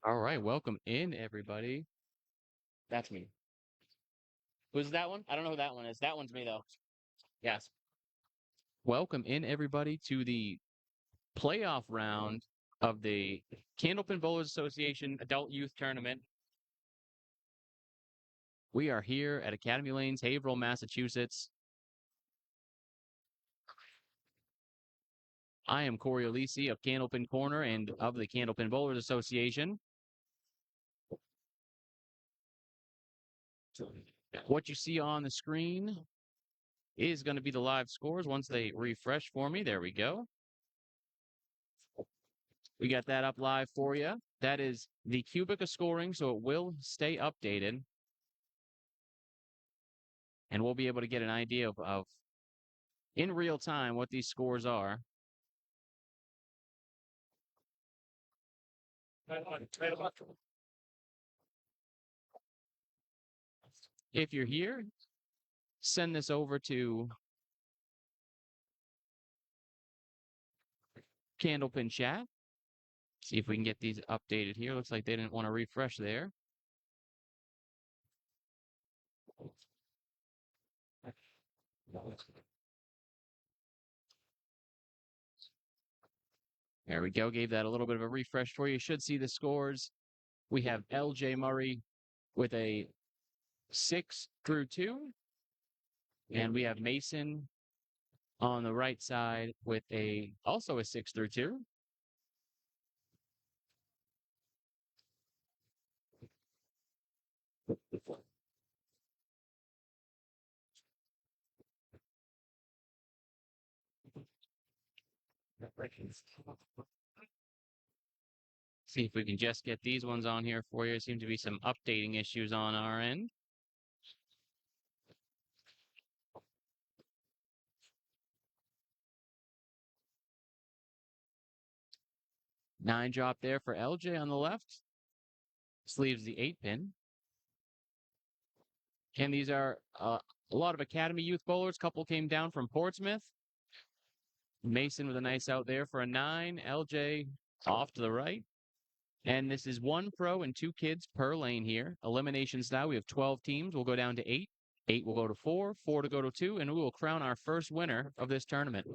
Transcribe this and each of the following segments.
All right, welcome in, everybody. That's me. Who's that one? I don't know who that one is. That one's me, though. Yes. Welcome in, everybody, to the playoff round of the Candlepin Bowlers Association Adult Youth Tournament. We are here at Academy Lanes, Haverhill, Massachusetts. I am Corey Alisi of Candlepin Corner and of the Candlepin Bowlers Association. What you see on the screen is going to be the live scores once they refresh for me. There we go. We got that up live for you. That is the cubic of scoring, so it will stay updated. And we'll be able to get an idea of in real time what these scores are. If you're here, send this over to Candlepin Chat. See if we can get these updated here. Looks like they didn't want to refresh there. There we go. Gave that a little bit of a refresh for you. You should see the scores. We have LJ Murray with a 6 through 2. And we have Mason on the right side with also a 6 through 2. See if we can just get these ones on here for you. There seem to be some updating issues on our end. 9 drop there for LJ on the left. This leaves the 8 pin. And these are a lot of Academy youth bowlers. Couple came down from Portsmouth. Mason with a nice out there for a 9. LJ off to the right. And this is 1 pro and 2 kids per lane here. Elimination style. We have 12 teams. We'll go down to 8. 8 will go to 4. 4 to go to 2. And we will crown our first winner of this tournament.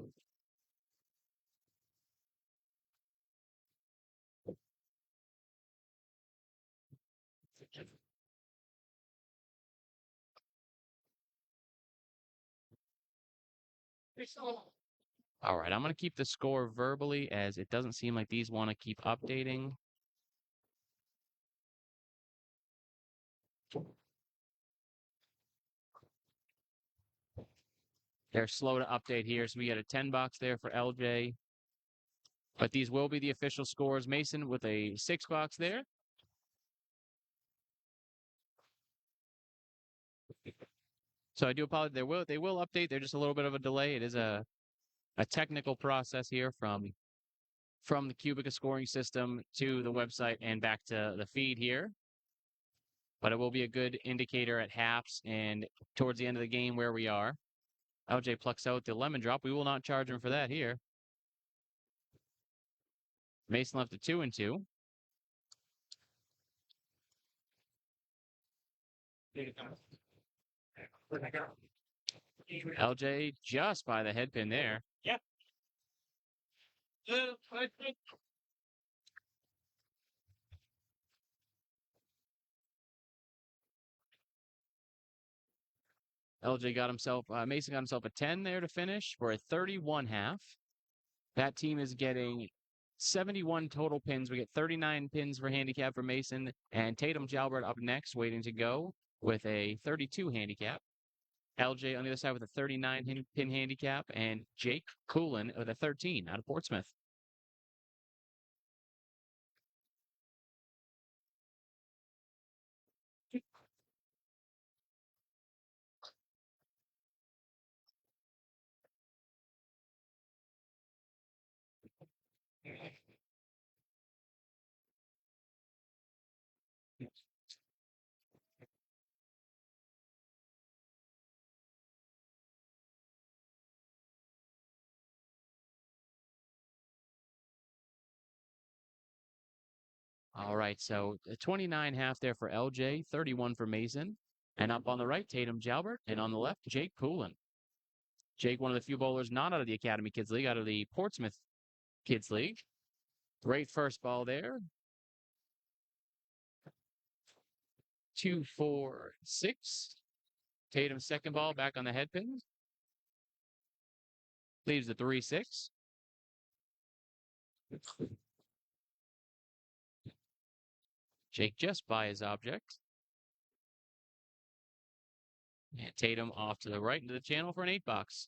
All right, I'm going to keep the score verbally as it doesn't seem like these want to keep updating. They're slow to update here, so we got a 10 box there for LJ. But these will be the official scores. Mason with a 6 box there. So I do apologize. They will update. They're just a little bit of a delay. It is a technical process here from the Cubica scoring system to the website and back to the feed here. But it will be a good indicator at halves and towards the end of the game where we are. LJ plucks out the lemon drop. We will not charge him for that here. Mason left a 2 and 2. LJ just by the head pin there. Yeah. LJ got himself, Mason got himself a 10 there to finish for a 31 half. That team is getting 71 total pins. We get 39 pins for handicap for Mason, and Tatum Jalbert up next, waiting to go with a 32 handicap. LJ on the other side with a 39 pin handicap, and Jake Coolin with a 13 out of Portsmouth. All right, so 29.5 there for LJ, 31 for Mason. And up on the right, Tatum Jalbert. And on the left, Jake Poulin. Jake, one of the few bowlers not out of the Academy Kids League, out of the Portsmouth Kids League. Great first ball there. 2, 4, 6. Tatum's second ball back on the head pin. Leaves the 3, 6. Jake just by his object. And Tatum off to the right into the channel for an 8 box.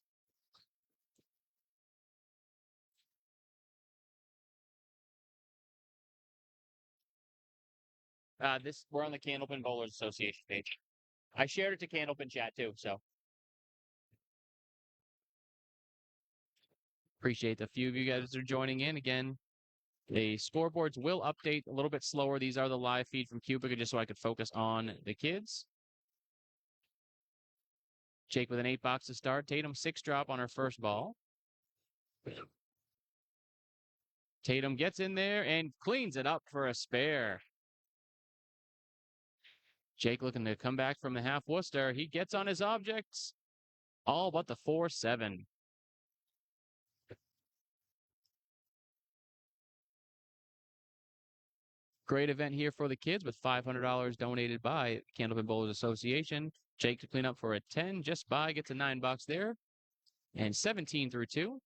We're on the Candlepin Bowlers Association page. I shared it to Candlepin chat too, so appreciate the few of you guys that are joining in. Again, the scoreboards will update a little bit slower. These are the live feed from Cubica just so I could focus on the kids. Jake with an 8 box to start. Tatum 6 drop on her first ball. Tatum gets in there and cleans it up for a spare. Jake looking to come back from the half Worcester. He gets on his objects. All but the 4-7. Great event here for the kids with $500 donated by Candlepin Bowlers Association. Jake to clean up for a 10. Just by gets a 9 box there. And 17 through 2.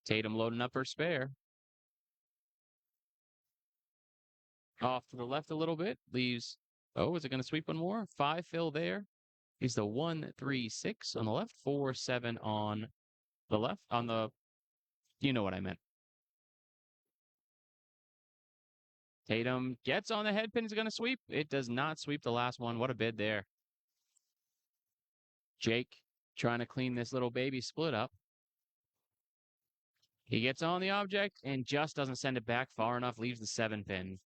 Tatum loading up her spare. Off to the left a little bit. Leaves, oh, is it going to sweep one more? 5 fill there. He's the 1, 3, 6 on the left. 4, 7 on the left. On the, you know what I meant. Tatum gets on the head pin. Is going to sweep. It does not sweep the last one. What a bid there. Jake trying to clean this little baby split up. He gets on the object and just doesn't send it back far enough. Leaves the 7 pin.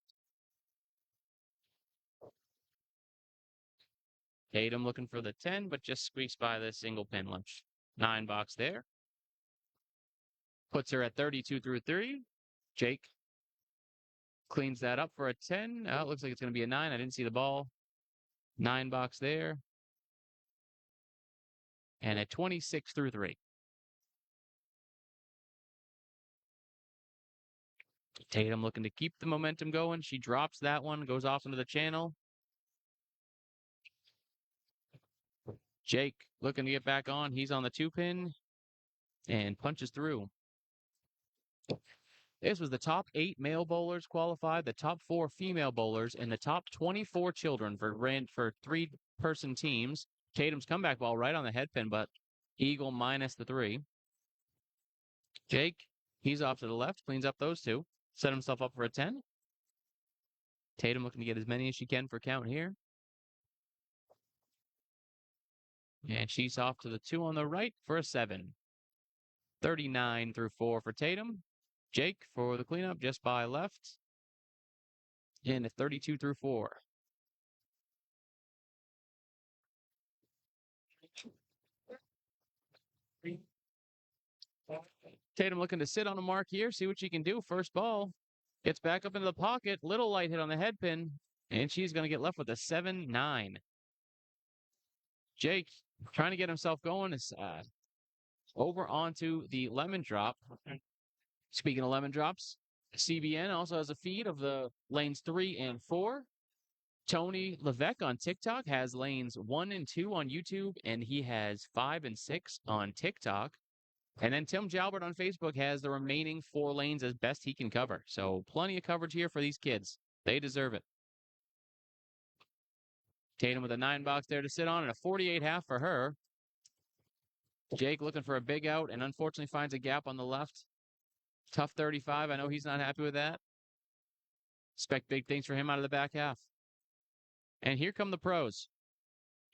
Tatum looking for the 10, but just squeaks by the single pin lunch. 9 box there. Puts her at 32 through 3. Jake cleans that up for a 10. Oh, it looks like it's going to be a 9. I didn't see the ball. 9 box there. And a 26 through 3. Tatum looking to keep the momentum going. She drops that one, goes off into the channel. Jake looking to get back on. He's on the 2 pin and punches through. This was the top 8 male bowlers qualified, the top 4 female bowlers, and the top 24 children for 3-person teams. Tatum's comeback ball right on the head pin, but Eagle minus the 3. Jake, he's off to the left, cleans up those 2. Set himself up for a 10. Tatum looking to get as many as she can for count here. And she's off to the 2 on the right for a 7. 39 through 4 for Tatum. Jake for the cleanup just by left. And a 32 through 4. Tatum looking to sit on a mark here, see what she can do. First ball. Gets back up into the pocket. Little light hit on the head pin. And she's going to get left with a 7-9. Jake trying to get himself going. Is over onto the lemon drop. Speaking of lemon drops, CBN also has a feed of the lanes 3 and 4. Tony Levesque on TikTok has lanes 1 and 2 on YouTube, and he has 5 and 6 on TikTok. And then Tim Jalbert on Facebook has the remaining 4 lanes as best he can cover. So plenty of coverage here for these kids. They deserve it. Tatum with a 9 box there to sit on and a 48.5 for her. Jake looking for a big out and unfortunately finds a gap on the left. Tough 35. I know he's not happy with that. Expect big things for him out of the back half. And here come the pros.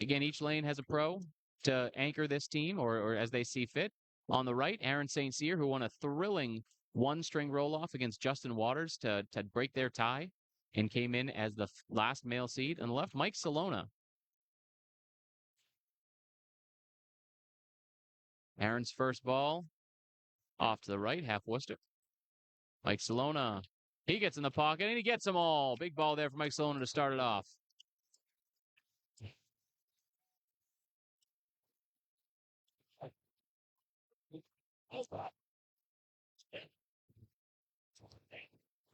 Again, each lane has a pro to anchor this team or as they see fit. On the right, Aaron St. Cyr, who won a thrilling 1-string roll-off against Justin Waters to break their tie and came in as the last male seed. On the left, Mike Salona. Aaron's first ball Off to the right, half Worcester. Mike Salona. He gets in the pocket and he gets them all. Big ball there for Mike Salona to start it off.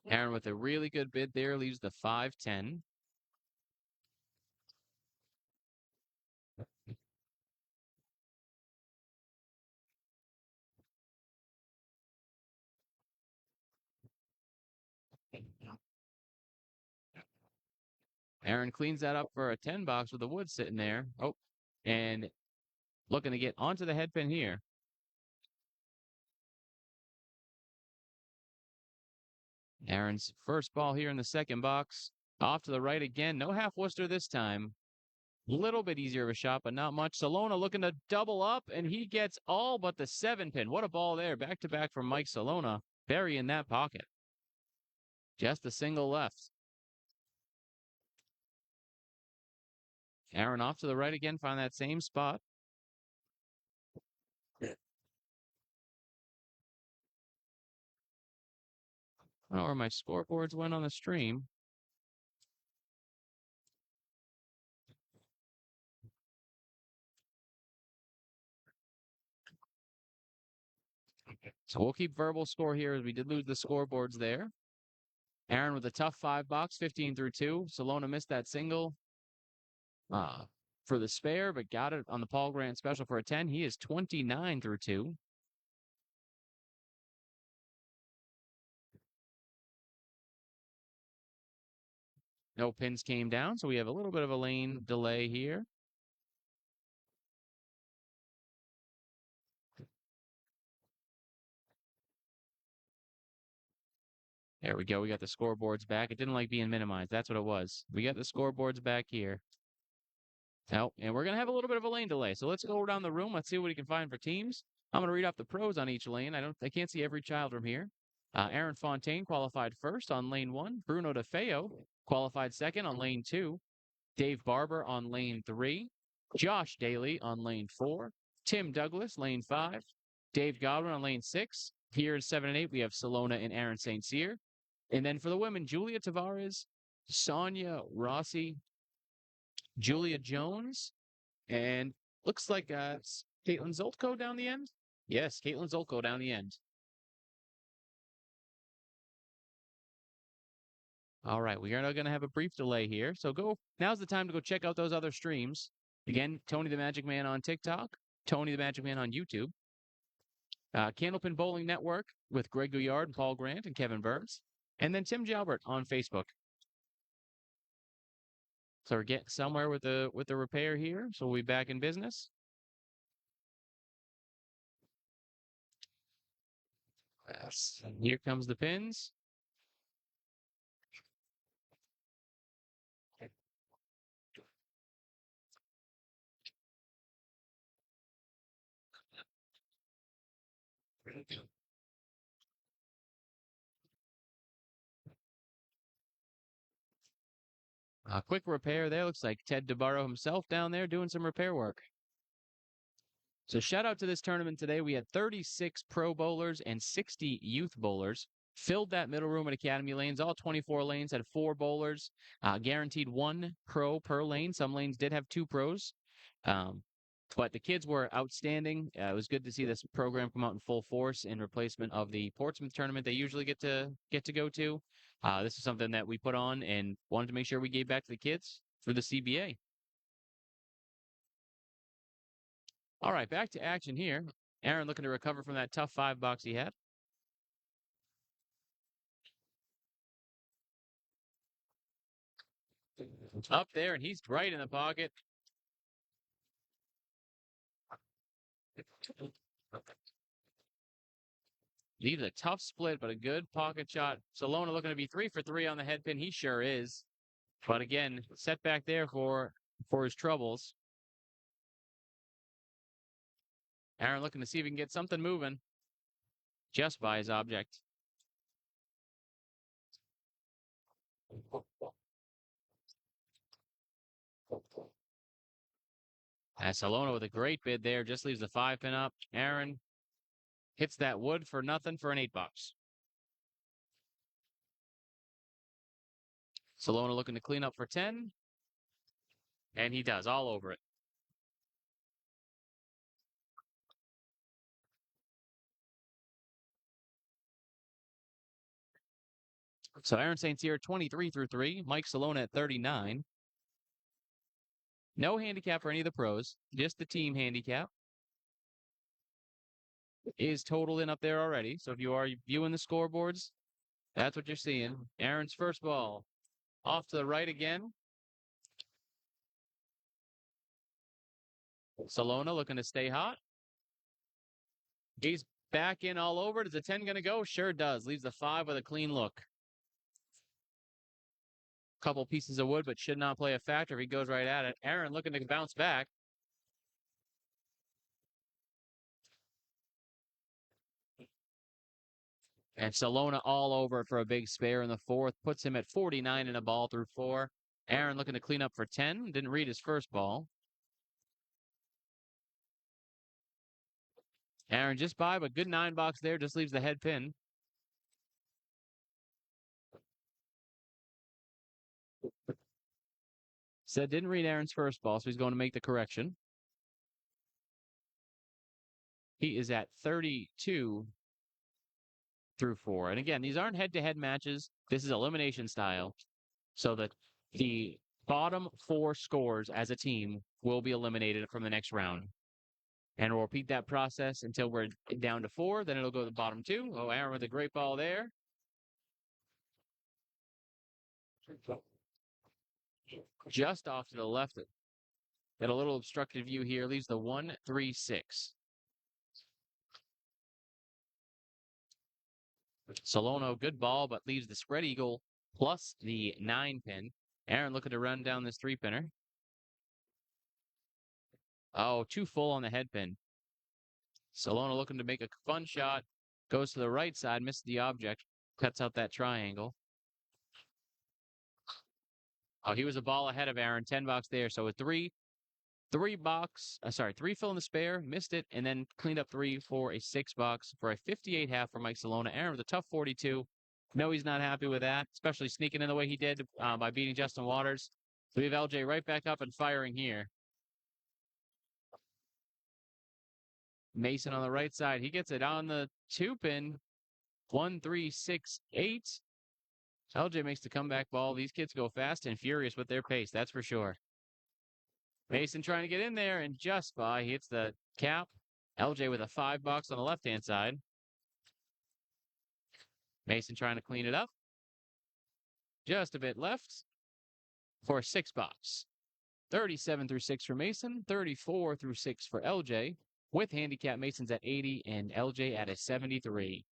Aaron with a really good bid there leaves the 5-10. Aaron cleans that up for a 10 box with the wood sitting there. Oh, and looking to get onto the head pin here. Aaron's first ball here in the second box. Off to the right again. No half Worcester this time. Little bit easier of a shot, but not much. Salona looking to double up, and he gets all but the 7 pin. What a ball there. Back to back from Mike Salona. Burying that pocket. Just a single left. Aaron off to the right again, find that same spot. I don't know where my scoreboards went on the stream. So we'll keep verbal score here as we did lose the scoreboards there. Aaron with a tough 5 box, 15 through 2. Salona missed that single for the spare, but got it on the Paul Grant special for a 10. He is 29 through 2. No pins came down, so we have a little bit of a lane delay here. There we go. We got the scoreboards back. It didn't like being minimized. That's what it was. We got the scoreboards back here. Oh, and we're going to have a little bit of a lane delay. So let's go around the room. Let's see what we can find for teams. I'm going to read off the pros on each lane. I can't see every child from here. Aaron Fontaine qualified first on lane 1. Bruno DeFeo qualified second on lane 2. Dave Barber on lane 3. Josh Daly on lane 4. Tim Douglas, lane 5. Dave Godwin on lane 6. Here in 7 and 8, we have Salona and Aaron St. Cyr. And then for the women, Julia Tavares, Sonia Rossi, Julia Jones, and looks like Caitlin Zoltko down the end. Yes, Caitlin Zoltko down the end. All right, we are now going to have a brief delay here. So now's the time to go check out those other streams. Again, Tony the Magic Man on TikTok, Tony the Magic Man on YouTube, Candlepin Bowling Network with Greg Gouillard and Paul Grant and Kevin Burns, and then Tim Jalbert on Facebook. So we're getting somewhere with the repair here. So we'll be back in business. Yes. Here comes the pins. A quick repair there. Looks like Ted DeBarro himself down there doing some repair work. So shout out to this tournament today. We had 36 pro bowlers and 60 youth bowlers. Filled that middle room at Academy lanes. All 24 lanes had 4 bowlers. Guaranteed 1 pro per lane. Some lanes did have 2 pros. But the kids were outstanding. It was good to see this program come out in full force in replacement of the Portsmouth tournament they usually get to go to. This is something that we put on and wanted to make sure we gave back to the kids for the CBA. All right, back to action here. Aaron looking to recover from that tough 5 box he had. Up there, and he's right in the pocket. Leaves a tough split, but a good pocket shot. Salona looking to be 3 for 3 on the head pin. He sure is. But again, setback there for his troubles. Aaron looking to see if he can get something moving just by his object. Salona with a great bid there. Just leaves the 5 pin up. Aaron Hits that wood for nothing for an $8. Salona looking to clean up for 10. And he does, all over it. So Aaron St. Cyr 23 through 3. Mike Salona at 39. No handicap for any of the pros, just the team handicap is totaled in up there already. So if you are viewing the scoreboards, that's what you're seeing. Aaron's first ball off to the right again. Salona looking to stay hot. He's back in all over. Does the 10 going to go? Sure does. Leaves the 5 with a clean look. Couple pieces of wood, but should not play a factor if he goes right at it. Aaron looking to bounce back. And Salona all over for a big spare in the 4th. Puts him at 49 in a ball through 4. Aaron looking to clean up for 10. Didn't read his first ball. Aaron just by, but good 9 box there. Just leaves the head pin. Said didn't read Aaron's first ball, so he's going to make the correction. He is at 32 through 4. And again, these aren't head-to-head matches. This is elimination style. So that the bottom 4 scores as a team will be eliminated from the next round. And we'll repeat that process until we're down to 4. Then it'll go to the bottom 2. Oh, Aaron with a great ball there. Just off to the left. Got a little obstructed view here. Leaves the 1, 3, 6. Solono, good ball, but leaves the spread eagle plus the 9 pin. Aaron looking to run down this 3-pinner. Oh, too full on the head pin. Solono looking to make a fun shot. Goes to the right side, misses the object. Cuts out that triangle. Oh, he was a ball ahead of Aaron. 10 box there. So a 3 box, 3 fill in the spare, missed it, and then cleaned up 3 for a 6 box for a 58 half for Mike Salona. Aaron with a tough 42. No, he's not happy with that, especially sneaking in the way he did by beating Justin Waters. So we have LJ right back up and firing here. Mason on the right side. He gets it on the 2-pin. 1, 3, 6, 8. LJ makes the comeback ball. These kids go fast and furious with their pace, that's for sure. Mason trying to get in there, and just by, he hits the cap. LJ with a 5 box on the left-hand side. Mason trying to clean it up. Just a bit left for a 6 box. 37 through 6 for Mason, 34 through 6 for LJ. With handicap, Mason's at 80 and LJ at a 73.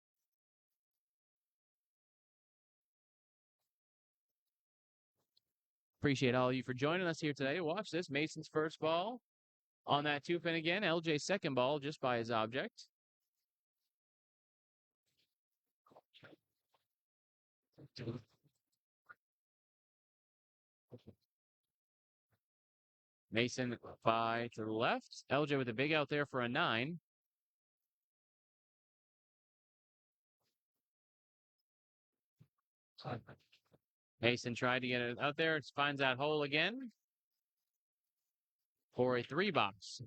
Appreciate all of you for joining us here today. Watch this. Mason's first ball on that 2-pin again. LJ's second ball just by his object. Mason by to the left. LJ with a big out there for a 9. Mason tried to get it out there. Finds that hole again for a 3 box.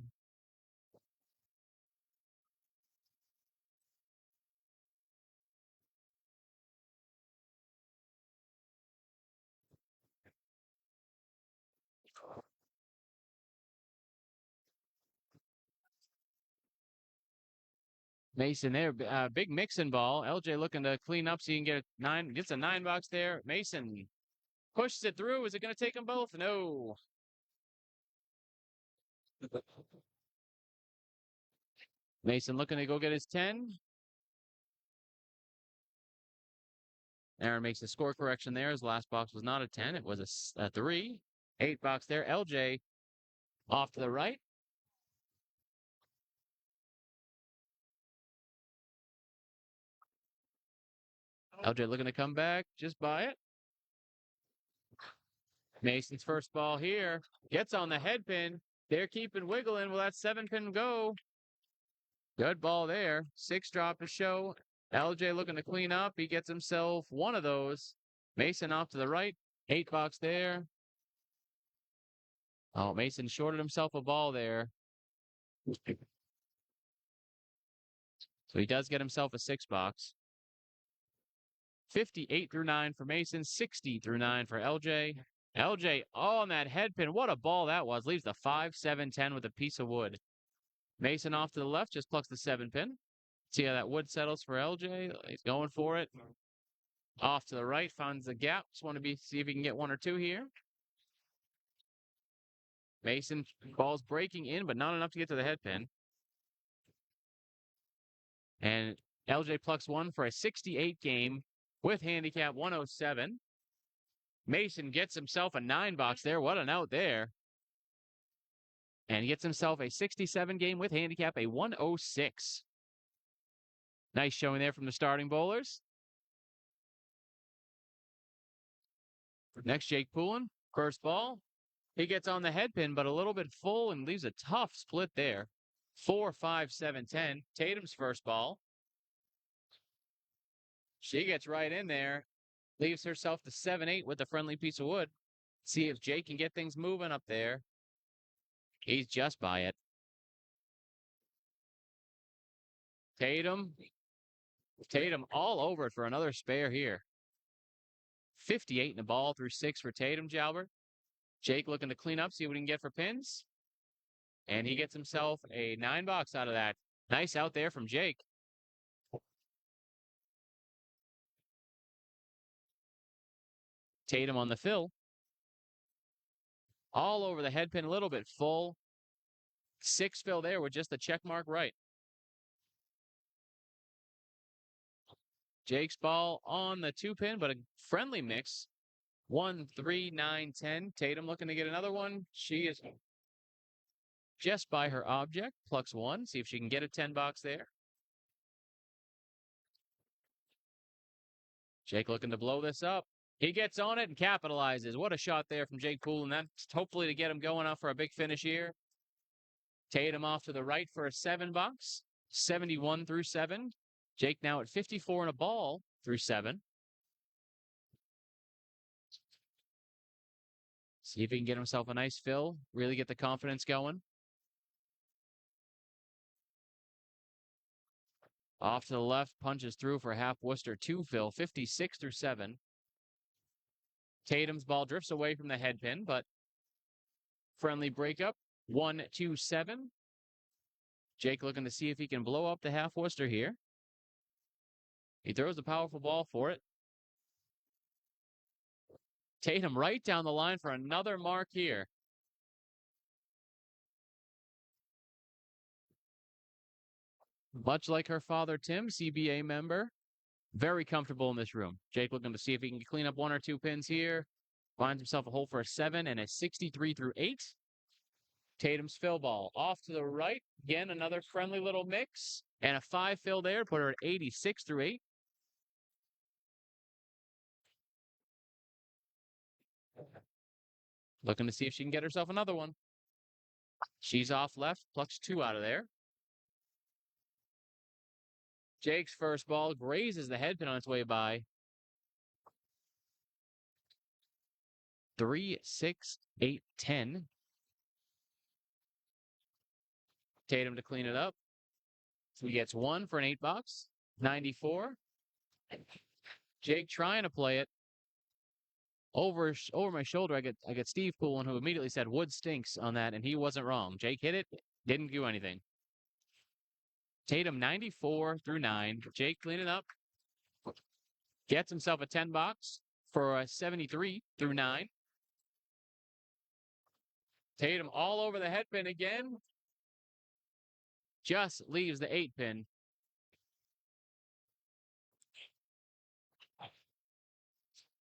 Mason there, big mixing ball. LJ looking to clean up so he can get a 9. Gets a 9 box there. Mason pushes it through. Is it going to take them both? No. Mason looking to go get his 10. Aaron makes a score correction there. His last box was not a 10. It was a 3. 8 box there. LJ off to the right. LJ looking to come back just by it. Mason's first ball here. Gets on the head pin. They're keeping wiggling. Will that 7-pin go? Good ball there. 6 drop to show. LJ looking to clean up. He gets himself one of those. Mason off to the right. 8 box there. Oh, Mason shorted himself a ball there. So he does get himself a 6 box. 58 through 9 for Mason. 60 through 9 for LJ. LJ on that head pin. What a ball that was. Leaves the 5, 7, 10 with a piece of wood. Mason off to the left. Just plucks the 7 pin. See how that wood settles for LJ. He's going for it. Off to the right, finds the gap. Just want to see if he can get 1 or 2 here. Mason, ball's breaking in, but not enough to get to the head pin. And LJ plucks 1 for a 68 game with handicap 107. Mason gets himself a 9 box there. What an out there. And he gets himself a 67 game with handicap a 106. Nice showing there from the starting bowlers. Next, Jake Poulin. First ball. He gets on the head pin, but a little bit full and leaves a tough split there. 4, 5, 7, 10. Tatum's first ball. She gets right in there. Leaves herself to 7, 8 with a friendly piece of wood. See if Jake can get things moving up there. He's just by it. Tatum. Tatum all over it for another spare here. 58 in the ball through 6 for Tatum, Jalbert. Jake looking to clean up, see what he can get for pins. And he gets himself a 9 box out of that. Nice out there from Jake. Tatum on the fill. All over the head pin, a little bit full. 6 fill there with just the check mark right. Jake's ball on the 2 pin, but a friendly mix. 1, 3, 9, 10. Tatum looking to get another one. She is just by her object. Plucks 1. See if she can get a 10 box there. Jake looking to blow this up. He gets on it and capitalizes. What a shot there from Jake Poole, and that's hopefully to get him going up for a big finish here. Tatum off to the right for a 7 box. 71 through 7. Jake now at 54 and a ball through 7. See if he can get himself a nice fill. Really get the confidence going. Off to the left, punches through for half Worcester 2 fill. 56 through 7. Tatum's ball drifts away from the head pin, but friendly breakup. 1, 2, 7. Jake looking to see if he can blow up the half Worcester here. He throws a powerful ball for it. Tatum right down the line for another mark here. Much like her father, Tim, CBA member, very comfortable in this room. Jake looking to see if he can clean up 1 or 2 pins here. Finds himself a hole for a 7 and a 63 through 8. Tatum's fill ball off to the right. Again, another friendly little mix. And a 5 fill there, put her at 86 through 8. Looking to see if she can get herself another one. She's off left, plucks 2 out of there. Jake's first ball grazes the head pin on its way by. 3, 6, 8, 10. Tatum to clean it up. So he gets 1 for an 8 box. 94. Jake trying to play it. Over my shoulder, I get Steve Poulin, who immediately said wood stinks on that, and he wasn't wrong. Jake hit it, didn't do anything. Tatum 94 through 9. Jake cleaning up. Gets himself a 10 box for a 73 through 9. Tatum all over the head pin again. Just leaves the 8 pin.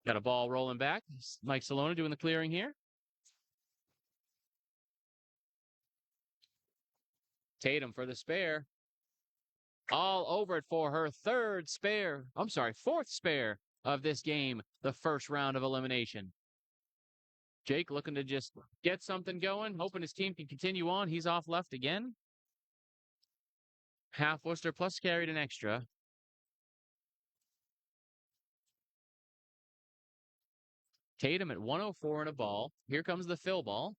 Got a ball rolling back. Mike Salona doing the clearing here. Tatum for the spare. All over it for her fourth spare of this game, the first round of elimination. Jake looking to just get something going, hoping his team can continue on. He's off left again. Half Worcester plus carried an extra. Tatum at 104 and a ball. Here comes the fill ball.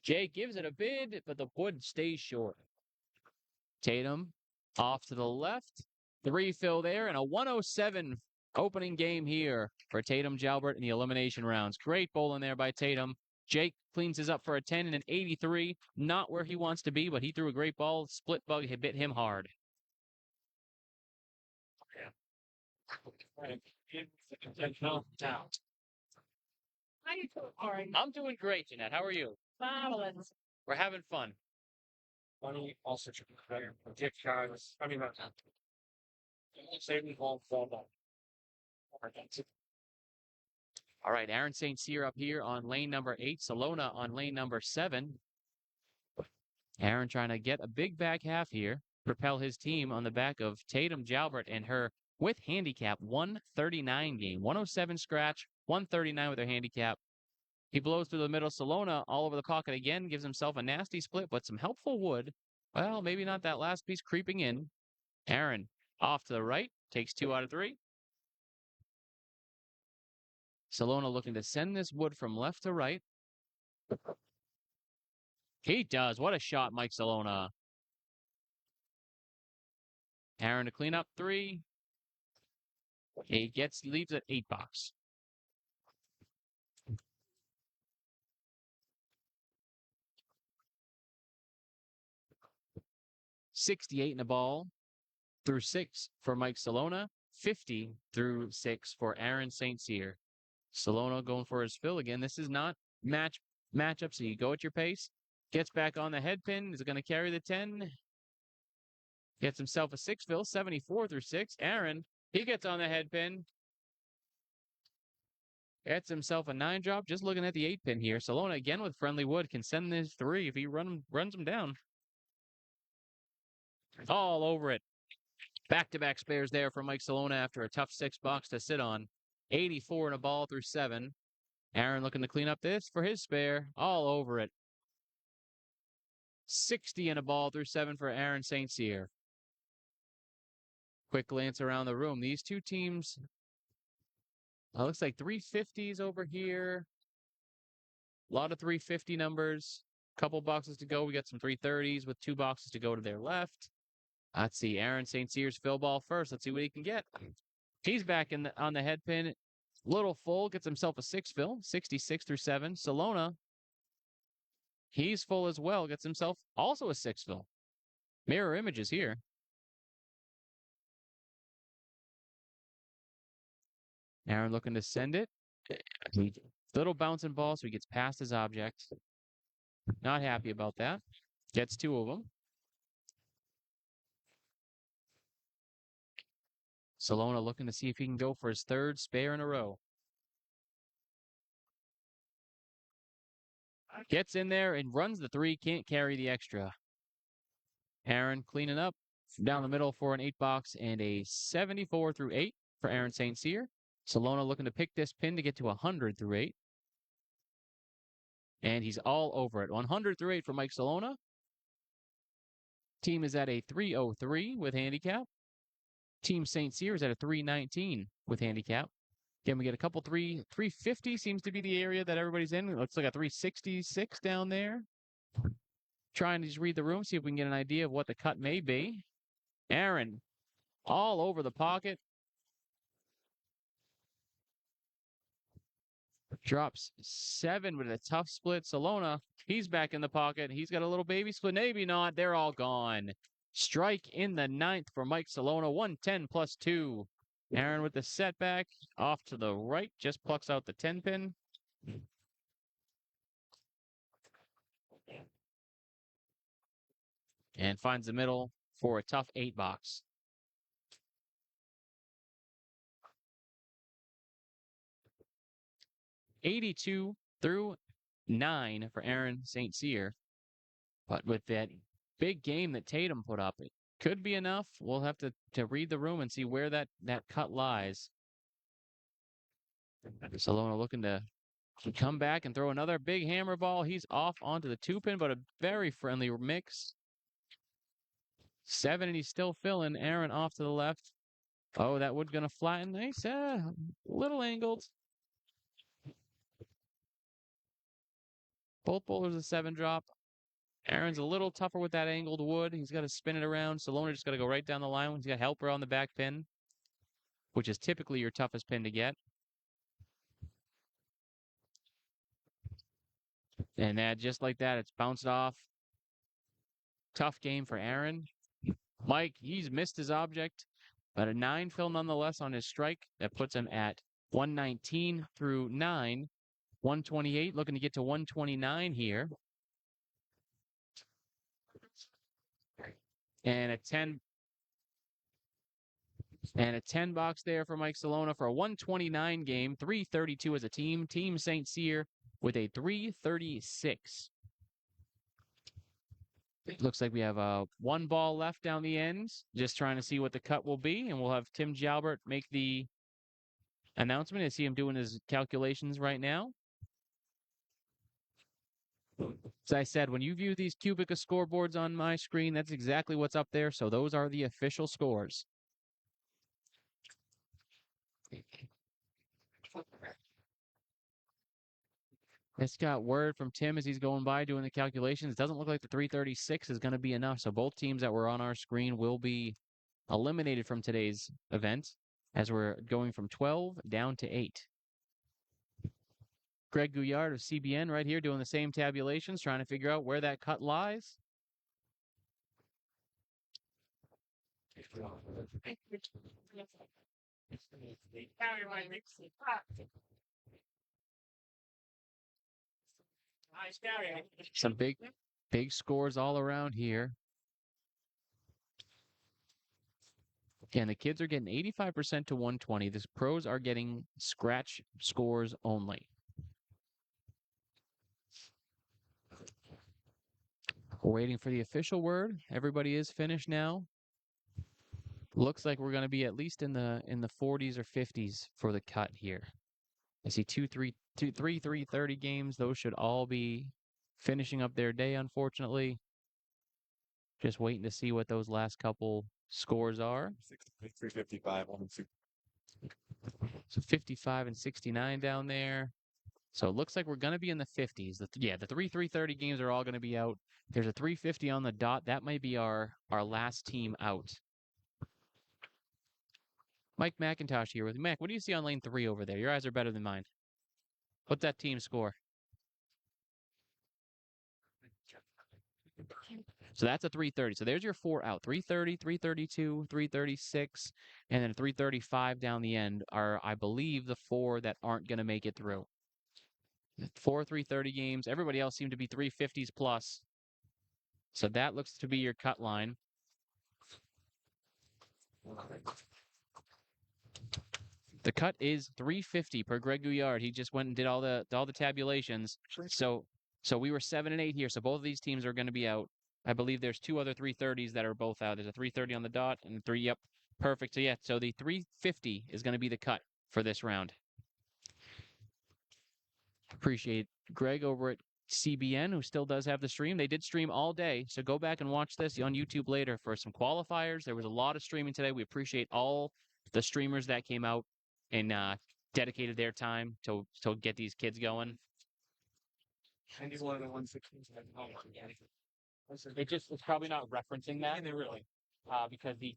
Jay gives it a bid, but the wood stays short. Tatum off to the left. 3 fill there, and a 107 opening game here for Tatum Jalbert in the elimination rounds. Great bowling there by Tatum. Jake cleans his up for a 10 and an 83. Not where he wants to be, but he threw a great ball. Split bug hit him hard. I'm doing great, Jeanette. How are you? Marvelous. We're having fun. Money also gift cards. I mean, saving home for that. All right, Aaron St. Cyr up here on lane number 8, Salona on lane number 7. Aaron trying to get a big back half here, propel his team on the back of Tatum Jalbert and her with handicap 139 game. 107 scratch, 139 with her handicap. He blows through the middle. Salona all over the pocket again, gives himself a nasty split, but some helpful wood. Well, maybe not that last piece creeping in. Aaron off to the right, takes 2 out of 3. Salona looking to send this wood from left to right. He does. What a shot, Mike Salona. Aaron to clean up 3. He leaves at 8 box. $68 in the ball through 6 for Mike Salona. 50 through 6 for Aaron St. Cyr. Salona going for his fill again. This is not matchup, so you go at your pace. Gets back on the head pin. Is it going to carry the 10? Gets himself a 6 fill, 74 through 6. Aaron, he gets on the head pin. Gets himself a 9 drop. Just looking at the 8 pin here. Salona again with friendly wood can send this 3 if he runs him down. All over it. Back-to-back spares there for Mike Salona after a tough 6 box to sit on. 84 in a ball through 7. Aaron looking to clean up this for his spare. All over it. 60 in a ball through 7 for Aaron St. Cyr. Quick glance around the room. These two teams, looks like 350s over here. A lot of 350 numbers. Couple boxes to go. We got some 330s with 2 boxes to go to their left. Let's see. Aaron St. Cyr's fill ball first. Let's see what he can get. He's back on the head pin. Little full. Gets himself a 6 fill. 66 through 7. Salona. He's full as well. Gets himself also a 6 fill. Mirror images here. Aaron looking to send it. Little bouncing ball, so he gets past his object. Not happy about that. Gets 2 of them. Salona looking to see if he can go for his 3rd spare in a row. Gets in there and runs the 3. Can't carry the extra. Aaron cleaning up down the middle for an 8 box and a 74 through 8 for Aaron St. Cyr. Salona looking to pick this pin to get to 100 through 8. And he's all over it. 100 through 8 for Mike Salona. Team is at a 303 with handicap. Team St. Cyr is at a 319 with handicap. Again, we get a couple 350 seems to be the area that everybody's in. It looks like a 366 down there. Trying to just read the room, see if we can get an idea of what the cut may be. Aaron, all over the pocket. Drops 7 with a tough split. Salona, he's back in the pocket. He's got a little baby split. Maybe not. They're all gone. Strike in the 9th for Mike Salona. 110 plus 2. Aaron with the setback. Off to the right. Just plucks out the 10 pin. And finds the middle for a tough 8 box. $82 through 9 for Aaron St. Cyr. But with that big game that Tatum put up, it could be enough. We'll have to read the room and see where that cut lies. Salona looking to come back and throw another big hammer ball. He's off onto the 2 pin, but a very friendly mix. 7, and he's still filling. Aaron off to the left. Oh, that wood gonna flatten. Nice, little angled. Both bowlers a 7 drop. Aaron's a little tougher with that angled wood. He's got to spin it around. Salona just got to go right down the line. He's got helper on the back pin, which is typically your toughest pin to get. And that, just like that, it's bounced off. Tough game for Aaron. Mike, he's missed his object, but a 9 fill nonetheless on his strike. That puts him at 119 through 9. 128, looking to get to 129 here. And a 10 box there for Mike Salona for a 129 game, 332 as a team. Team St. Cyr with a 336. Looks like we have one ball left down the ends. Just trying to see what the cut will be, and we'll have Tim Jalbert make the announcement. I see him doing his calculations right now. As I said, when you view these Cubica scoreboards on my screen, that's exactly what's up there. So those are the official scores. It's got word from Tim as he's going by doing the calculations. It doesn't look like the 336 is going to be enough. So both teams that were on our screen will be eliminated from today's event as we're going from 12 down to 8. Greg Gouillard of CBN right here doing the same tabulations, trying to figure out where that cut lies. Some big scores all around here. And the kids are getting 85% to 120. The pros are getting scratch scores only. We're waiting for the official word. Everybody is finished now. Looks like we're going to be at least in the 40s or 50s for the cut here. I see 330 games. Those should all be finishing up their day, unfortunately. Just waiting to see what those last couple scores are. 355. So 55 and 69 down there. So it looks like we're going to be in the 50s. The 330 games are all going to be out. There's a 350 on the dot. That might be our last team out. Mike McIntosh here with you. Mac, what do you see on lane 3 over there? Your eyes are better than mine. What's that team score? So that's a 330. So there's your 4 out. 330, 332, 336, and then 335 down the end are, I believe, the 4 that aren't going to make it through. 4 330 games. Everybody else seemed to be 350s plus. So that looks to be your cut line. The cut is 350 per Greg Gouillard. He just went and did all the tabulations. So we were 7 and 8 here. So both of these teams are going to be out. I believe there's 2 other 330s that are both out. There's a 330 on the dot and 3. Yep, perfect. So yeah, so the 350 is going to be the cut for this round. Appreciate Greg over at CBN, who still does have the stream. They did stream all day, so go back and watch this on YouTube later for some qualifiers. There was a lot of streaming today. We appreciate all the streamers that came out and dedicated their time to get these kids going. It's probably not referencing that. Really? Because the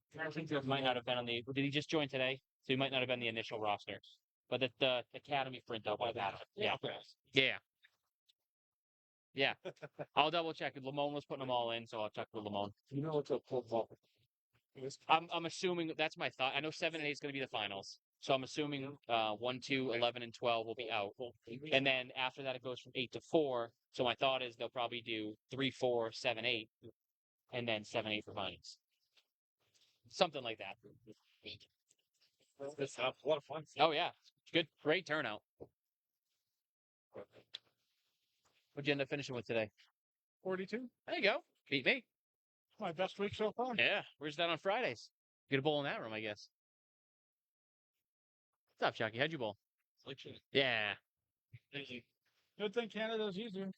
might not have been on the. Did he just join today? So he might not have been the initial roster. But the Academy print up like that. Yeah. Yeah. I'll double check. Lamone was putting them all in, so I'll check with Lamone. You know what's a pull ball? I'm assuming that's my thought. I know 7 and 8 is going to be the finals. So I'm assuming 1, 2, 11, and 12 will be out. And then after that, it goes from 8 to 4. So my thought is they'll probably do 3, 4, 7, 8, and then 7, 8 for finals. Something like that. It's a lot of fun. Oh, yeah. Good. Great turnout. What'd you end up finishing with today? 42. There you go. Beat me. My best week so far. Yeah. Where's that on Fridays? Get a bowl in that room, I guess. What's up, Chucky? How'd you bowl? Yeah. Good thing Canada's easier.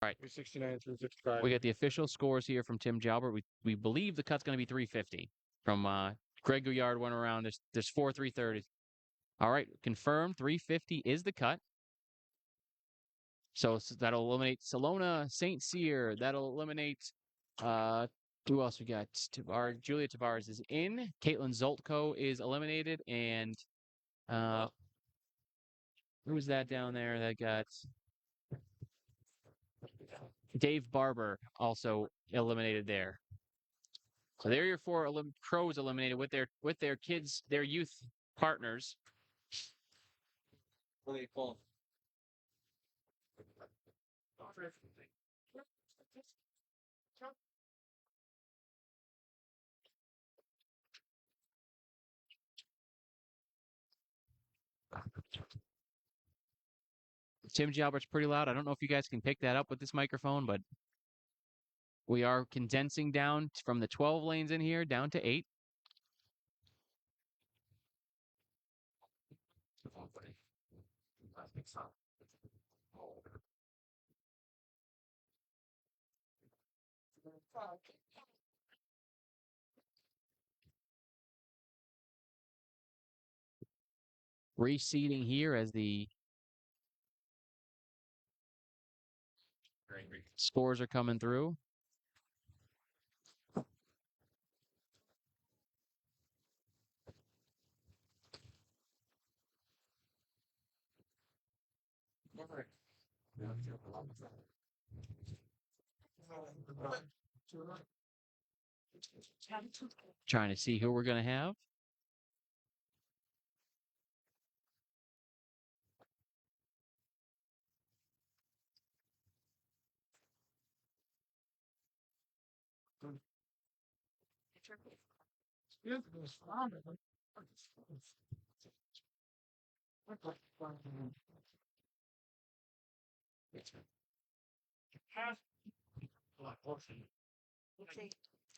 All right. 369, 355. We got the official scores here from Tim Jalbert. We believe the cut's going to be 350. From Greg Gouillard went around. There's 330s. All right, confirmed. 350 is the cut. So that'll eliminate Salona St. Cyr. That'll eliminate who else we got? Julia Tavares is in. Caitlin Zoltko is eliminated, and who's that down there that got Dave Barber also eliminated there. So there are your four pros eliminated with their kids, their youth partners. What do you call? Tim Jalbert's pretty loud. I don't know if you guys can pick that up with this microphone, but we are condensing down from the 12 lanes in here down to 8. Reseating here as the scores are coming through. Trying to see who we're going to have.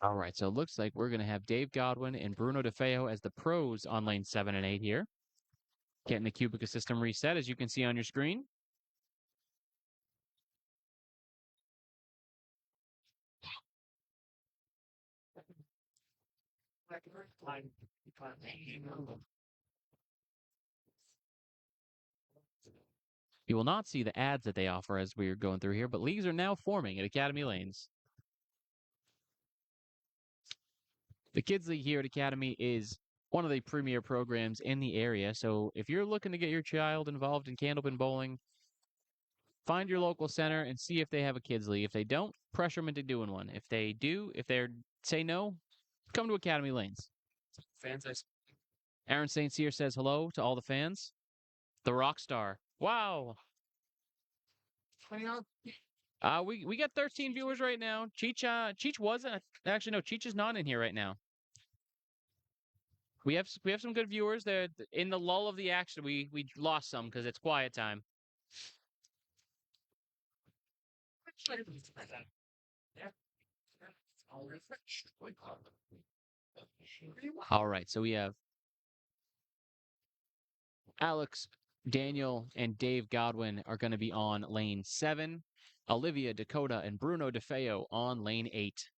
All right, so it looks like we're going to have Dave Godwin and Bruno DeFeo as the pros on lane 7 and 8 here. Getting the Cubica system reset, as you can see on your screen. You will not see the ads that they offer as we are going through here, but leagues are now forming at Academy Lanes. The Kids League here at Academy is one of the premier programs in the area. So if you're looking to get your child involved in candlepin bowling, find your local center and see if they have a kids league. If they don't, pressure them into doing one. If they do, if they say no, come to Academy Lanes. Fans, Aaron St. Cyr says hello to all the fans. The rock star. Wow. We got 13 viewers right now. Cheech wasn't actually no. Cheech is not in here right now. We have some good viewers. There in the lull of the action. We lost some because it's quiet time. All right, so we have Alex, Daniel, and Dave Godwin are going to be on lane 7. Olivia, Dakota, and Bruno DeFeo on lane 8.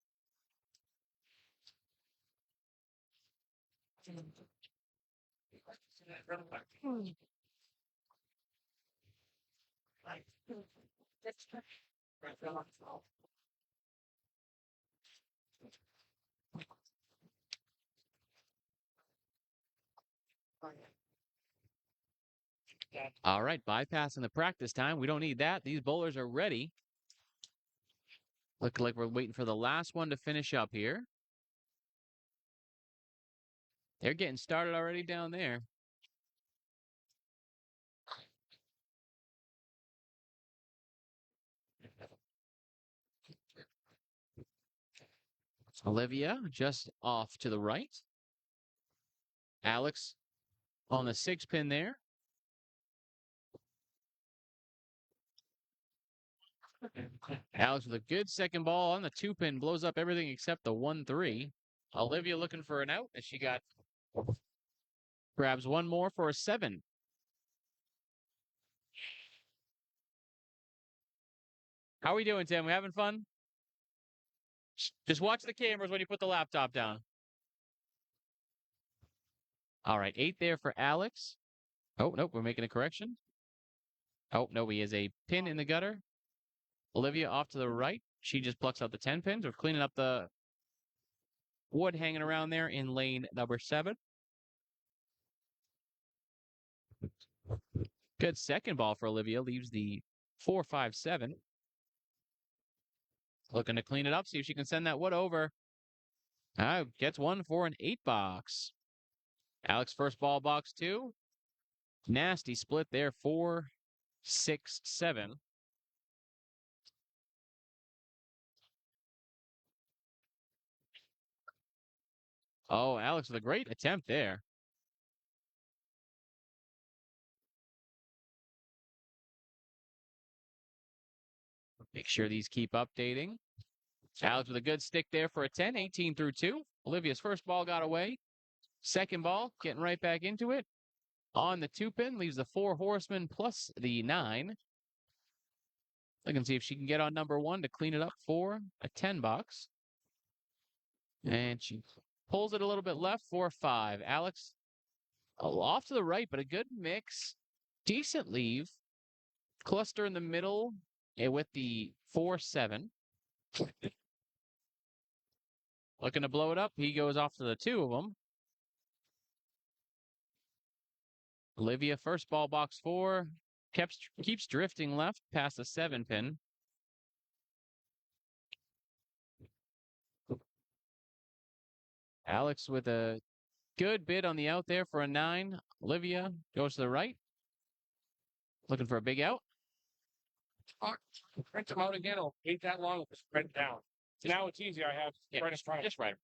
All right, bypassing the practice time. We don't need that. These bowlers are ready. Look like we're waiting for the last one to finish up here. They're getting started already down there. Olivia just off to the right. Alex on the 6-pin there. Alex with a good second ball on the 2-pin, blows up everything except the 1-3. Olivia looking for an out, and she grabs one more for a 7. How are we doing, Tim? We having fun? Just watch the cameras when you put the laptop down. All right, 8 there for Alex. Oh, nope, we're making a correction. Oh, no, he has a pin in the gutter. Olivia off to the right. She just plucks out the 10 pins. We're cleaning up the wood hanging around there in lane number 7. Good second ball for Olivia. Leaves the 4-5-7. Looking to clean it up, see if she can send that wood over. Gets one for an 8 box. Alex first ball box 2. Nasty split there, 4-6-7. Oh, Alex with a great attempt there. Make sure these keep updating. Alex with a good stick there for a 10, 18 through 2. Olivia's first ball got away. Second ball, getting right back into it. On the 2-pin, leaves the 4 horsemen plus the 9. Looking to see if she can get on number 1 to clean it up for a 10 box. And she pulls it a little bit left for 5. Alex off to the right, but a good mix. Decent leave. Cluster in the middle with the 4-7. Looking to blow it up. He goes off to the 2 of them. Olivia, first ball box 4. Keeps drifting left past the 7-pin. Alex with a good bid on the out there for a 9. Olivia goes to the right. Looking for a big out. print them out again. It'll take that long to spread down. So now it's easy. I have right in front. Just right.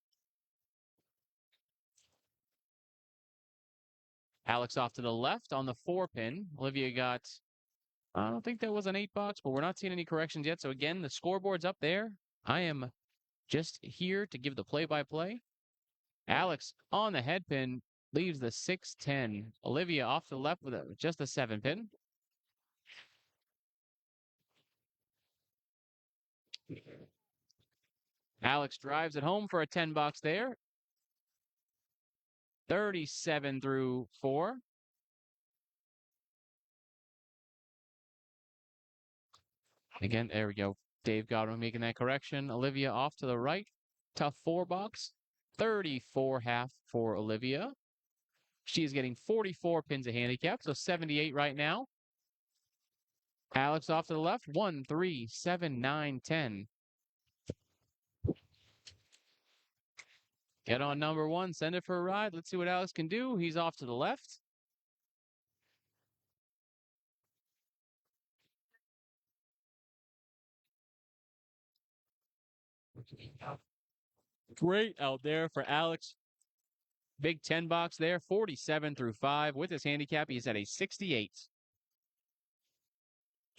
Alex off to the left on the 4-pin. Olivia got, I don't think that was an 8 box, but we're not seeing any corrections yet. So again, the scoreboard's up there. I am just here to give the play-by-play. Alex on the head pin leaves the 6-10. Olivia off to the left with just a 7-pin. Alex drives it home for a 10 box there. 37 through 4. Again, there we go. Dave Godwin making that correction. Olivia off to the right. Tough 4 box. 34.5 for Olivia. She is getting 44 pins of handicap, so 78 right now. Alex off to the left. 1, 3, 7, 9, 10. Get on number 1. Send it for a ride. Let's see what Alex can do. He's off to the left. Great out there for Alex. Big 10 box there. 47 through 5. With his handicap, he's at a 68.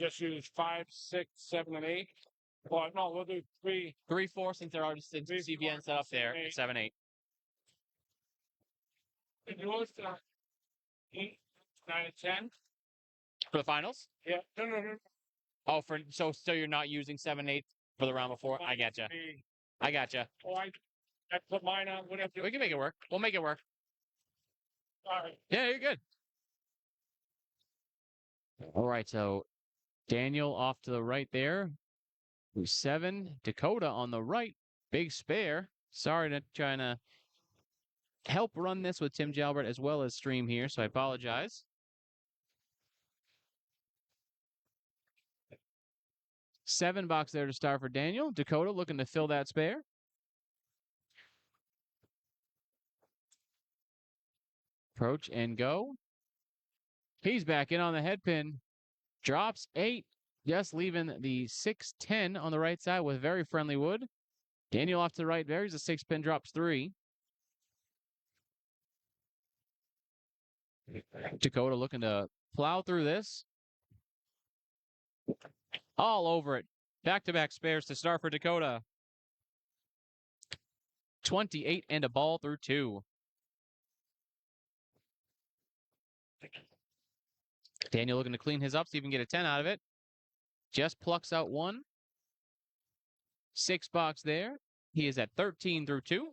Just use 5, 6, 7, and 8. Well, no, we'll do 3. 3, 4 since they're already Three, CBN four, set up there. seven, eight. 7, 8. And yours 8, 9, and 10. For the finals? Yeah. No. Oh, so you're not using 7, 8 for the round before? I gotcha. I gotcha. Oh, I put mine on. Whatever. We can make it work. We'll make it work. All right. Yeah, you're good. All right, so Daniel off to the right there. Who's 7. Dakota on the right. Big spare. Sorry to trying to help run this with Tim Jalbert as well as stream here, so I apologize. Seven box there to start for Daniel. Dakota looking to fill that spare. Approach and go. He's back in on the head pin. Drops 8. Just leaving the 6-10 on the right side with very friendly wood. Daniel off to the right there. He's a 6-pin, drops 3. Dakota looking to plow through this. All over it. Back-to-back spares to start for Dakota. 28 and a ball through 2. Daniel looking to clean his up, see if he can get a 10 out of it. Just plucks out 1. 6 box there. He is at 13 through 2.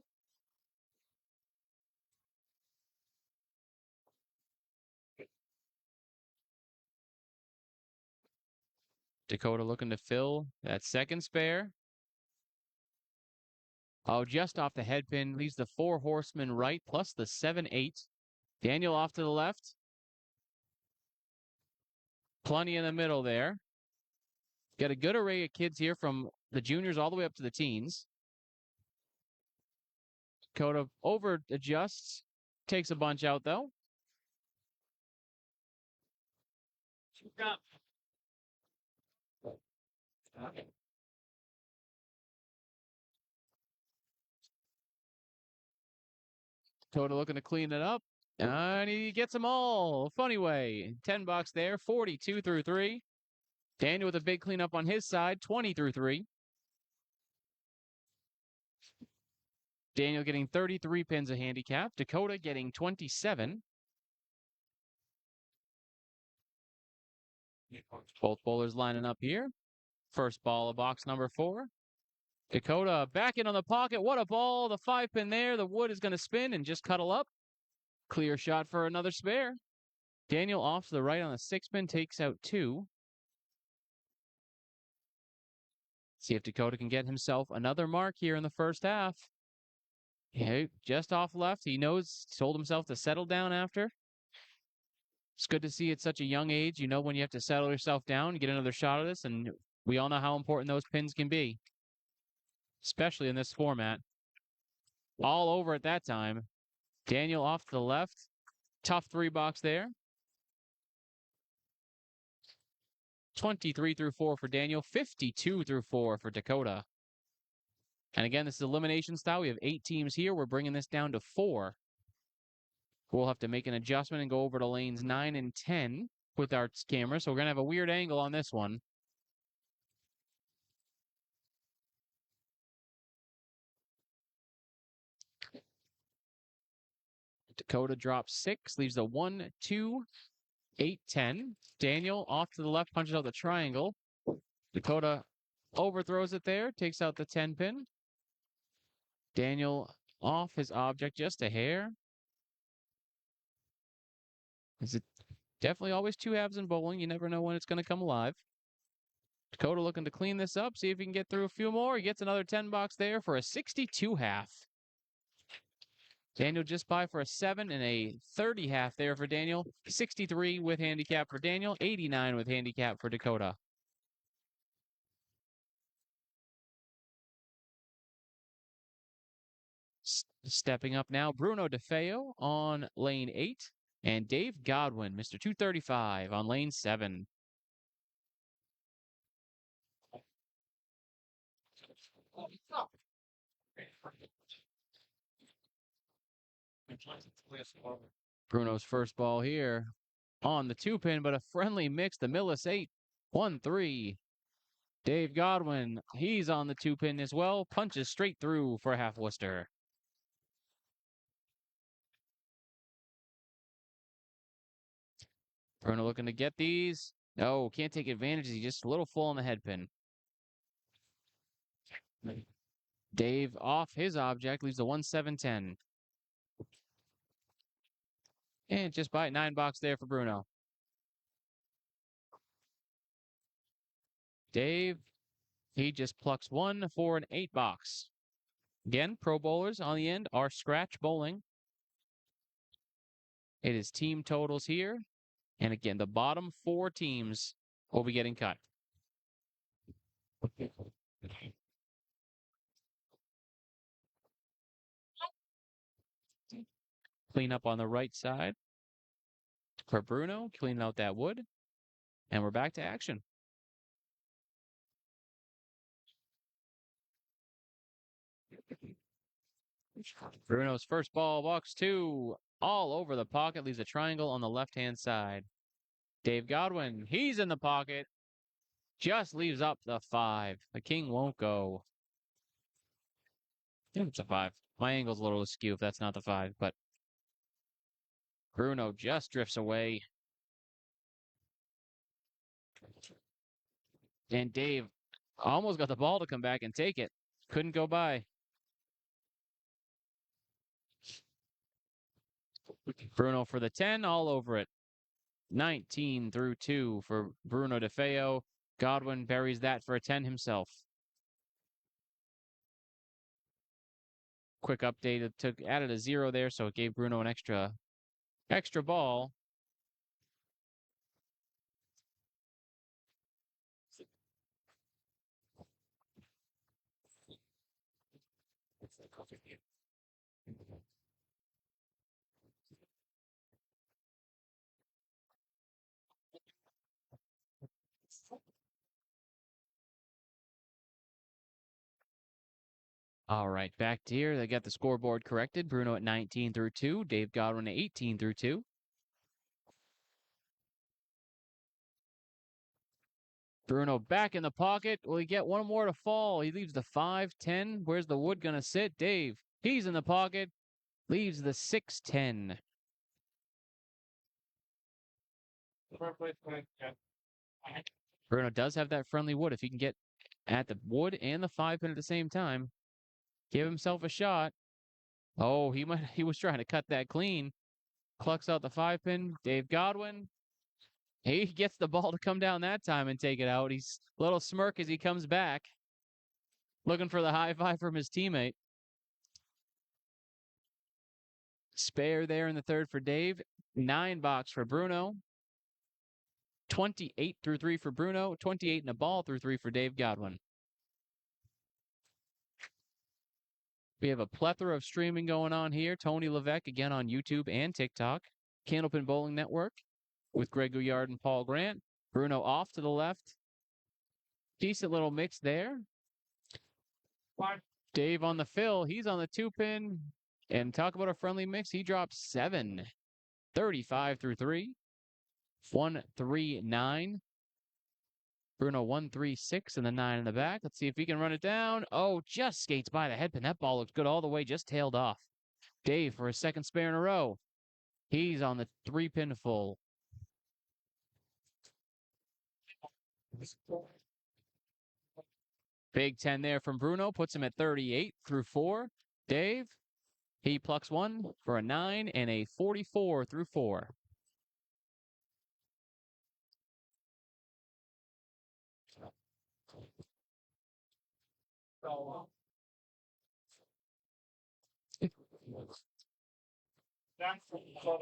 Dakota looking to fill that second spare. Oh, just off the head pin. Leaves the 4 horsemen right, plus the 7-8. Daniel off to the left. Plenty in the middle there. Got a good array of kids here from the juniors all the way up to the teens. Dakota over adjusts. Takes a bunch out, though. Dakota looking to clean it up. And he gets them all. Funny way. 10 box there. 42 through 3. Daniel with a big cleanup on his side. 20 through 3. Daniel getting 33 pins of handicap. Dakota getting 27. Both bowlers lining up here. First ball of box number 4. Dakota back in on the pocket. What a ball. The 5-pin there. The wood is going to spin and just cuddle up. Clear shot for another spare. Daniel off to the right on the 6-pin. Takes out 2. See if Dakota can get himself another mark here in the first half. Yeah, just off left. He knows, told himself to settle down after. It's good to see at such a young age. You know when you have to settle yourself down, get another shot of this, and we all know how important those pins can be, especially in this format. All over at that time. Daniel off to the left. Tough 3 box there. 23 through 4 for Daniel. 52 through 4 for Dakota. And again, this is elimination style. We have 8 teams here. We're bringing this down to 4. We'll have to make an adjustment and go over to lanes 9 and 10 with our camera. So we're going to have a weird angle on this one. Dakota drops 6, leaves the 1, 2, 8, 10. Daniel off to the left, punches out the triangle. Dakota overthrows it there, takes out the 10 pin. Daniel off his object just a hair. Is it definitely always 2 halves in bowling? You never know when it's going to come alive. Dakota looking to clean this up, see if he can get through a few more. He gets another 10 box there for a 62 half. Daniel just by for a 7 and a 30 half there for Daniel. 63 with handicap for Daniel. 89 with handicap for Dakota. Stepping up now, Bruno DeFeo on lane 8. And Dave Godwin, Mr. 235 on lane 7. Bruno's first ball here on the 2-pin, but a friendly mix. The Millis 8, 1-3. Dave Godwin, he's on the 2-pin as well. Punches straight through for half Worcester. Bruno looking to get these. No, can't take advantage. He's just a little full on the head pin. Dave off his object, leaves the 1-7-10. And just by 9 box there for Bruno. Dave, he just plucks 1 for an 8 box. Again, pro bowlers on the end are scratch bowling. It is team totals here. And again, the bottom 4 teams will be getting cut. Clean up on the right side for Bruno, cleaning out that wood. And we're back to action. Bruno's first ball, box 2, all over the pocket, leaves a triangle on the left-hand side. Dave Godwin, he's in the pocket, just leaves up the 5. The king won't go. It's a 5. My angle's a little askew if that's not the 5, but Bruno just drifts away. And Dave almost got the ball to come back and take it. Couldn't go by. Bruno for the 10, all over it. 19 through 2 for Bruno DeFeo. Godwin buries that for a 10 himself. Quick update. It added a 0 there, so it gave Bruno an extra ball. All right, back to here. They got the scoreboard corrected. Bruno at 19 through 2. Dave Godwin at 18 through 2. Bruno back in the pocket. Will he get one more to fall? He leaves the 5-10. Where's the wood going to sit? Dave, he's in the pocket. Leaves the 6-10. Bruno does have that friendly wood. If he can get at the wood and the 5-pin at the same time, give himself a shot. Oh, he was trying to cut that clean. Clucks out the 5-pin. Dave Godwin. He gets the ball to come down that time and take it out. He's a little smirk as he comes back. Looking for the high 5 from his teammate. Spare there in the 3rd for Dave. 9 box for Bruno. 28 through 3 for Bruno. 28 and a ball through 3 for Dave Godwin. We have a plethora of streaming going on here. Tony Levesque again on YouTube and TikTok. Candlepin Bowling Network with Greg Gouillard and Paul Grant. Bruno off to the left. Decent little mix there. Dave on the fill. He's on the 2-pin. And talk about a friendly mix. He drops 7. 35 through 3. 1-3-9. Bruno 1-3-6 and the 9 in the back. Let's see if he can run it down. Oh, just skates by the headpin. That ball looks good all the way, just tailed off. Dave for his 2nd spare in a row. He's on the 3-pin full. Big 10 there from Bruno. Puts him at 38 through 4. Dave, he plucks 1 for a 9 and a 44 through 4.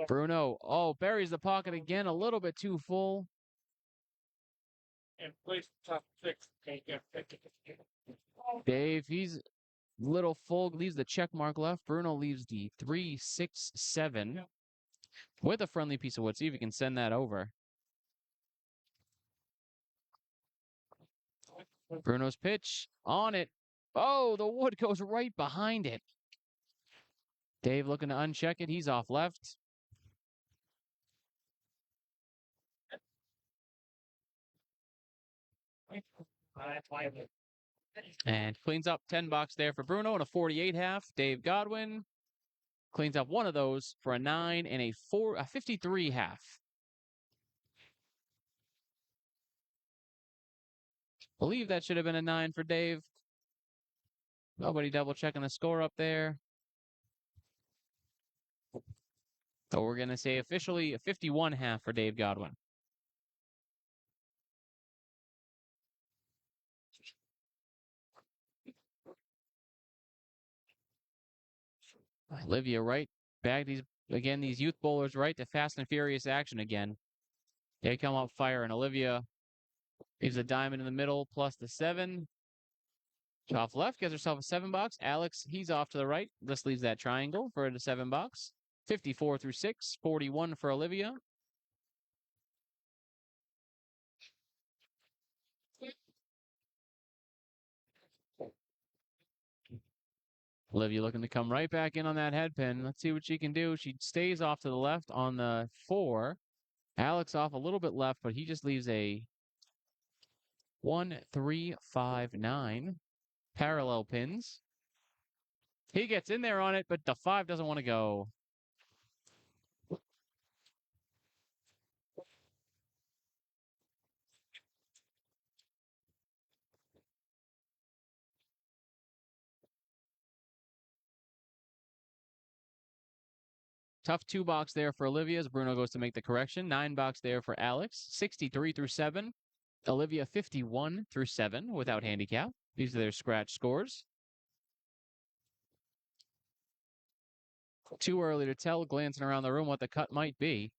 Bruno, oh, buries the pocket again, a little bit too full. And place top 6. Can't get 50. Dave, he's little full, leaves the check mark left. Bruno leaves the 3, 6, 7 with a friendly piece of wood. See if he can send that over. Bruno's pitch on it. Oh, the wood goes right behind it. Dave looking to uncheck it. He's off left. And cleans up 10 bucks there for Bruno and a 48 half. Dave Godwin cleans up one of those for a 9 and a 53 half. Believe that should have been a 9 for Dave. Nobody double checking the score up there. So we're going to say officially a 51 half for Dave Godwin. Olivia Wright back these youth bowlers right to fast and furious action again. They come up firing. Olivia leaves a diamond in the middle plus the 7. Off left, gets herself a 7 bucks. Alex, he's off to the right. This leaves that triangle for the 7 bucks. 54 through 6, 41 for Olivia. Olivia looking to come right back in on that head pin. Let's see what she can do. She stays off to the left on the 4. Alex off a little bit left, but he just leaves a 1, 3, 5, 9 parallel pins. He gets in there on it, but the 5 doesn't want to go. Tough 2 box there for Olivia as Bruno goes to make the correction. 9 box there for Alex. 63 through 7. Olivia 51 through 7 without handicap. These are their scratch scores. Too early to tell, glancing around the room, what the cut might be.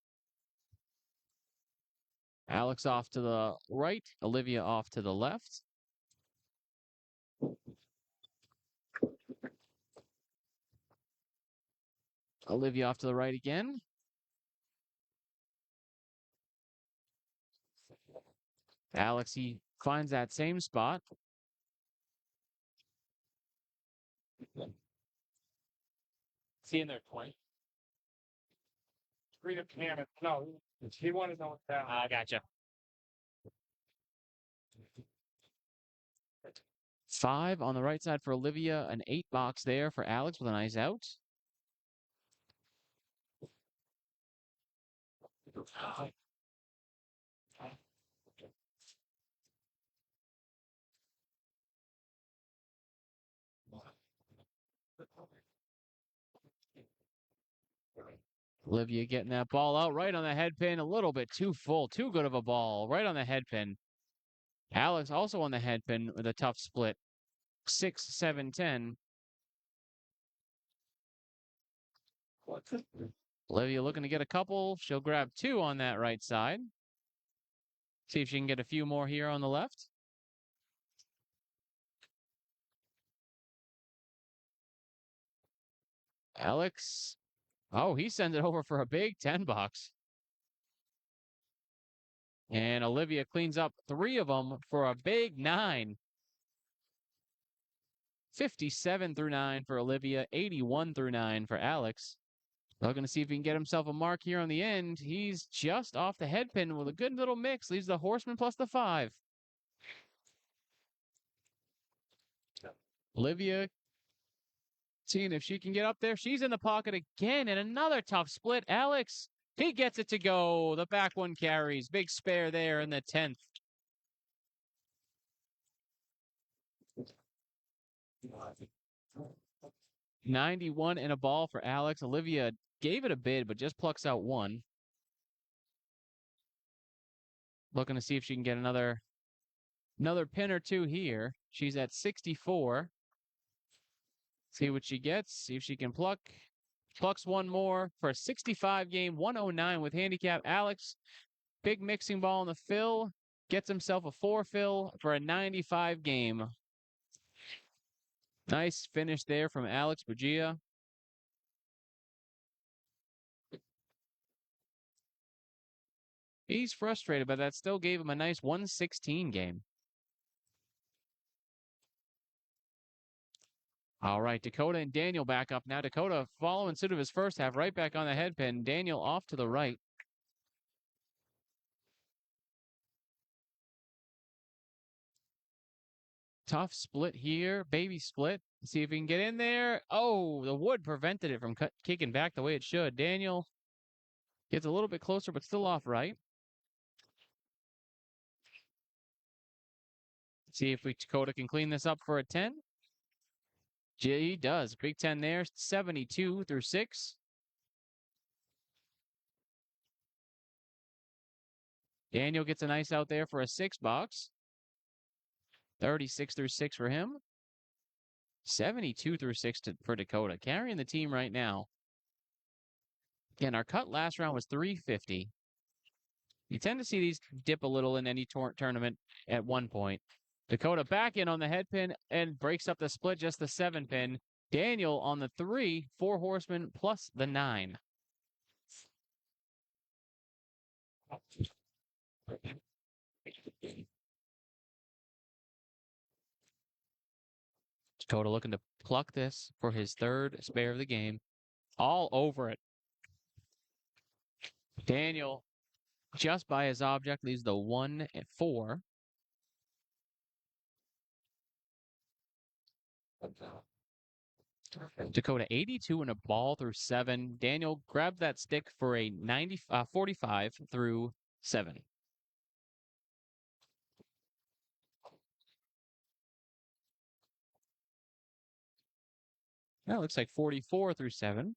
Alex off to the right. Olivia off to the left. Olivia off to the right again. Alex, he finds that same spot. See in there 20. Read a can. No, he wanted to know what's that. I gotcha. 5 on the right side for Olivia. An 8 box there for Alex with a nice out. Olivia getting that ball out right on the head pin. A little bit too full. Too good of a ball. Right on the head pin. Alex also on the head pin with a tough split. 6, 7, 10. Olivia looking to get a couple. She'll grab 2 on that right side. See if she can get a few more here on the left. Alex. Oh, he sends it over for a big 10 bucks. And Olivia cleans up 3 of them for a big 9. 57 through 9 for Olivia. 81 through 9 for Alex. Looking to see if he can get himself a mark here on the end. He's just off the head pin with a good little mix. Leaves the horseman plus the 5. Olivia seeing if she can get up there. She's in the pocket again, and another tough split. Alex, he gets it to go. The back one carries. Big spare there in the 10th. $91 and a ball for Alex. Olivia gave it a bid, but just plucks out 1. Looking to see if she can get another pin or 2 here. She's at 64. See what she gets. See if she can pluck. Plucks one more for a 65 game, 109 with handicap. Alex, big mixing ball in the fill, gets himself a 4 fill for a 95 game. Nice finish there from Alex Bugia. He's frustrated, but that still gave him a nice 116 game. All right, Dakota and Daniel back up now. Dakota following suit of his first half, right back on the head pin. Daniel off to the right. Tough split here, baby split. See if he can get in there. Oh, the wood prevented it from kicking back the way it should. Daniel gets a little bit closer, but still off right. See if Dakota can clean this up for a 10. He does. Big 10 there. 72 through 6. Daniel gets a nice out there for a 6 box. 36 through 6 for him. 72 through 6 for Dakota. Carrying the team right now. Again, our cut last round was 350. You tend to see these dip a little in any tournament at one point. Dakota back in on the head pin and breaks up the split, just the 7 pin. Daniel on the 3, 4 horsemen plus the 9. Dakota looking to pluck this for his 3rd spare of the game. All over it. Daniel, just by his object, leaves the 1 and 4. Dakota 82 and a ball through 7. Daniel grabbed that stick for a 45 through 7. That looks like 44 through 7.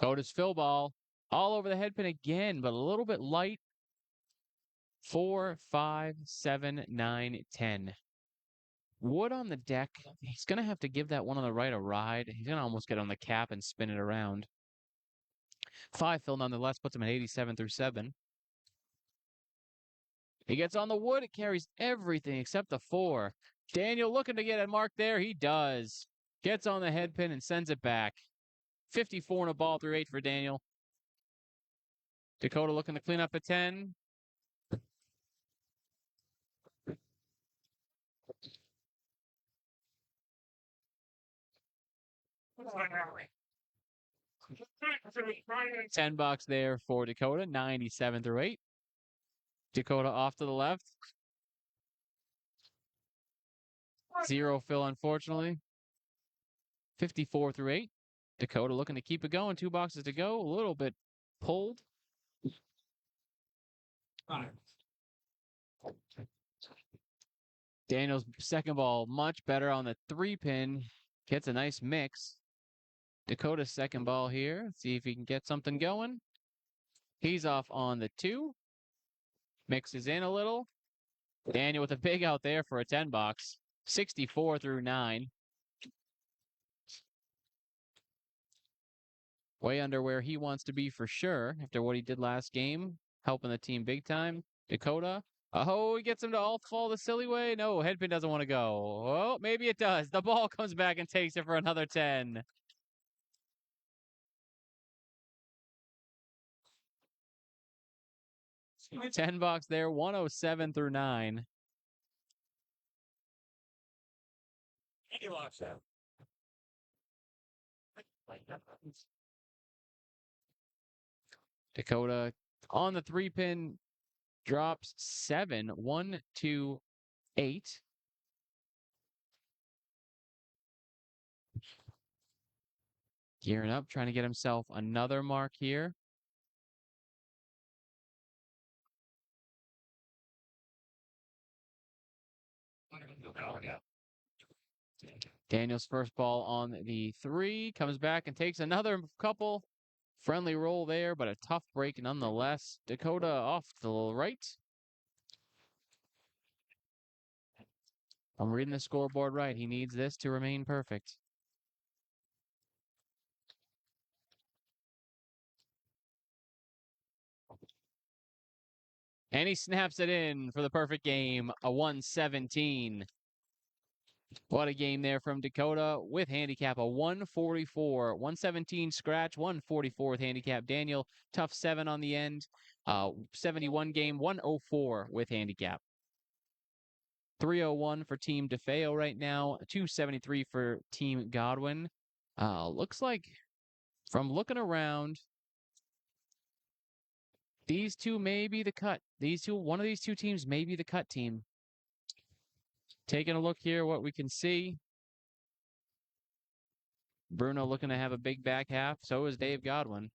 Dakota's fill ball all over the head pin again, but a little bit light. 4, 5, 7, 9, 10. Wood on the deck. He's going to have to give that one on the right a ride. He's going to almost get on the cap and spin it around. 5 fill nonetheless puts him at 87 through 7. He gets on the wood. It carries everything except the 4. Daniel looking to get a mark there. He does. Gets on the head pin and sends it back. 54 and a ball through 8 for Daniel. Dakota looking to clean up a 10. $10 there for Dakota, 97 through 8. Dakota off to the left. 0 fill, unfortunately. 54 through 8. Dakota looking to keep it going. 2 boxes to go. A little bit pulled. Daniel's second ball much better on the 3 pin. Gets a nice mix. Dakota's second ball here. See if he can get something going. He's off on the 2. Mixes in a little. Daniel with a big out there for a 10 box. 64 through 9. Way under where he wants to be for sure after what he did last game. Helping the team big time. Dakota. Oh, he gets him to all fall the silly way. No, headpin doesn't want to go. Oh, maybe it does. The ball comes back and takes it for another 10. $10 there, 107 through 9. Dakota on the 3 pin drops 7, 1, 2, 8. Gearing up, trying to get himself another mark here. Daniel's first ball on the 3 comes back and takes another couple. Friendly roll there, but a tough break nonetheless. Dakota off to the right. I'm reading the scoreboard right. He needs this to remain perfect. And he snaps it in for the perfect game, a 117. What a game there from Dakota with handicap a 144, 117 scratch, 144 with handicap. Daniel, tough 7 on the end. 71 game, 104 with handicap. 301 for Team DeFeo right now, 273 for Team Godwin. Looks like from looking around, these two may be the cut. One of these two teams may be the cut team. Taking a look here, what we can see. Bruno looking to have a big back half. So is Dave Godwin.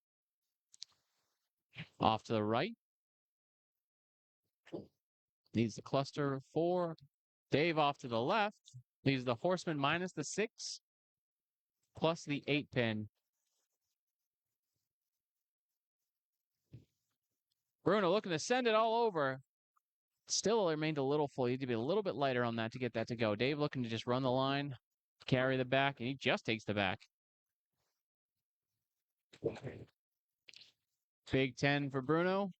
Off to the right. Needs the cluster 4. Dave off to the left. Leaves the horseman minus the 6. Plus the 8 pin. Bruno looking to send it all over. Still remained a little full. You need to be a little bit lighter on that to get that to go. Dave looking to just run the line, carry the back, and he just takes the back. Big 10 for Bruno.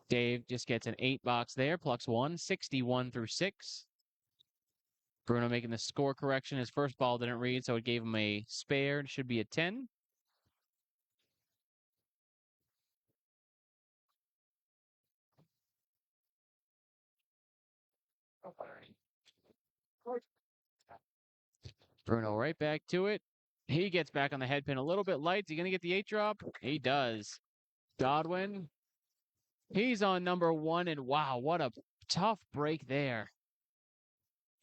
Dave just gets an 8 box there, plus 1, 61 through 6. Bruno making the score correction. His first ball didn't read, so it gave him a spare. It should be a 10. Bruno right back to it. He gets back on the head pin a little bit light. Is he going to get the 8 drop? He does. Godwin. He's on number 1, and wow, what a tough break there.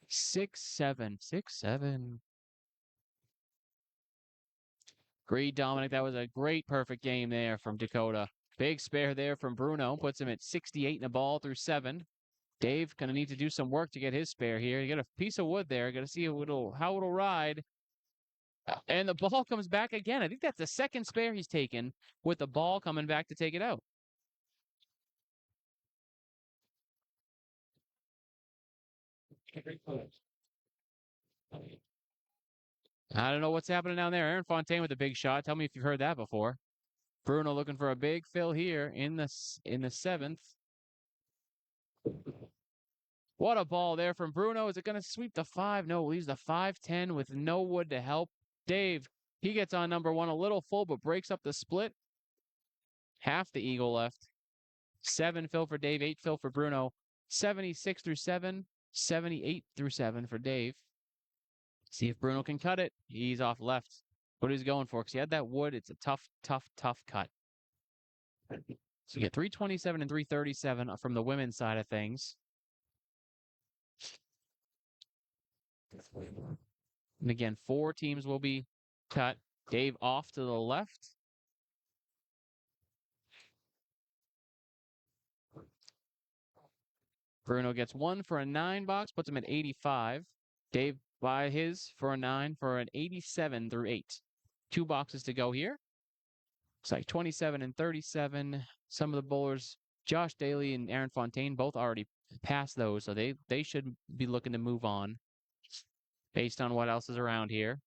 6-7. 6-7. Great, Dominic. That was a great, perfect game there from Dakota. Big spare there from Bruno. Puts him at 68 in a ball through 7. Dave going to need to do some work to get his spare here. You got a piece of wood there. Got to see how it'll ride. And the ball comes back again. I think that's the second spare he's taken with the ball coming back to take it out. I don't know what's happening down there. Aaron Fontaine with a big shot. Tell me if you've heard that before. Bruno looking for a big fill here in the 7th. What a ball there from Bruno. Is it going to sweep the 5? No, leaves the 5-10 with no wood to help. Dave, he gets on number 1 a little full, but breaks up the split. Half the eagle left. 7 fill for Dave, 8 fill for Bruno. 76 through 7, 78 through 7 for Dave. See if Bruno can cut it. He's off left. What he's going for, because he had that wood. It's a tough, tough, tough cut. So you get 327 and 337 from the women's side of things. And again, 4 teams will be cut. Dave off to the left. Bruno gets 1 for a 9 box, puts him at 85. Dave by his for a 9 for an 87 through 8. 2 boxes to go here. Looks like 27 and 37. Some of the bowlers, Josh Daly and Aaron Fontaine, both already passed those, so they should be looking to move on based on what else is around here.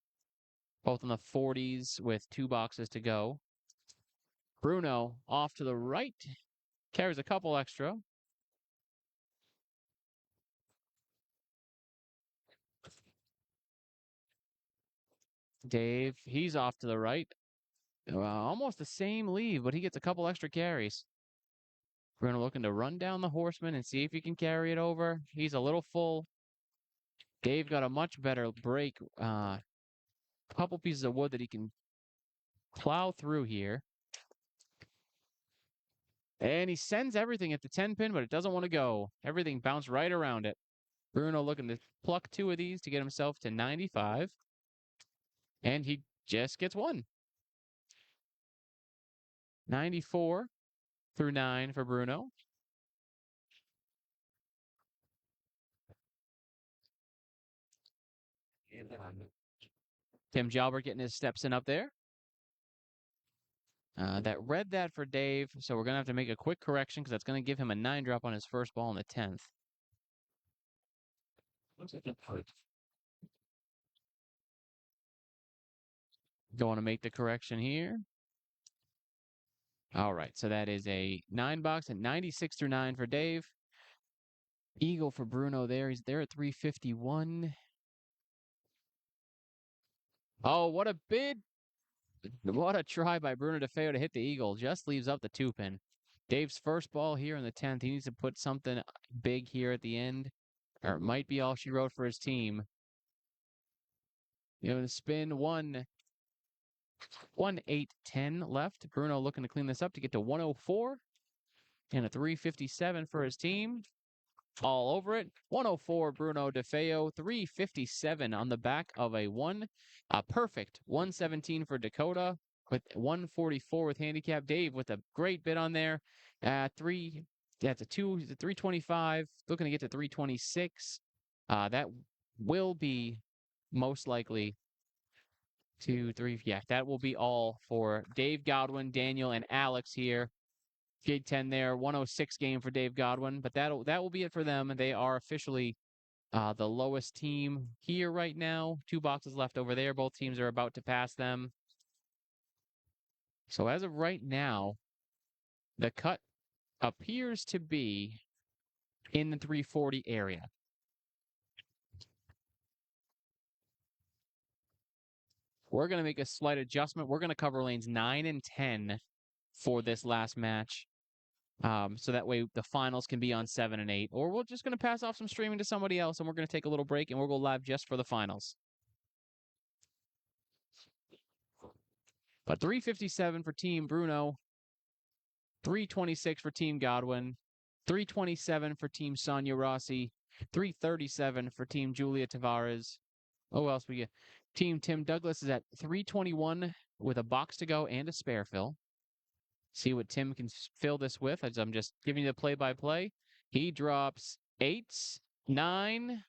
Both in the 40s with 2 boxes to go. Bruno off to the right. Carries a couple extra. Dave, he's off to the right. Almost the same leave, but he gets a couple extra carries. Bruno looking to run down the horseman and see if he can carry it over. He's a little full. Dave got a much better break. Couple pieces of wood that he can plow through here. And he sends everything at the 10 pin, but it doesn't want to go. Everything bounced right around it. Bruno looking to pluck 2 of these to get himself to 95. And he just gets 1. 94 through 9 for Bruno. Tim Jalbert getting his steps in up there. That read that for Dave, so we're going to have to make a quick correction because that's going to give him a 9 drop on his first ball in the 10th. Going to make the correction here. All right, so that is a 9 box at 96 through 9 for Dave. Eagle for Bruno there. He's there at 351. Oh, what a bid. What a try by Bruno DeFeo to hit the eagle. Just leaves up the 2-pin. Dave's first ball here in the 10th. He needs to put something big here at the end. Or it might be all she wrote for his team. You know, the spin 1-8-10 left. Bruno looking to clean this up to get to 104. And a 357 for his team. All over it. 104 Bruno DeFeo, 357 on the back of a perfect 117 for Dakota with 144 with handicap. Dave with a great bid on there. That's a 325. Looking to get to 326. That will be most likely 2, 3. Yeah, that will be all for Dave Godwin, Daniel, and Alex here. Gig 10 there, 106 game for Dave Godwin, but that will be it for them. They are officially the lowest team here right now. 2 boxes left over there. Both teams are about to pass them. So as of right now, the cut appears to be in the 340 area. We're going to make a slight adjustment. We're going to cover lanes 9 and 10 for this last match. So that way the finals can be on 7 and 8. Or we're just going to pass off some streaming to somebody else, and we're going to take a little break, and we'll go live just for the finals. But 357 for Team Bruno, 326 for Team Godwin, 327 for Team Sonia Rossi, 337 for Team Julia Tavares. Oh, what else we get? Team Tim Douglas is at 321 with a box to go and a spare fill. See what Tim can fill this with as I'm just giving you the play-by-play. He drops 8, 9,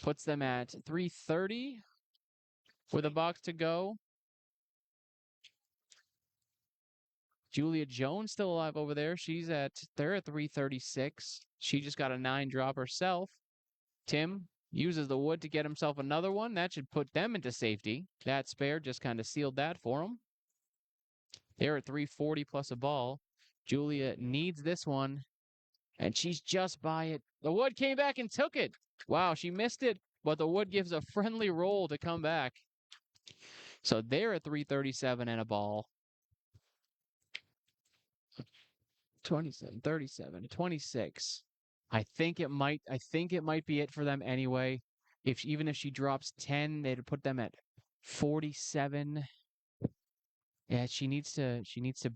puts them at 330 with a box to go. Julia Jones still alive over there. They're at 336. She just got a 9 drop herself. Tim uses the wood to get himself another one. That should put them into safety. That spare just kind of sealed that for him. They're at 340 plus a ball. Julia needs this one, and she's just by it. The wood came back and took it. Wow, she missed it, but the wood gives a friendly roll to come back. So they're at 337 and a ball. 27, 37, 26. I think it might be it for them anyway. Even if she drops 10, they'd put them at 47. Yeah, she needs to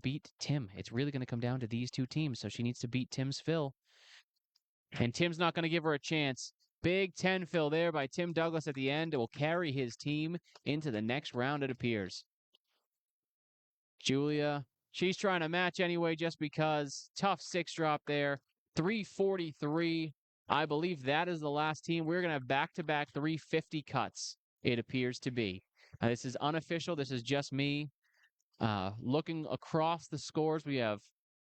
beat Tim. It's really going to come down to these two teams, so she needs to beat Tim's fill. And Tim's not going to give her a chance. Big 10 fill there by Tim Douglas at the end. It will carry his team into the next round, it appears. Julia, she's trying to match anyway just because. Tough 6 drop there. 343. I believe that is the last team. We're going to have back-to-back 350 cuts, it appears to be. This is unofficial. This is just me. Looking across the scores, we have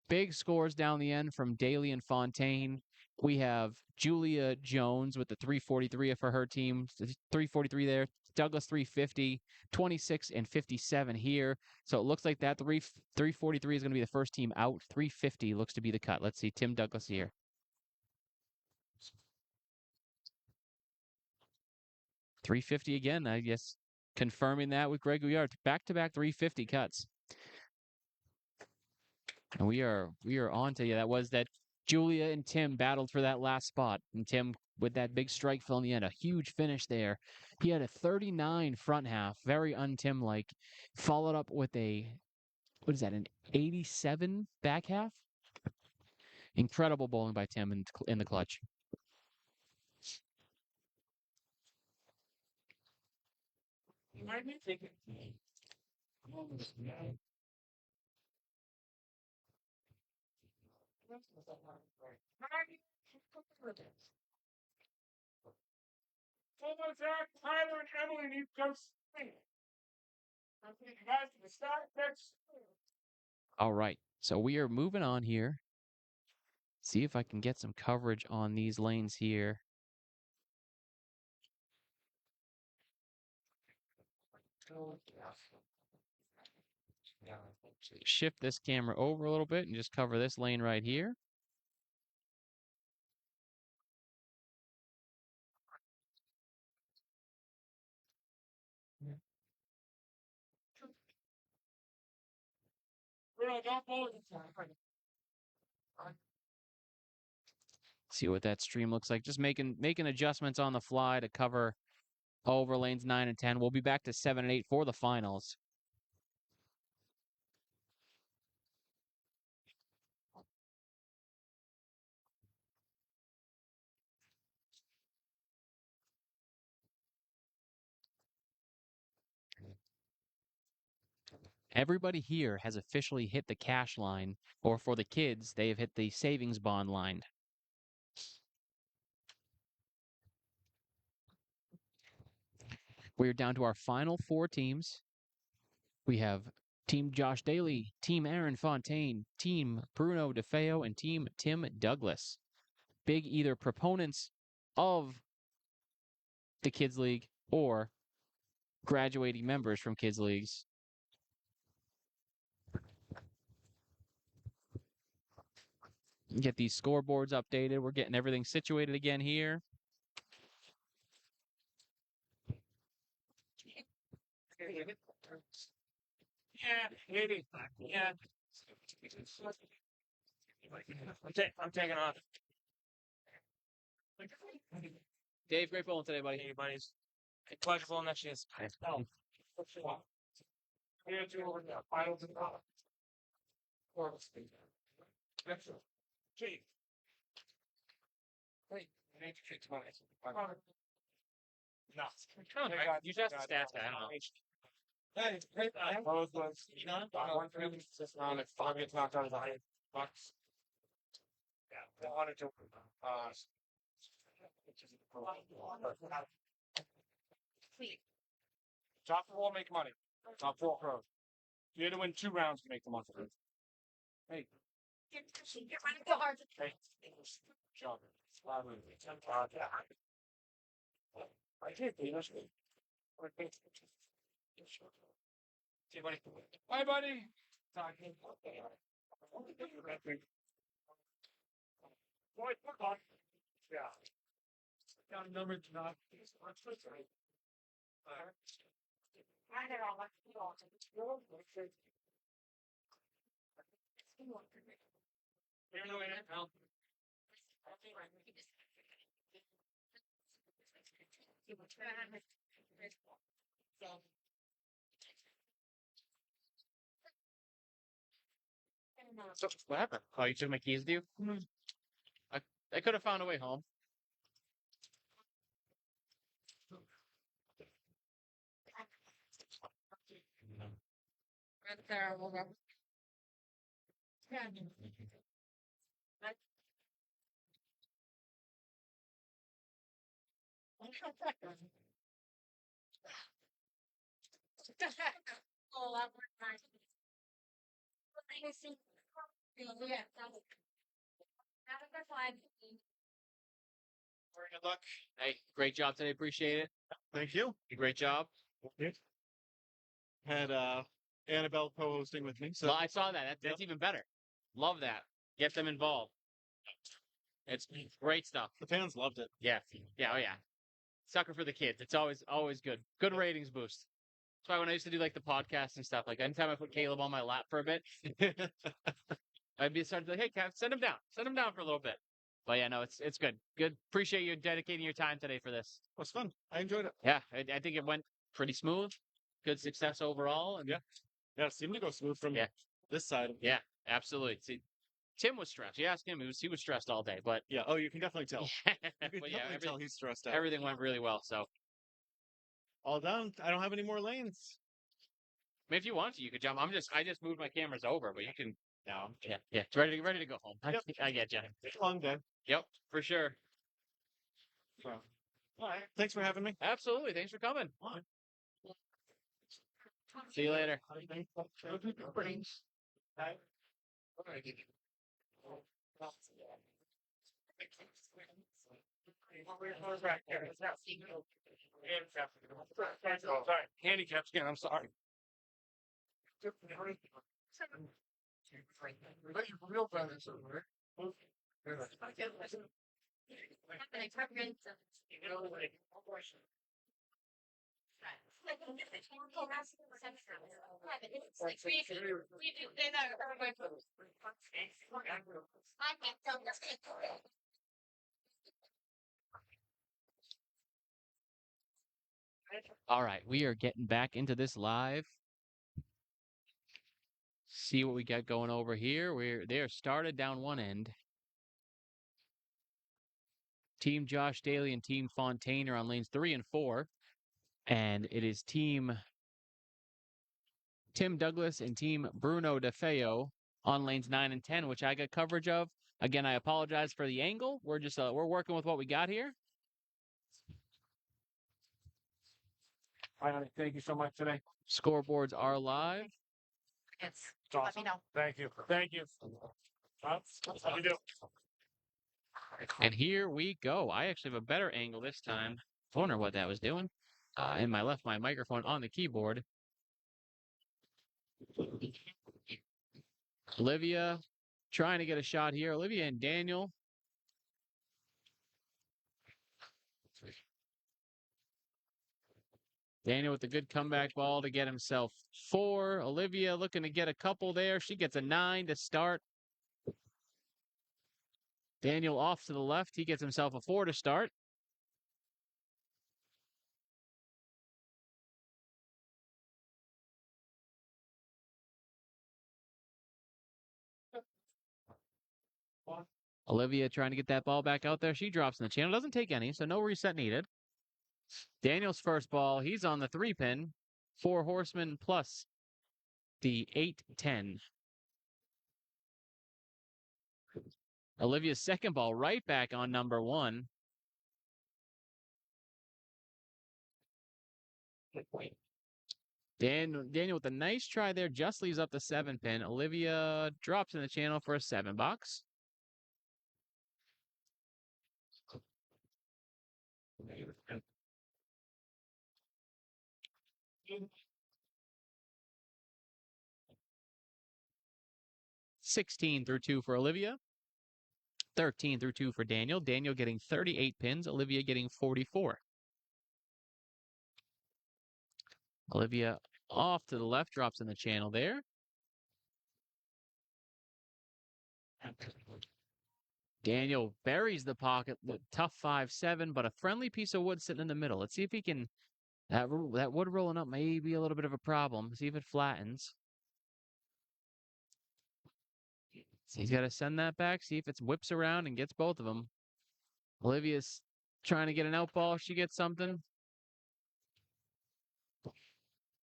big scores down the end from Daly and Fontaine. We have Julia Jones with the 343 for her team. 343 there. Douglas 350, 26 and 57 here. So it looks like that 343 is going to be the first team out. 350 looks to be the cut. Let's see Tim Douglas here. $350 again, I guess. Confirming that with Greg Gouillard. Back-to-back 350 cuts. And we are on to you. That was that Julia and Tim battled for that last spot. And Tim with that big strike fill in the end. A huge finish there. He had a 39 front half. Very un-Tim-like. Followed up with an 87 back half? Incredible bowling by Tim in the clutch. You might be thinking. Zach, Tyler, and Emily need to come swing. I'm thinking you guys can start next. All right. So we are moving on here. See if I can get some coverage on these lanes here. shift this camera over a little bit and just cover this lane right here. See what that stream looks like. Just making adjustments on the fly to cover over lanes 9 and 10. We'll be back to 7 and 8 for the finals. Everybody here has officially hit the cash line, or for the kids, they have hit the savings bond line. We're down to our final 4 teams. We have Team Josh Daly, Team Aaron Fontaine, Team Bruno DeFeo, and Team Tim Douglas. Big either proponents of the Kids League or graduating members from Kids Leagues. Get these scoreboards updated. We're getting everything situated again here. Yeah, maybe. Yeah. I'm taking off. Dave, great bowling today, buddy. Hey, buddies. Pleasure bowling next year. Oh. Here to over the finals and excellent. Gee. Wait, I need to fix mine. No. Hey, God, you just stats guy. I don't know. Hey, I was, you know, one for me, just around like 5 gets knocked out of the $100. Yeah, I wanted to, top 4 make money. Top 4 pros. You had to win 2 rounds to make the money. Hey. Get ready to go hard. Hey. Job. I did, you know. See, buddy. Bye, buddy. Talking. Boy, fuck on. Yeah. Got a number to knock. So, what happened? Oh, you took my keys with you? I could have found a way home. Very good luck. Hey, great job today. Appreciate it. Thank you. Great job. Had Annabelle co-hosting with me. So Well, I saw that. That's even better. Love that. Get them involved. It's great stuff. the fans loved it. Yeah. Yeah. Oh, yeah. Sucker for the kids. It's always good. Good ratings boost. That's why when I used to do like the podcast and stuff, like anytime I put Caleb on my lap for a bit, I'd be starting to like, hey, Kev, send him down. Send him down for a little bit. But yeah, no, it's good. Good. Appreciate you dedicating your time today for this. It was fun. I enjoyed it. Yeah, I think it went pretty smooth. Good success overall. And Yeah. Yeah, it seemed to go smooth from Yeah. this side. yeah, absolutely. See, Tim was stressed. You asked him, he was stressed all day. But Yeah. Oh, you can definitely tell. You can but yeah, definitely tell he's stressed out. everything went really well. So All done. I don't have any more lanes. I mean, if you want to, you could jump. I just moved my cameras over, but you can. No. Yeah, it's ready to go home. Yep. I get you. It's a long day. Yep, for sure. So. All right. Thanks for having me. Absolutely. Thanks for coming. See you later. Sorry, handicaps again. I'm sorry. Real balance, right? All right, we are getting back into this live. See what we got going over here. They're started down one end. Team Josh Daly and Team Fontaine are on lanes 3 and 4. And it is Team Tim Douglas and Team Bruno DeFeo on lanes 9 and 10, which I got coverage of. Again, I apologize for the angle. We're just we're working with what we got here. All right, honey, thank you so much today. Scoreboards are live. It's awesome. Thank you. Thank you. How you do? And here we go. I actually have a better angle this time. I wonder what that was doing. And I left my microphone on the keyboard. Olivia trying to get a shot here. Olivia and Daniel. Daniel with a good comeback ball to get himself 4. Olivia looking to get a couple there. She gets a 9 to start. Daniel off to the left. He gets himself a 4 to start. Olivia trying to get that ball back out there. She drops in the channel. Doesn't take any, so no reset needed. Daniel's first ball. He's on the 3-pin. 4 horsemen plus the 8-10. Olivia's second ball right back on number 1. Daniel with a nice try there. Just leaves up the 7-pin. Olivia drops in the channel for a 7 box. (16-2) for Olivia. 13-2 for Daniel. Daniel getting 38 pins. Olivia getting 44. Olivia off to the left, drops in the channel there. Daniel buries the pocket. Tough 5-7, but a friendly piece of wood sitting in the middle. Let's see if he can. That wood rolling up may be a little bit of a problem. See if it flattens. So he's got to send that back. See if it whips around and gets both of them. Olivia's trying to get an out ball. She gets something.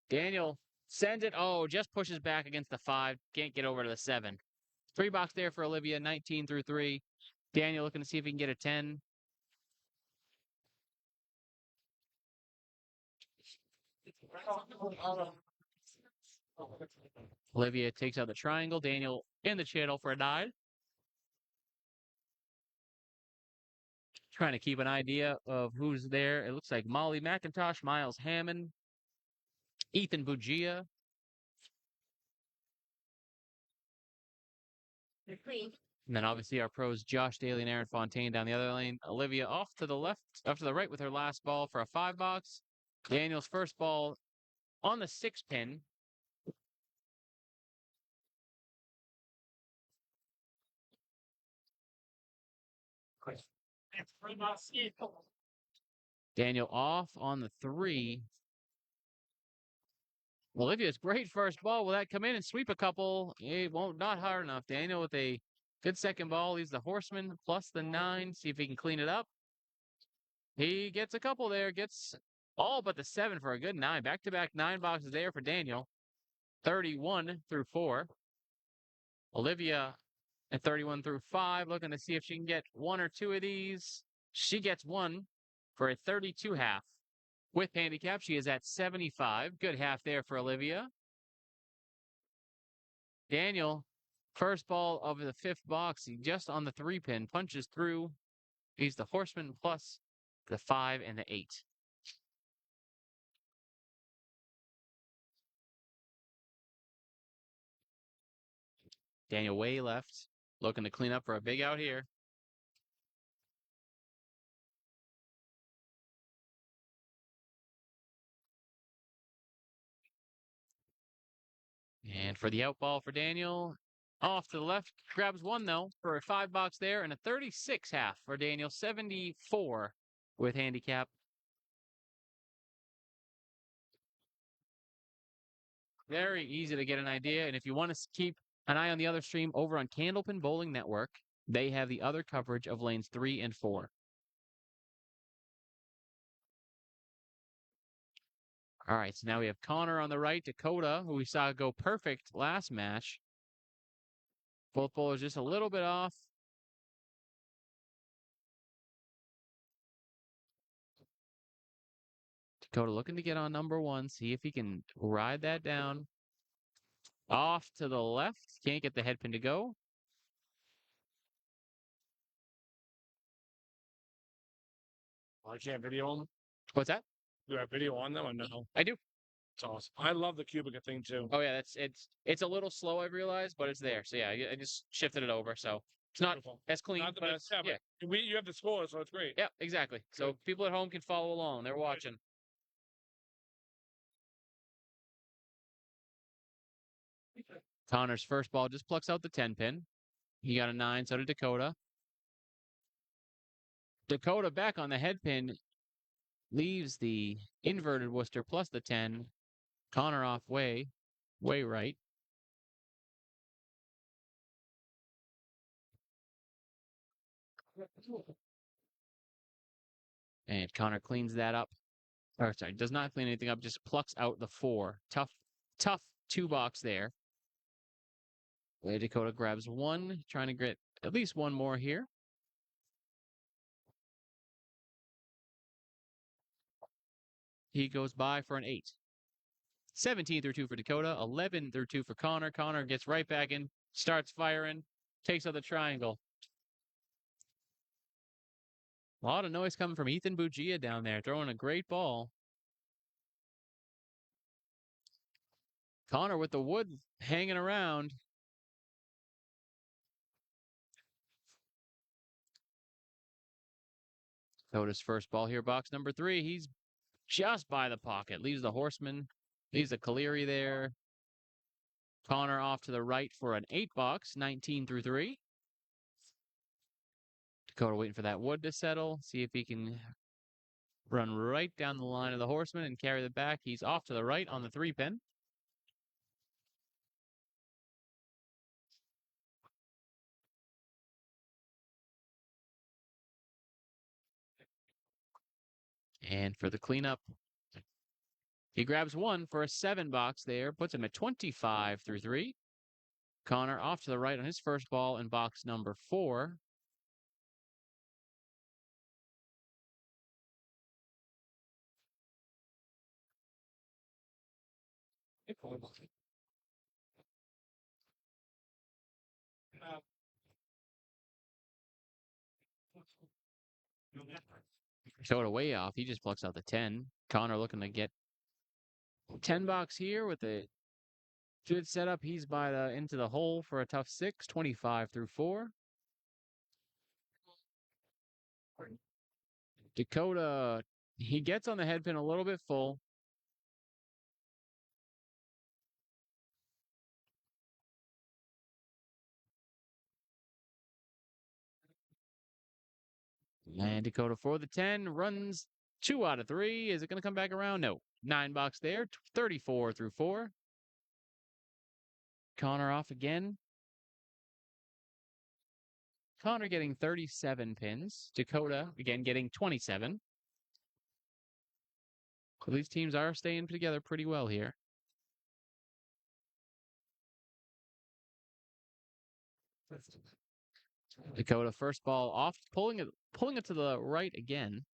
Daniel sends it. Oh, just pushes back against the 5. Can't get over to the 7. 3 box there for Olivia, 19-3. Daniel looking to see if he can get a 10. Olivia takes out the triangle. Daniel in the channel for a 9. Trying to keep an idea of who's there. It looks like Molly McIntosh, Miles Hammond, Ethan Bugia. And then obviously our pros, Josh Daly and Aaron Fontaine down the other lane. Olivia off to the left, off to the right with her last ball for a 5 box. Daniel's first ball on the 6-pin. Daniel off on the 3. Olivia's great first ball. Will that come in and sweep a couple? It won't, not hard enough. Daniel with a good second ball. He's the horseman plus the 9. See if he can clean it up. He gets a couple there. Gets all but the 7 for a good 9. Back-to-back 9 boxes there for Daniel. 31-4. Olivia at 31-5. Looking to see if she can get 1 or 2 of these. She gets 1 for a 32 half. With handicap, she is at 75. Good half there for Olivia. Daniel, first ball of the 5th box. He just on the 3-pin, punches through. He's the horseman plus the 5 and the 8. Daniel way left, looking to clean up for a big out here. And for the out ball for Daniel, off to the left, grabs one though for a $5 there and a 36 half for Daniel, 74 with handicap. Very easy to get an idea. And if you want to keep an eye on the other stream over on Candlepin Bowling Network, they have the other coverage of lanes 3 and 4. All right, so now we have Connor on the right, Dakota, who we saw go perfect last match. Both bowlers just a little bit off. Dakota looking to get on number 1, see if he can ride that down. Off to the left, can't get the head pin to go. I can't video them. What's that? Do I have video on them or no? I do. It's awesome. I love the Cubica thing too. Oh yeah, it's a little slow, I realize, but it's there. So yeah, I just shifted it over, so it's not Beautiful. as clean, Not the but best. it's, Yeah, but you have the score, so it's great. yeah, exactly. So people at home can follow along. They're watching. Connor's first ball just plucks out the 10 pin. He got a 9, so did Dakota. Dakota back on the head pin leaves the inverted Worcester plus the 10. Connor off way right. And Connor cleans that up. Or sorry, does not clean anything up, just plucks out the 4. Tough 2-box there. Dakota grabs 1, trying to get at least one more here. He goes by for an 8. 17 through 2 for Dakota, 11 through 2 for Connor. Connor gets right back in, starts firing, takes out the triangle. A lot of noise coming from Ethan Bugia down there, throwing a great ball. Connor with the wood hanging around. Dakota's first ball here, box number 3. He's just by the pocket. Leaves the horseman, leaves the Caleri there. Connor off to the right for an 8-box, 19 through 3. Dakota waiting for that wood to settle. See if he can run right down the line of the horseman and carry the back. He's off to the right on the 3-pin. And for the cleanup, he grabs 1 for a 7-box there, puts him at 25 through 3. Connor off to the right on his first ball in box number 4. Showed it way off. He just plucks out the 10. Connor looking to get 10 box here with a good setup. He's by the into the hole for a tough 6, 25 through 4. Dakota, he gets on the head pin a little bit full. And Dakota for the 10 runs 2 out of 3. Is it going to come back around? No. 9-box there, 34 through 4. Connor off again. Connor getting 37 pins. Dakota, again, getting 27. So these teams are staying together pretty well here. Dakota first ball off, pulling it to the right again.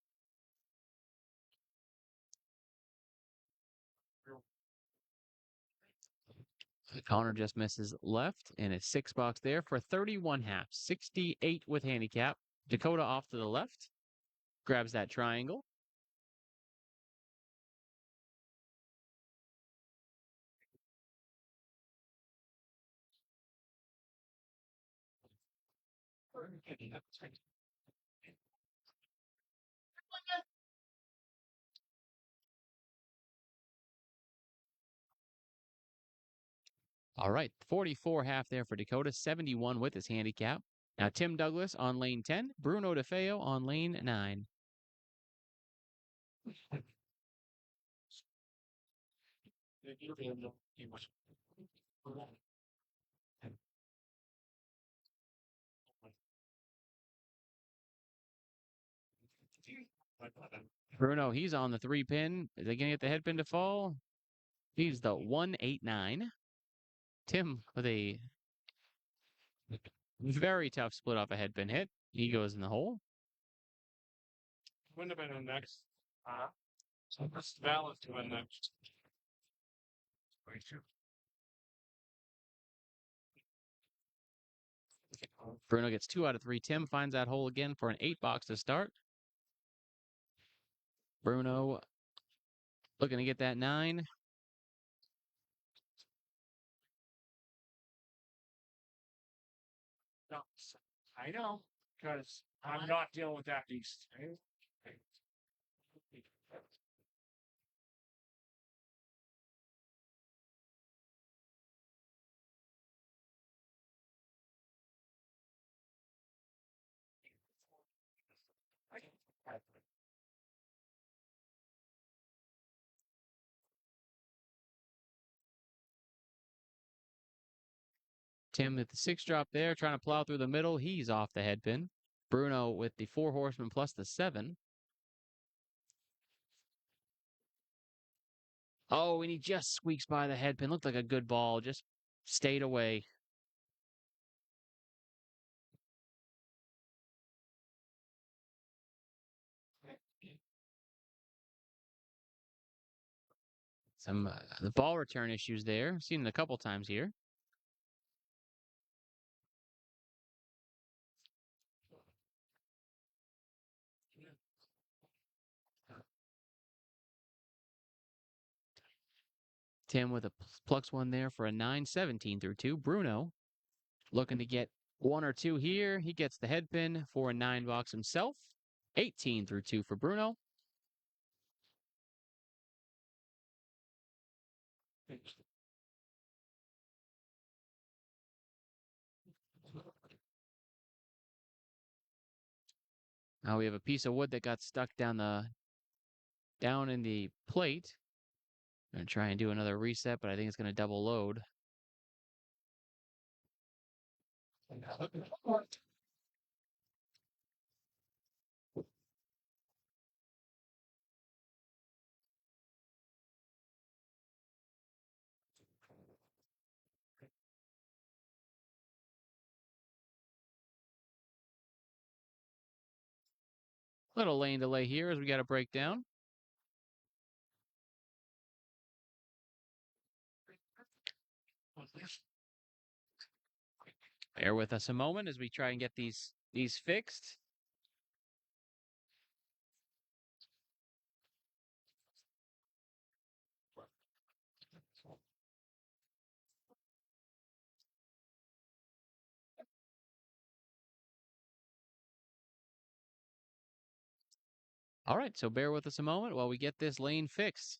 Connor just misses left, and a 6-box there for 31 half, 68 with handicap. Dakota off to the left, grabs that triangle. All right, 44 half there for Dakota, 71 with his handicap. Now Tim Douglas on lane 10, Bruno DeFeo on lane 9. Bruno, he's on the 3 pin. Is they going to get the head pin to fall? He's the 189. Tim with a very tough split off a head pin hit. He goes in the hole. Wouldn't have been in next. So that's valid to win next. Bruno gets 2 out of 3. Tim finds that hole again for an 8 box to start. Bruno looking to get that 9. No, I know, because I'm not dealing with that beast. Tim at the 6 drop there, trying to plow through the middle. He's off the head pin. Bruno with the 4 horsemen plus the 7. Oh, and he just squeaks by the head pin. Looked like a good ball. Just stayed away. Some the ball return issues there. Seen it a couple times here. Tim with a plus 1 there for a 9-17 through 2. Bruno looking to get 1 or 2 here. He gets the head pin for a 9 box himself. 18 through 2 for Bruno. Now we have a piece of wood that got stuck down in the plate. I'm gonna try and do another reset, but I think it's gonna double load. Little lane delay here as we got to break down. Bear with us a moment as we try and get these fixed. All right, so bear with us a moment while we get this lane fixed.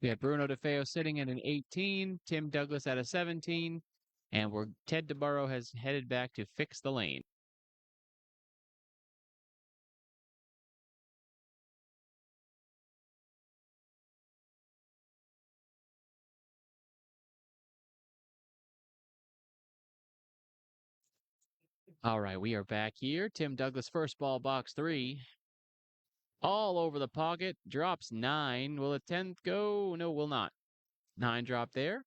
We have Bruno DeFeo sitting at an 18, Tim Douglas at a 17, and Ted DeBarro has headed back to fix the lane. All right, we are back here. Tim Douglas, first ball, box 3. All over the pocket, drops 9. Will a 10th go? No, will not. 9 drop there.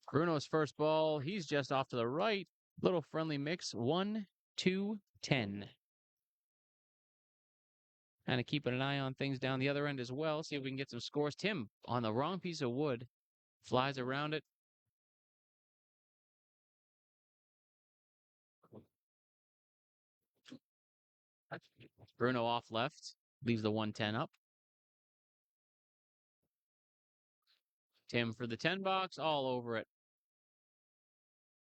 Bruno's first ball, he's just off to the right. Little friendly mix, 1, 2, 10. Kind of keeping an eye on things down the other end as well. See if we can get some scores. Tim on the wrong piece of wood. Flies around it. Bruno off left. Leaves the 110 up. Tim for the 10 box, all over it.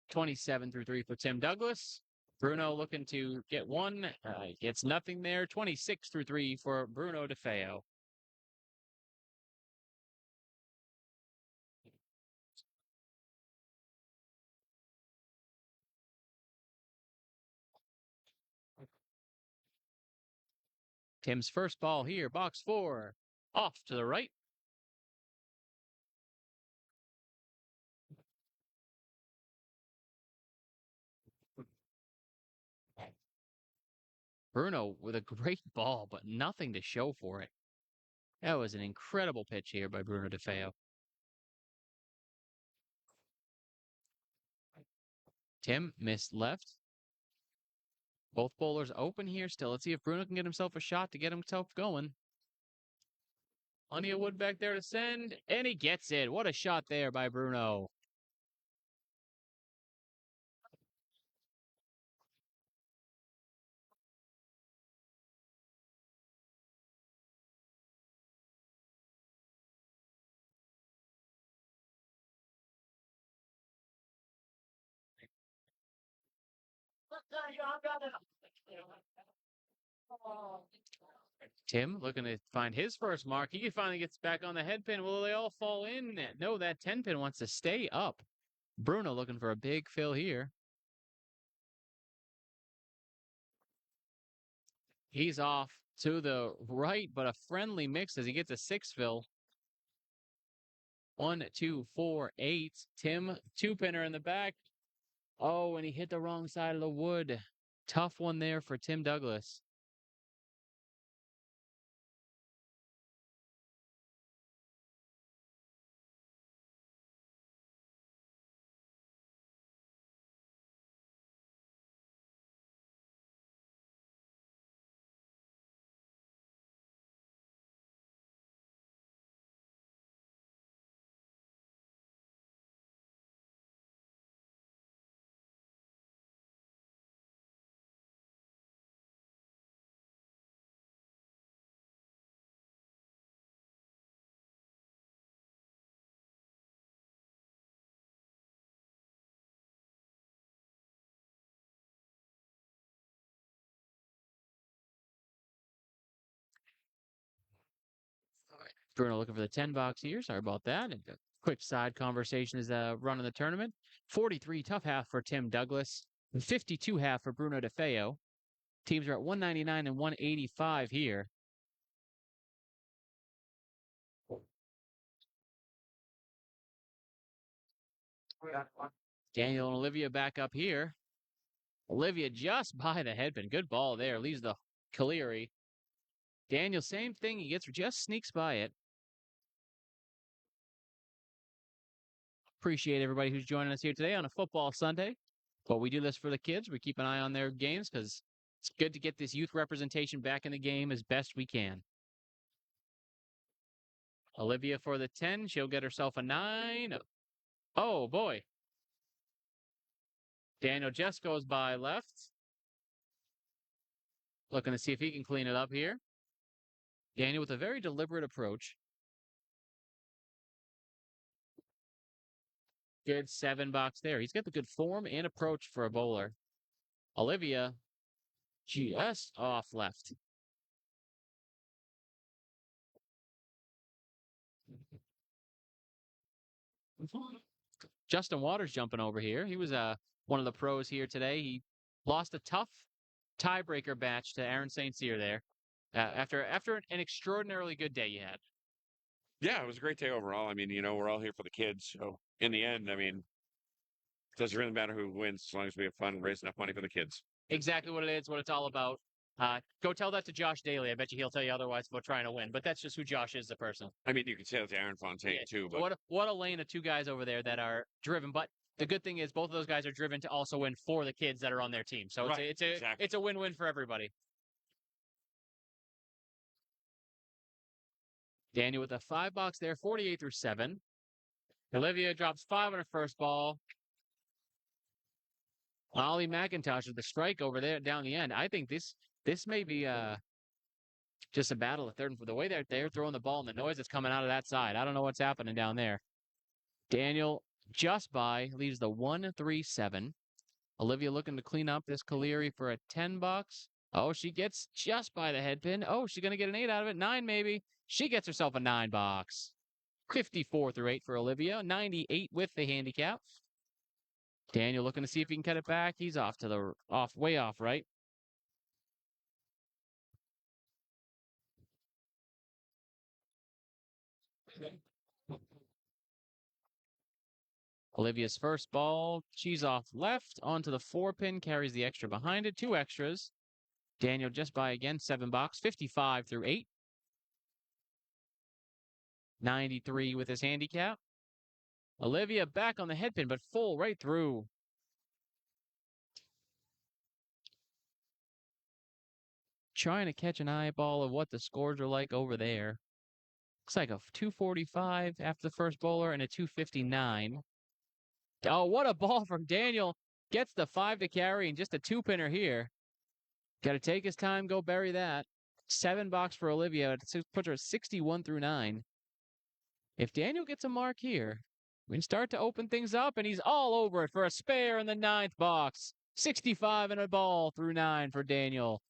27 through 3 for Tim Douglas. Bruno looking to get one. Gets nothing there. 26 through 3 for Bruno DeFeo. Tim's first ball here, box 4. Off to the right. Bruno with a great ball, but nothing to show for it. That was an incredible pitch here by Bruno DeFeo. Tim missed left. Both bowlers open here still. Let's see if Bruno can get himself a shot to get himself going. Plenty of wood back there to send, and he gets it. What a shot there by Bruno. Tim looking to find his first mark. He finally gets back on the head pin. Will they all fall in? No, that 10 pin wants to stay up. Bruno looking for a big fill here. He's off to the right, but a friendly mix as he gets a 6 fill. 1, 2, 4, 8. Tim, 2-pinner in the back. Oh, and he hit the wrong side of the wood. Tough one there for Tim Douglas. Bruno looking for the 10 box here. Sorry about that. And a quick side conversation is running the tournament. 43 tough half for Tim Douglas. 52 half for Bruno DeFeo. Teams are at 199 and 185 here. Daniel and Olivia back up here. Olivia just by the headpin. Good ball there. Leaves the Cagliari. Daniel, same thing. He just sneaks by it. Appreciate everybody who's joining us here today on a football Sunday. But we do this for the kids. We keep an eye on their games because it's good to get this youth representation back in the game as best we can. Olivia for the 10. She'll get herself a 9. Oh, boy. Daniel just goes by left. Looking to see if he can clean it up here. Daniel with a very deliberate approach. Good 7 box there. He's got the good form and approach for a bowler. Olivia just off left. Justin Waters jumping over here. He was one of the pros here today. He lost a tough tiebreaker match to Aaron St. Cyr there after an extraordinarily good day you had. Yeah, it was a great day overall. I mean, we're all here for the kids. So in the end, I mean, it doesn't really matter who wins as long as we have fun and raise enough money for the kids. Exactly what it is, what it's all about. Go tell that to Josh Daly. I bet you he'll tell you otherwise about trying to win. But that's just who Josh is, the person. I mean, you could say that to Aaron Fontaine too. But what a lane of 2 guys over there that are driven. But the good thing is both of those guys are driven to also win for the kids that are on their team. So Right, it's a win-win for everybody. Daniel with a 5 box there, 48 through 7. Olivia drops 5 on her first ball. Ollie McIntosh with the strike over there down the end. I think this may be just a battle of third and fourth. The way they're throwing the ball and the noise that's coming out of that side. I don't know what's happening down there. Daniel just by leaves the 1-3-7. Olivia looking to clean up this Caleri for a 10 bucks. Oh, she gets just by the head pin. Oh, she's going to get an 8 out of it. 9 maybe. She gets herself a 9 box. 54-8 for Olivia. 98 with the handicap. Daniel looking to see if he can cut it back. He's off to the way off, right? Olivia's first ball. She's off left onto the 4-pin. Carries the extra behind it. 2 extras. Daniel just by again. 7 box. 55-8. 93 with his handicap. Olivia back on the head pin, but full right through. Trying to catch an eyeball of what the scores are like over there. Looks like a 245 after the first bowler and a 259. Oh, what a ball from Daniel. Gets the 5 to carry and just a 2-pinner here. Got to take his time, go bury that. 7 box for Olivia. It puts her 61-9. If Daniel gets a mark here, we can start to open things up, and he's all over it for a spare in the 9th box. 65 and a ball through 9 for Daniel.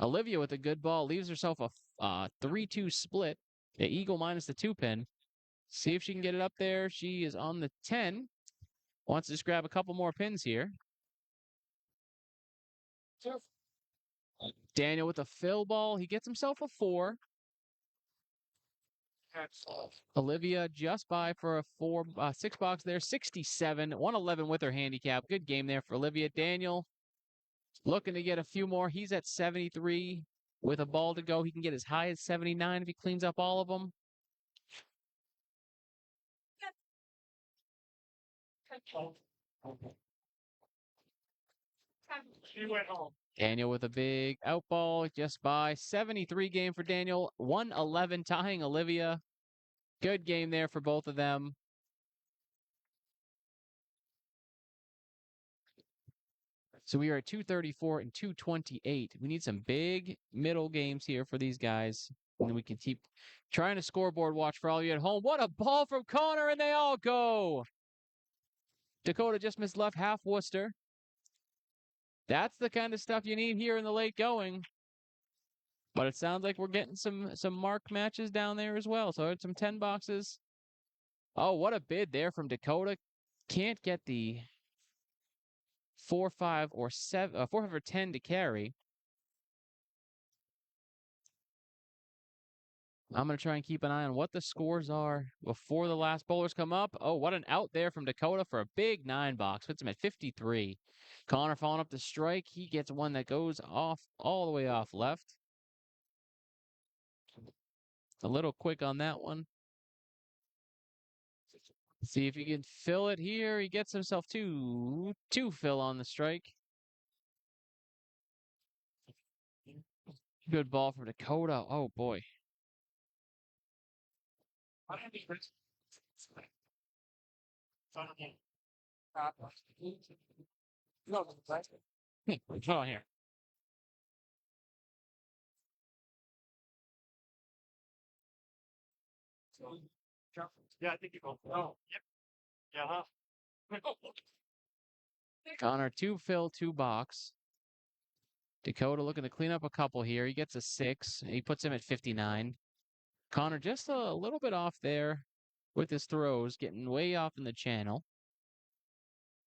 Olivia with a good ball leaves herself a 3-2 split. The eagle minus the 2-pin. See if she can get it up there. She is on the 10. Wants to just grab a couple more pins here. Daniel with a fill ball. He gets himself a 4. Olivia just by for a 6 box there. 67. 111 with her handicap. Good game there for Olivia. Daniel looking to get a few more. He's at 73 with a ball to go. He can get as high as 79 if he cleans up all of them. She went home. Daniel with a big out ball just by. 73 game for Daniel. 111 tying Olivia. Good game there for both of them. So we are at 234 and 228. We need some big middle games here for these guys. And then we can keep trying to scoreboard watch for all you at home. What a ball from Connor, and they all go. Dakota just missed left, half Worcester. That's the kind of stuff you need here in the late going. But it sounds like we're getting some mark matches down there as well. So it's some 10 boxes. Oh, what a bid there from Dakota. Can't get the 4, 5, or 7, 4, 5, or 10 to carry. I'm going to try and keep an eye on what the scores are before the last bowlers come up. Oh, what an out there from Dakota for a big 9 box. Puts him at 53. Connor following up the strike. He gets one that goes off all the way off left. A little quick on that one. See if he can fill it here. He gets himself two fill on the strike. Good ball from Dakota. Oh, boy. Oh, here. Yeah, I think you go. Oh, yep. Yeah, huh? Connor, 2 fill, 2 box. Dakota looking to clean up a couple here. He gets a 6. He puts him at 59. Connor just a little bit off there with his throws, getting way off in the channel.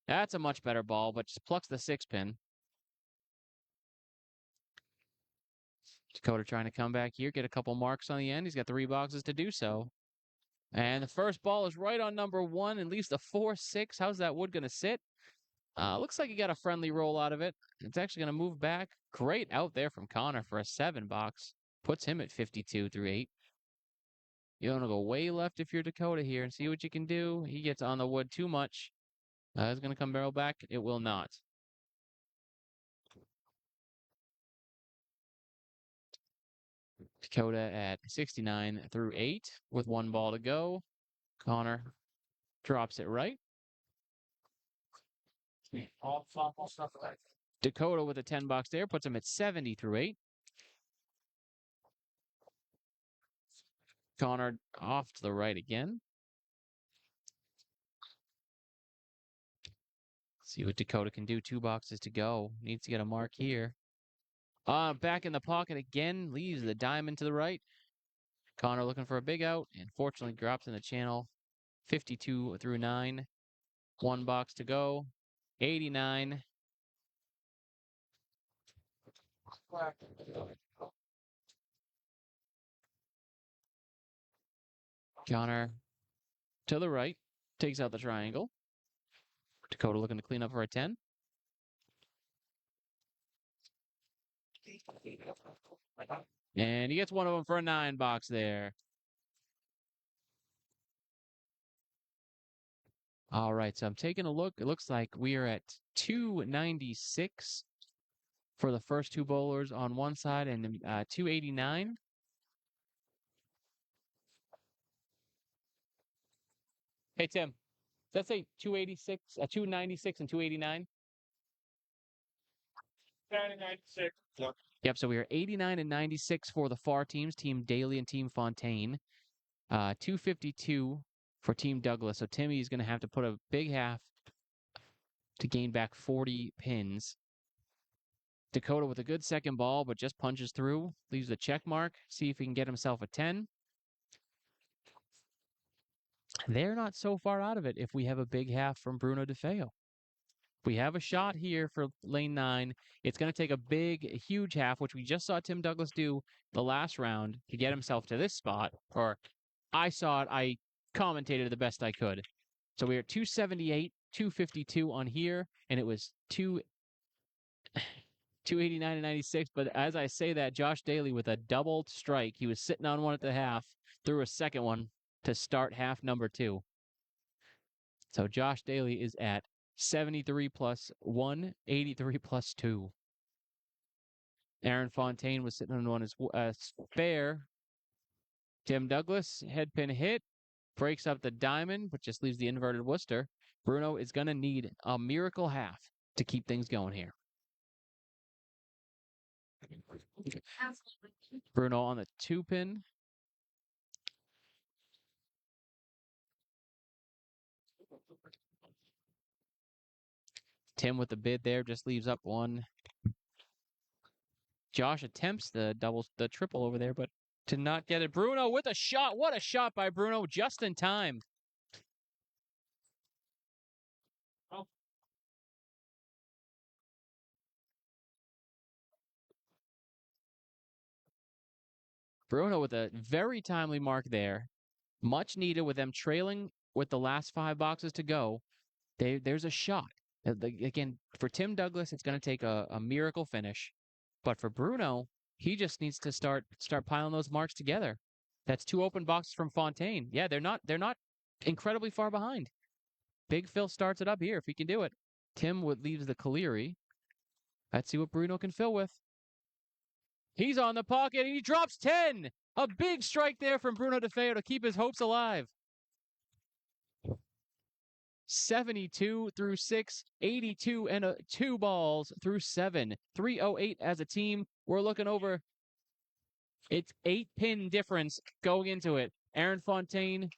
That's a much better ball, but just plucks the 6-pin. Dakota trying to come back here, get a couple marks on the end. He's got 3 boxes to do so. And the first ball is right on number 1, at least a 4-6. How's that wood going to sit? Looks like he got a friendly roll out of it. It's actually going to move back. Great out there from Connor for a 7 box. Puts him at 52-8. You want to go way left if you're Dakota here and see what you can do. He gets on the wood too much. It's going to come barrel back. It will not. Dakota at 69-8 with 1 ball to go. Connor drops it right. Dakota with a 10 box there puts him at 70-8. Connor off to the right again. See what Dakota can do. 2 boxes to go. Needs to get a mark here. Back in the pocket again. Leaves the diamond to the right. Connor looking for a big out. And fortunately drops in the channel. 52 through 9. 1 box to go. 89. Connor to the right. Takes out the triangle. Dakota looking to clean up for a 10. And he gets one of them for a 9 box there. All right, so I'm taking a look. It looks like we are at 296 for the first 2 bowlers on one side and 289. Hey, Tim, does that say 286, 296 and 289? 96. Yep, so we are 89 and 96 for the far teams, Team Daly and Team Fontaine. 252 for Team Douglas. So Timmy is going to have to put a big half to gain back 40 pins. Dakota with a good second ball, but just punches through. Leaves a check mark. See if he can get himself a 10. They're not so far out of it if we have a big half from Bruno DeFeo. We have a shot here for lane 9. It's going to take a big, huge half, which we just saw Tim Douglas do the last round to get himself to this spot. Or I saw it. I commentated the best I could. So we are 278, 252 on here, and it was 289 and 96. But as I say that, Josh Daly with a double strike. He was sitting on one at the half, threw a second one to start half number 2. So Josh Daly is at 73 plus 1, 83 plus 2. Aaron Fontaine was sitting on one as spare. Tim Douglas, head pin hit, breaks up the diamond, but just leaves the inverted Worcester. Bruno is going to need a miracle half to keep things going here. Bruno on the 2 pin. Tim with the bid there just leaves up 1. Josh attempts the triple over there, but to not get it. Bruno with a shot. What a shot by Bruno just in time. Bruno with a very timely mark there. Much needed with them trailing with the last 5 boxes to go. There's a shot. Again, for Tim Douglas, it's going to take a miracle finish. But for Bruno, he just needs to start piling those marks together. That's 2 open boxes from Fontaine. Yeah, they're not incredibly far behind. Big Phil starts it up here if he can do it. Tim leaves the Caleri. Let's see what Bruno can fill with. He's on the pocket and he drops 10. A big strike there from Bruno DeFeo to keep his hopes alive. 72 through 6, 82 and 2 balls through 7. 308 as a team. We're looking over. It's 8 pin difference going into it. Aaron Fontaine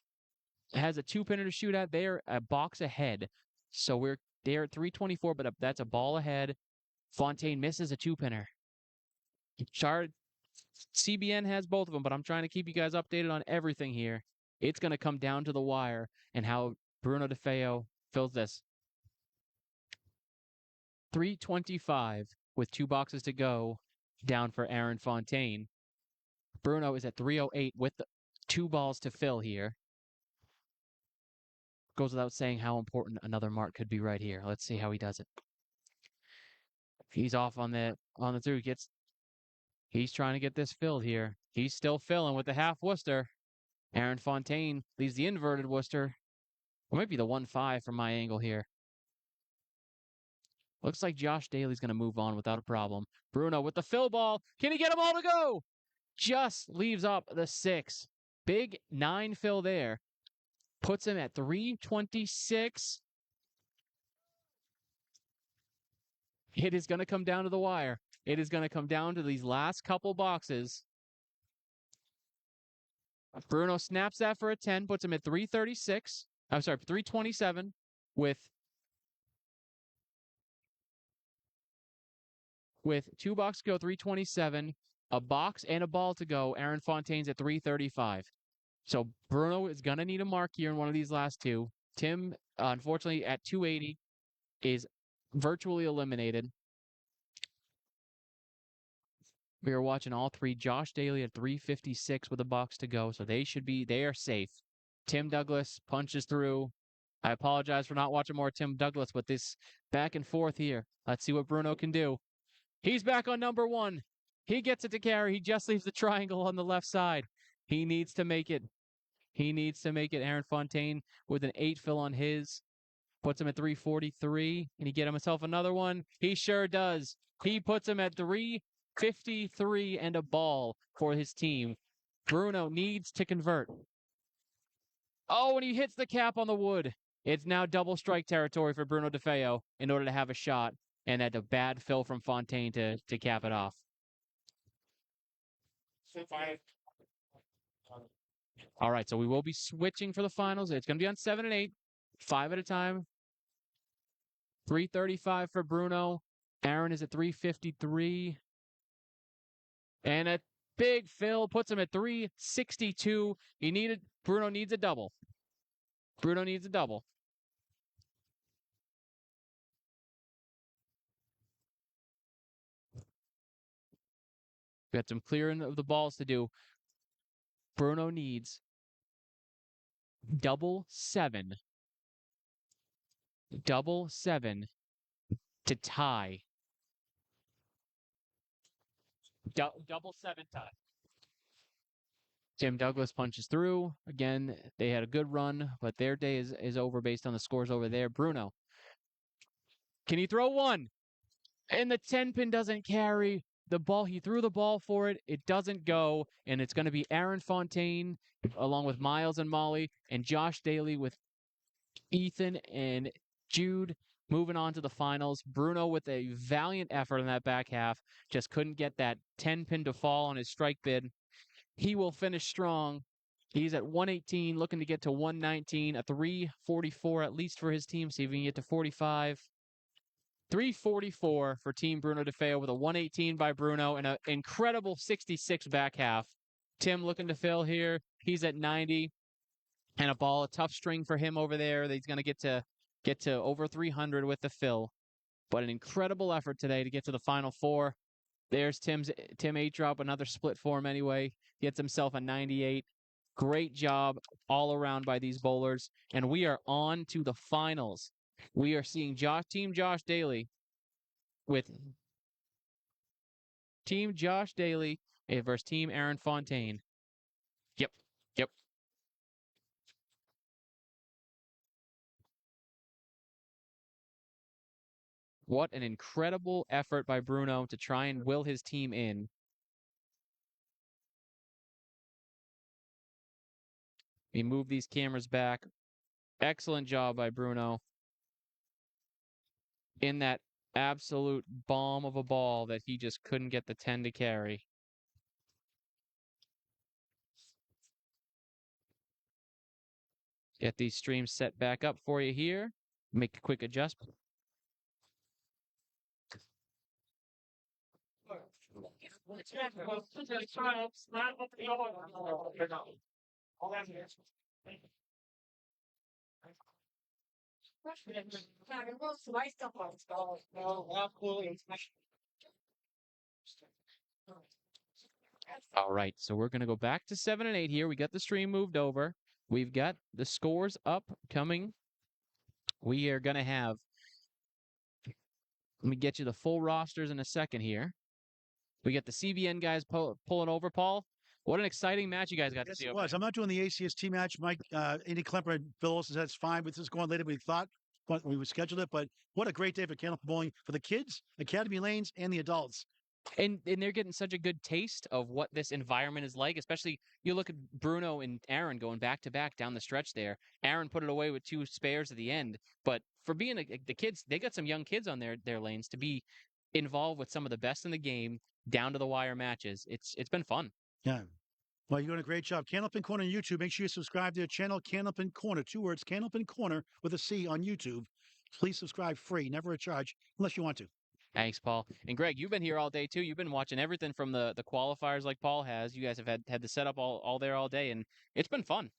has a 2-pinner to shoot at. They're a box ahead. So they're at 324, but that's a ball ahead. Fontaine misses a 2-pinner. CBN has both of them, but I'm trying to keep you guys updated on everything here. It's going to come down to the wire and how Bruno DeFeo fills this. 325 with 2 boxes to go down for Aaron Fontaine. Bruno is at 308 with 2 balls to fill here. Goes without saying how important another mark could be right here. Let's see how he does it. He's off on the through. He's trying to get this filled here. He's still filling with the half Worcester. Aaron Fontaine leaves the inverted Worcester. Or might be the 1-5 from my angle here. Looks like Josh Daly's going to move on without a problem. Bruno with the fill ball. Can he get them all to go? Just leaves up the 6. Big 9 fill there. Puts him at 326. It is going to come down to the wire. It is going to come down to these last couple boxes. Bruno snaps that for a 10, puts him at 336. I'm sorry, 327 with with 2 box to go, 327, a box and a ball to go. Aaron Fontaine's at 335. So Bruno is going to need a mark here in one of these last two. Tim, unfortunately, at 280 is virtually eliminated. We are watching all three. Josh Daly at 356 with a box to go, so they are safe. Tim Douglas punches through. I apologize for not watching more Tim Douglas, but this back and forth here. Let's see what Bruno can do. He's back on number one. He gets it to carry. He just leaves the triangle on the left side. He needs to make it. He needs to make it. Aaron Fontaine with an 8 fill on his. Puts him at 343. Can he get himself another one? He sure does. He puts him at 353 and a ball for his team. Bruno needs to convert. Oh, and he hits the cap on the wood. It's now double strike territory for Bruno DeFeo in order to have a shot. And that's a bad fill from Fontaine to cap it off. All right, so we will be switching for the finals. It's going to be on 7 and 8, 5 at a time. 335 for Bruno. Aaron is at 353. And a big fill puts him at 362. Bruno needs a double. Bruno needs a double. Got some clearing of the balls to do. Bruno needs double seven to tie. Double seven tie. Tim Douglas punches through. Again, they had a good run, but their day is over based on the scores over there. Bruno, can he throw one? And the 10 pin doesn't carry the ball. He threw the ball for it. It doesn't go. And it's going to be Aaron Fontaine along with Miles and Molly and Josh Daly with Ethan and Jude moving on to the finals. Bruno with a valiant effort in that back half. Just couldn't get that 10 pin to fall on his strike bid. He will finish strong. He's at 118, looking to get to 119, a 344 at least for his team. See if he can get to 45. 344 for Team Bruno DeFeo with a 118 by Bruno and an incredible 66 back half. Tim looking to fill here. He's at 90 and a ball, a tough string for him over there. He's going to get to over 300 with the fill. But an incredible effort today to get to the final four. There's Tim 8 drop, another split form anyway. Gets himself a 98. Great job all around by these bowlers. And we are on to the finals. We are seeing Team Josh Daly with Team Josh Daly versus Team Aaron Fontaine. Yep. What an incredible effort by Bruno to try and will his team in. We move these cameras back. Excellent job by Bruno in that absolute bomb of a ball that he just couldn't get the 10 to carry. Get these streams set back up for you here. Make a quick adjustment. All right, so we're going to go back to 7 and 8 here. We got the stream moved over. We've got the scores up coming. We are going to have, let me get you the full rosters in a second here. We got the CBN guys pulling over, Paul. What an exciting match you guys got to see. It was. I'm not doing the ACST match. Mike, Andy Klemper and Bill Olsen said it's fine. This is going later than we thought when we scheduled it. But what a great day for Candlepin Bowling for the kids, Academy Lanes, and the adults. And they're getting such a good taste of what this environment is like, especially you look at Bruno and Aaron going back to back down the stretch there. Aaron put it away with 2 spares at the end. But for being the kids, they got some young kids on their lanes to be involved with some of the best in the game down to the wire matches. It's been fun. Yeah. Well, you're doing a great job. Candlepin Corner on YouTube. Make sure you subscribe to the channel, Candlepin Corner. 2 words, Candlepin Corner with a C on YouTube. Please subscribe free, never a charge, unless you want to. Thanks, Paul. And Greg, you've been here all day too. You've been watching everything from the qualifiers like Paul has. You guys have had the setup all there all day, and it's been fun.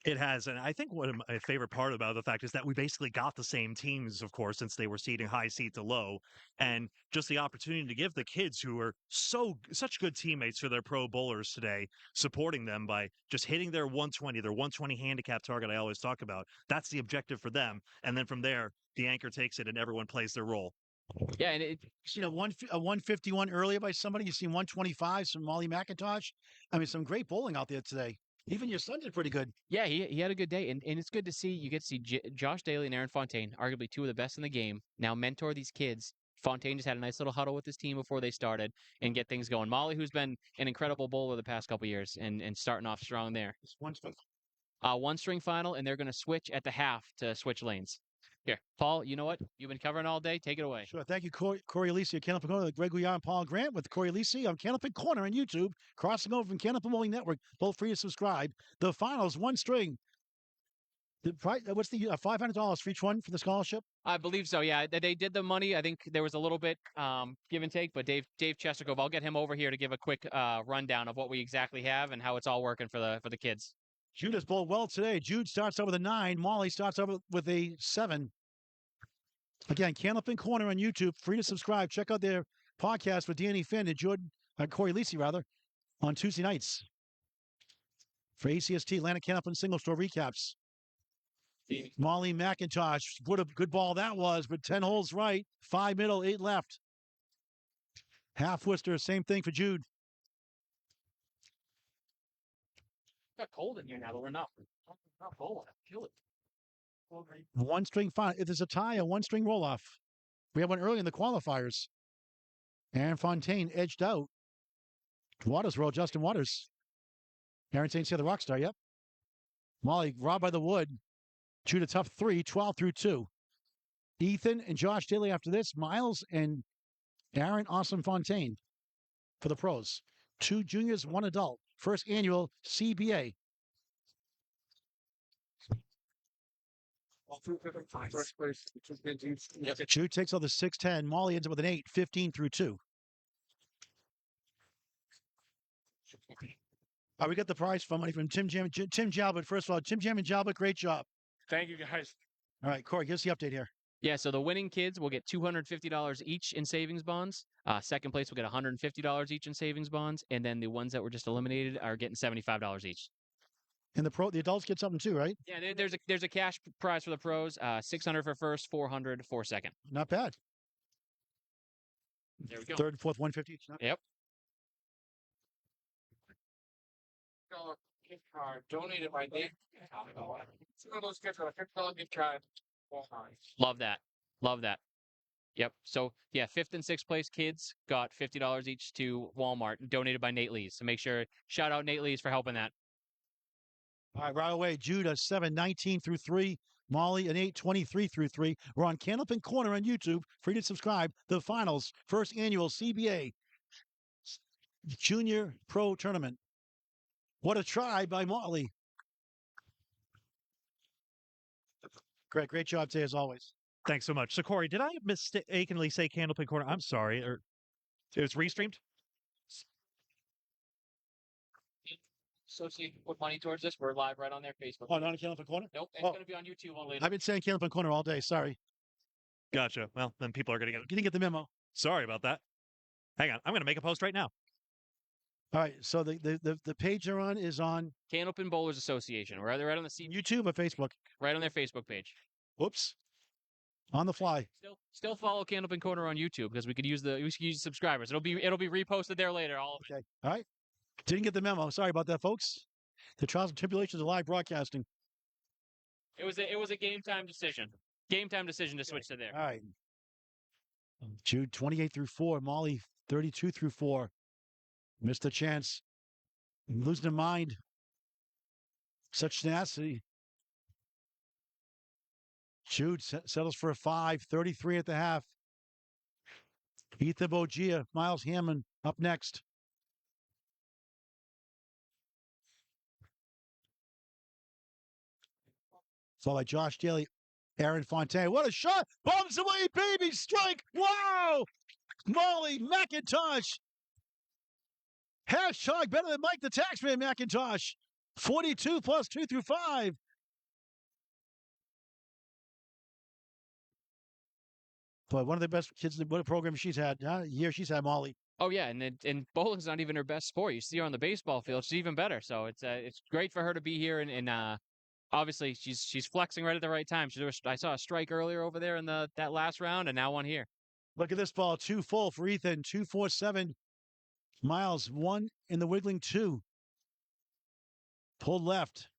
It has, and I think one of my favorite part about the fact is that we basically got the same teams, of course, since they were seeding high seed to low, and just the opportunity to give the kids who are such good teammates for their pro bowlers today, supporting them by just hitting their 120 handicap target I always talk about. That's the objective for them, and then from there, the anchor takes it and everyone plays their role. Yeah, and You seen a 151 earlier by somebody. You seen 125 from Molly McIntosh. I mean, some great bowling out there today. Even your son did pretty good. yeah, he had a good day, and it's good to see you get to see Josh Daly and Aaron Fontaine, arguably two of the best in the game, now mentor these kids. Fontaine just had a nice little huddle with his team before they started and get things going. Molly, who's been an incredible bowler the past couple years, and starting off strong there. One string final, and they're going to switch at the half to switch lanes. Here, Paul, you know what? You've been covering all day. Take it away. Sure. Thank you, Corey Alisi, Candlepin Corner, Greg Guillaume, and Paul Grant with Corey Alisi on Candlepin Corner on YouTube, crossing over from Candlepin Bowling Network. Both free to subscribe. The finals, one string. The price, what's the $500 for each one for the scholarship? I believe so. Yeah, they did the money. I think there was a little bit give and take, but Dave Chestercove, I'll get him over here to give a quick rundown of what we exactly have and how it's all working for the kids. Jude has bowled well today. Jude starts over with a 9. Molly starts over with a 7. Again, Candlepin Corner on YouTube, free to subscribe. Check out their podcast with Danny Finn and Corey Lisi, rather, on Tuesday nights for ACST Atlantic Candlepin Single Store recaps. Molly McIntosh, what a good ball that was, but 10 holes right, 5 middle, 8 left. Half Worcester, same thing for Jude. Got cold in here now, but we're not bowling. Kill it. One string final. If there's a tie, a one string roll off. We had one early in the qualifiers. Aaron Fontaine edged out. Waters rolled Justin Waters. Aaron St. Cyr, the rock star, yep. Molly robbed by the wood. Jude a tough 3, 12 through 2. Ethan and Josh Daly after this. Miles and Aaron Awesome Fontaine for the pros. 2 juniors, 1 adult. First annual CBA. First place. Jude takes all the 6-10. Molly ends up with an 8, 15 through 2. We got the prize fund money from Tim Jalbert. First of all, Tim Jam and Jalbert, great job. Thank you, guys. All right, Corey, give us the update here. Yeah, so the winning kids will get $250 each in savings bonds. Second place will get $150 each in savings bonds, and then the ones that were just eliminated are getting $75 each. And the adults get something too, right? Yeah, there's a cash prize for the pros, $600 for first, $400 for second. Not bad. There we go. Third and fourth, 150 each. Yep. Gift card donated by Dave. It's one of those gifts with a $50 gift card. Love that. Love that. Yep. So yeah, fifth and sixth place kids got $50 each to Walmart, donated by Nate Lees. So make sure shout out Nate Lees for helping that. All right, right away. Jude a 7, 19 through 3. Molly an 8, 23 through 3. We're on Candlepin Corner on YouTube. Free to subscribe. The finals, first annual CBA Junior Pro Tournament. What a try by Molly. Great job today as always. Thanks so much. So, Corey, did I mistakenly say Candlepin Corner? I'm sorry. Or it was restreamed? Associate put money towards this. We're live right on their Facebook. Oh, not on Candlepin Corner? Nope, it's Oh. going to be on YouTube on later. I've been saying Candlepin Corner all day. Sorry. Gotcha. Well, then people are going to get. You didn't get the memo. Sorry about that. Hang on. I'm going to make a post right now. All right. So the page they're on is on Candlepin Bowlers Association. We're right on the YouTube or Facebook. right on their Facebook page. Whoops. On the fly. Still follow Candlepin Corner on YouTube because we could use subscribers. It'll be reposted there later. All of it. Okay. All right. Didn't get the memo. Sorry about that, folks. The trials and tribulations of live broadcasting. It was a game time decision. Game time decision to switch to there. All right. Jude 28 through 4. Molly 32 through 4. Missed a chance. Losing their mind. Such tenacity. Jude settles for a 5, 33 at the half. Ethan Bogia, Miles Hammond up next. Followed by Josh Daly Aaron Fontaine. What a shot. Bombs away, baby. Strike. Wow. Molly McIntosh. Hashtag better than Mike the Taxman McIntosh. 42 plus 2 through 5. But one of the best kids in the program she's had. Year she's had, Molly. Oh yeah, and bowling's not even her best sport. You see her on the baseball field; she's even better. So it's great for her to be here, and obviously she's flexing right at the right time. I saw a strike earlier over there in that last round, and now one here. Look at this ball, 2 full for Ethan, 247. Miles 1 in the wiggling 2. Pulled left.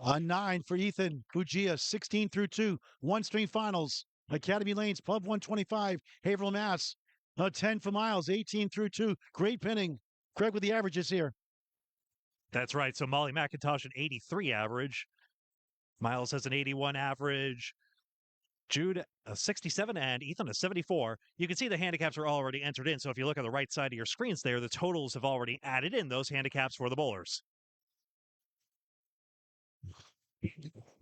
A 9 for Ethan Bugia, 16 through 2. One string finals. Academy Lanes, Pub 125, Haverhill, Mass. A 10 for Miles, 18 through 2. Great pinning. Craig with the averages here. That's right. So Molly McIntosh an 83 average. Miles has an 81 average. Jude a 67 and Ethan a 74. You can see the handicaps are already entered in. So if you look on the right side of your screens there, the totals have already added in those handicaps for the bowlers.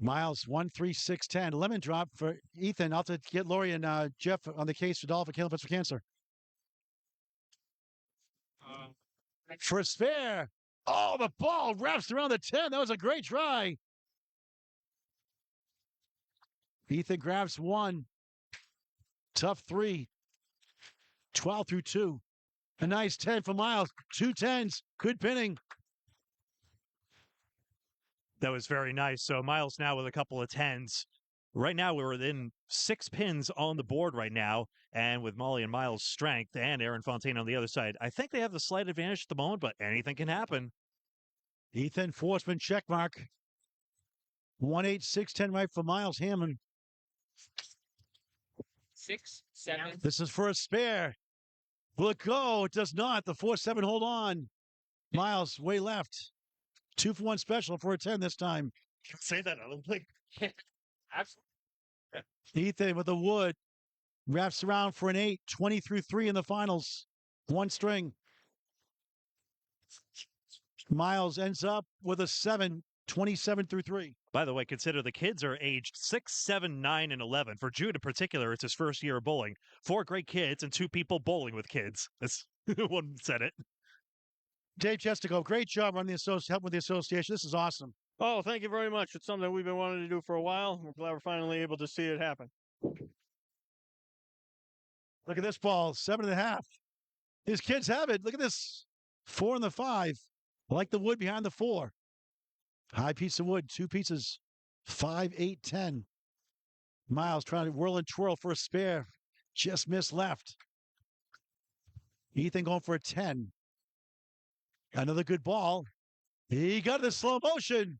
Miles 13610. Lemon drop for Ethan. I'll have to get Lori and Jeff on the case for Dolphin Killing for Cancer. For a spare. Oh, the ball wraps around the 10. That was a great try. Ethan grabs 1. Tough 3. 12 through 2. A nice 10 for Miles. 2 10s. Good pinning. That was very nice. So Miles now with a couple of 10s. Right now, we're within 6 pins on the board right now. And with Molly and Miles' strength and Aaron Fontaine on the other side, I think they have the slight advantage at the moment, but anything can happen. Ethan Forsman check mark. 18610 right for Miles Hammond. 6, 7. This is for a spare. Will it go? It does not. The 4-7 hold on. Miles way left. 2 for 1 special for a 10 this time. Say that. I don't think. Absolutely. Ethan with the wood. Wraps around for an 8. 20 through 3 in the finals. 1 string. Miles ends up with a 7. 27 through 3. By the way, consider the kids are aged 6, 7, 9, and 11. For Jude in particular, it's his first year of bowling. 4 great kids and 2 people bowling with kids. That's one said it. Dave Chestico, great job on the help with the association. This is awesome. Oh, thank you very much. It's something we've been wanting to do for a while. We're glad we're finally able to see it happen. Look at this ball, 7.5. These kids have it. Look at this. 4 and the 5. I like the wood behind the 4. High piece of wood, 2 pieces. 5, 8, 10. Miles trying to whirl and twirl for a spare. Just missed left. Ethan going for a 10. Another good ball. He got it in slow motion.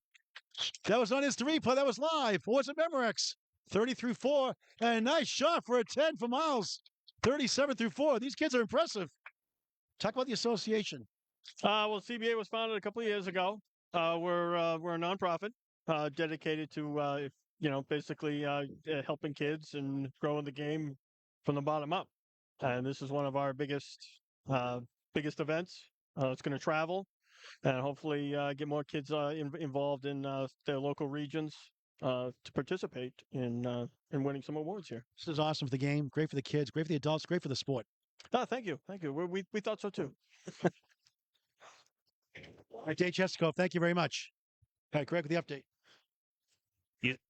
That was on his 3 play. That was live. What's it, Memorex? 30 through 4. And a nice shot for a 10 for Miles. 37 through 4. These kids are impressive. Talk about the association. Well, CBA was founded a couple of years ago. We're a nonprofit dedicated to basically helping kids and growing the game from the bottom up. And this is one of our biggest events. It's going to travel and hopefully get more kids involved in their local regions to participate in winning some awards here. This is awesome for the game. Great for the kids. Great for the adults. Great for the sport. Thank you. We thought so too. All right, Dave Chestico, thank you very much. All right, Greg with the update.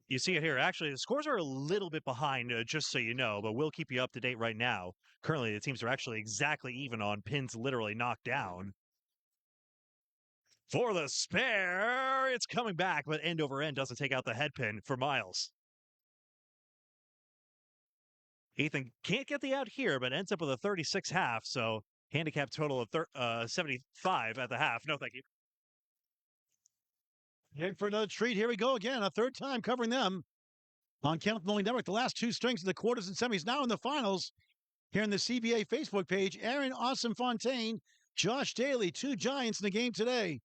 You see it here. Actually, the scores are a little bit behind, just so you know, but we'll keep you up to date right now. Currently, the teams are actually exactly even on pins literally knocked down. For the spare, it's coming back, but end over end doesn't take out the head pin for Miles. Ethan can't get the out here, but ends up with a 36 half, so handicap total of 75 at the half. No, thank you. Heading for another treat. Here we go again. A 3rd time covering them on Kenneth Bowling Network. The last 2 strings of the quarters and semis. Now in the finals here in the CBA Facebook page. Aaron Awesome Fontaine, Josh Daly, 2 Giants in the game today.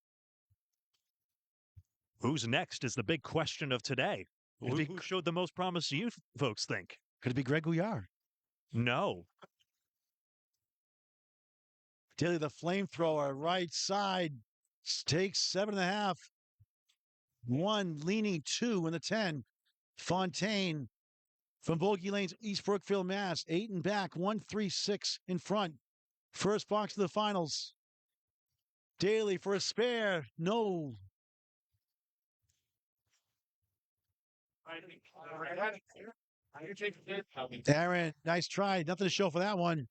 Who's next is the big question of today. Who showed the most promise to you folks think? Could it be Greg Gouillard? No. Daly the flamethrower, right side. takes 7.5. 1 leaning 2 in the 10. Fontaine from Bogey Lanes, East Brookfield, Mass. 8 and back, 1-3-6 in front. First box of the finals. Daly for a spare. No. Aaron, nice try. Nothing to show for that one.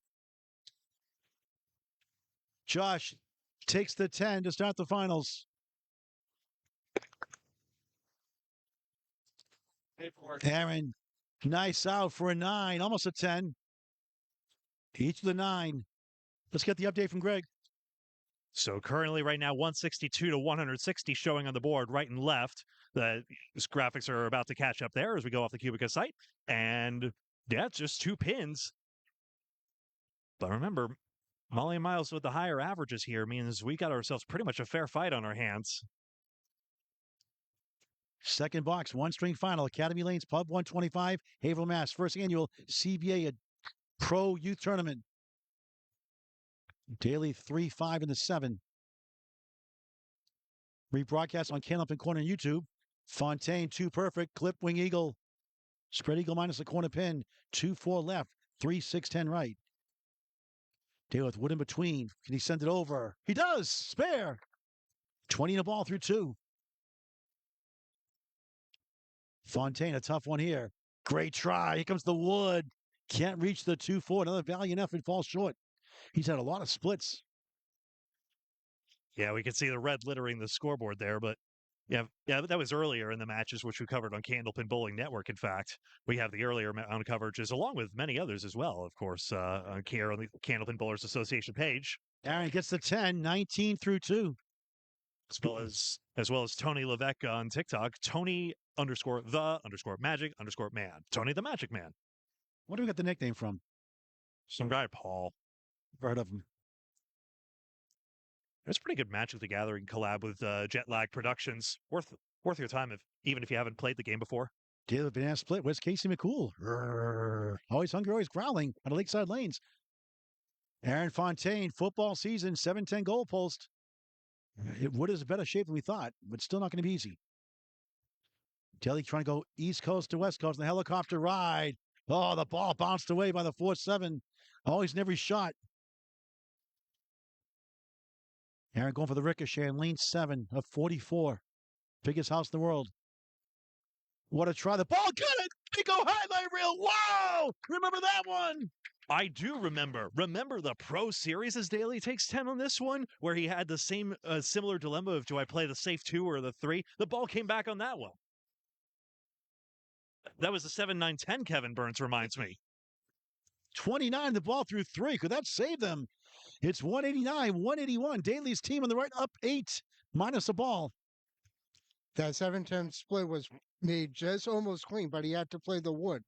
Josh takes the 10 to start the finals. Aaron, nice out for a 9, almost a 10. Each of the 9. Let's get the update from Greg. So currently, right now, 162 to 160 showing on the board, right and left. The graphics are about to catch up there as we go off the Cubica site. And yeah, it's just 2 pins. But remember, Molly and Miles with the higher averages here means we got ourselves pretty much a fair fight on our hands. Second box, 1-string final, Academy Lanes Pub 125, Haverhill, Mass. First annual CBA Pro Youth Tournament. Daily 3-5 in the 7. Rebroadcast on Candlepin Corner YouTube. Fontaine, 2 perfect. Clip Wing Eagle. Spread Eagle minus the corner pin. 2-4 left. 3-6-10 right. Daly with wood in between. Can he send it over? He does. Spare. 20 in the ball through 2. Fontaine, a tough one here. Great try. Here comes the wood. Can't reach the 2-4. Another valiant effort, falls short. He's had a lot of splits. Yeah, we can see the red littering the scoreboard there, but yeah, that was earlier in the matches, which we covered on Candlepin Bowling Network. In fact, we have the earlier round coverages, along with many others as well, of course, on the Candlepin Bowlers Association page. Aaron gets the 10, 19 through 2. As well as Tony Levesque on TikTok, Tony_the_magic_man. Tony the Magic Man. Where do we get the nickname from? Some guy, Paul. Never heard of him. It's a pretty good Magic the Gathering collab with Jet Lag Productions. Worth your time, even if you haven't played the game before. Daily Banana Split. Where's Casey McCool? Rrr. Always hungry, always growling on the lakeside lanes. Aaron Fontaine, football season, 7-10 goal post. Wood is in better shape than we thought, but still not going to be easy. Daly trying to go east coast to west coast in the helicopter ride. Oh, the ball bounced away by the 4-7. Always in every shot. Aaron going for the ricochet in lane 7 of 44. Biggest house in the world. What a try. The ball got it. Pico highlight reel. Wow. Remember that one? I do remember. Remember the Pro Series as Daly takes 10 on this one, where he had the same similar dilemma of do I play the safe 2 or the 3? The ball came back on that one. That was the 7-9-10, Kevin Burns reminds me. 29, the ball through 3. Could that save them? It's 189, 181. Daly's team on the right up 8, minus the ball. That 7-10 split was made just almost clean, but he had to play the wood.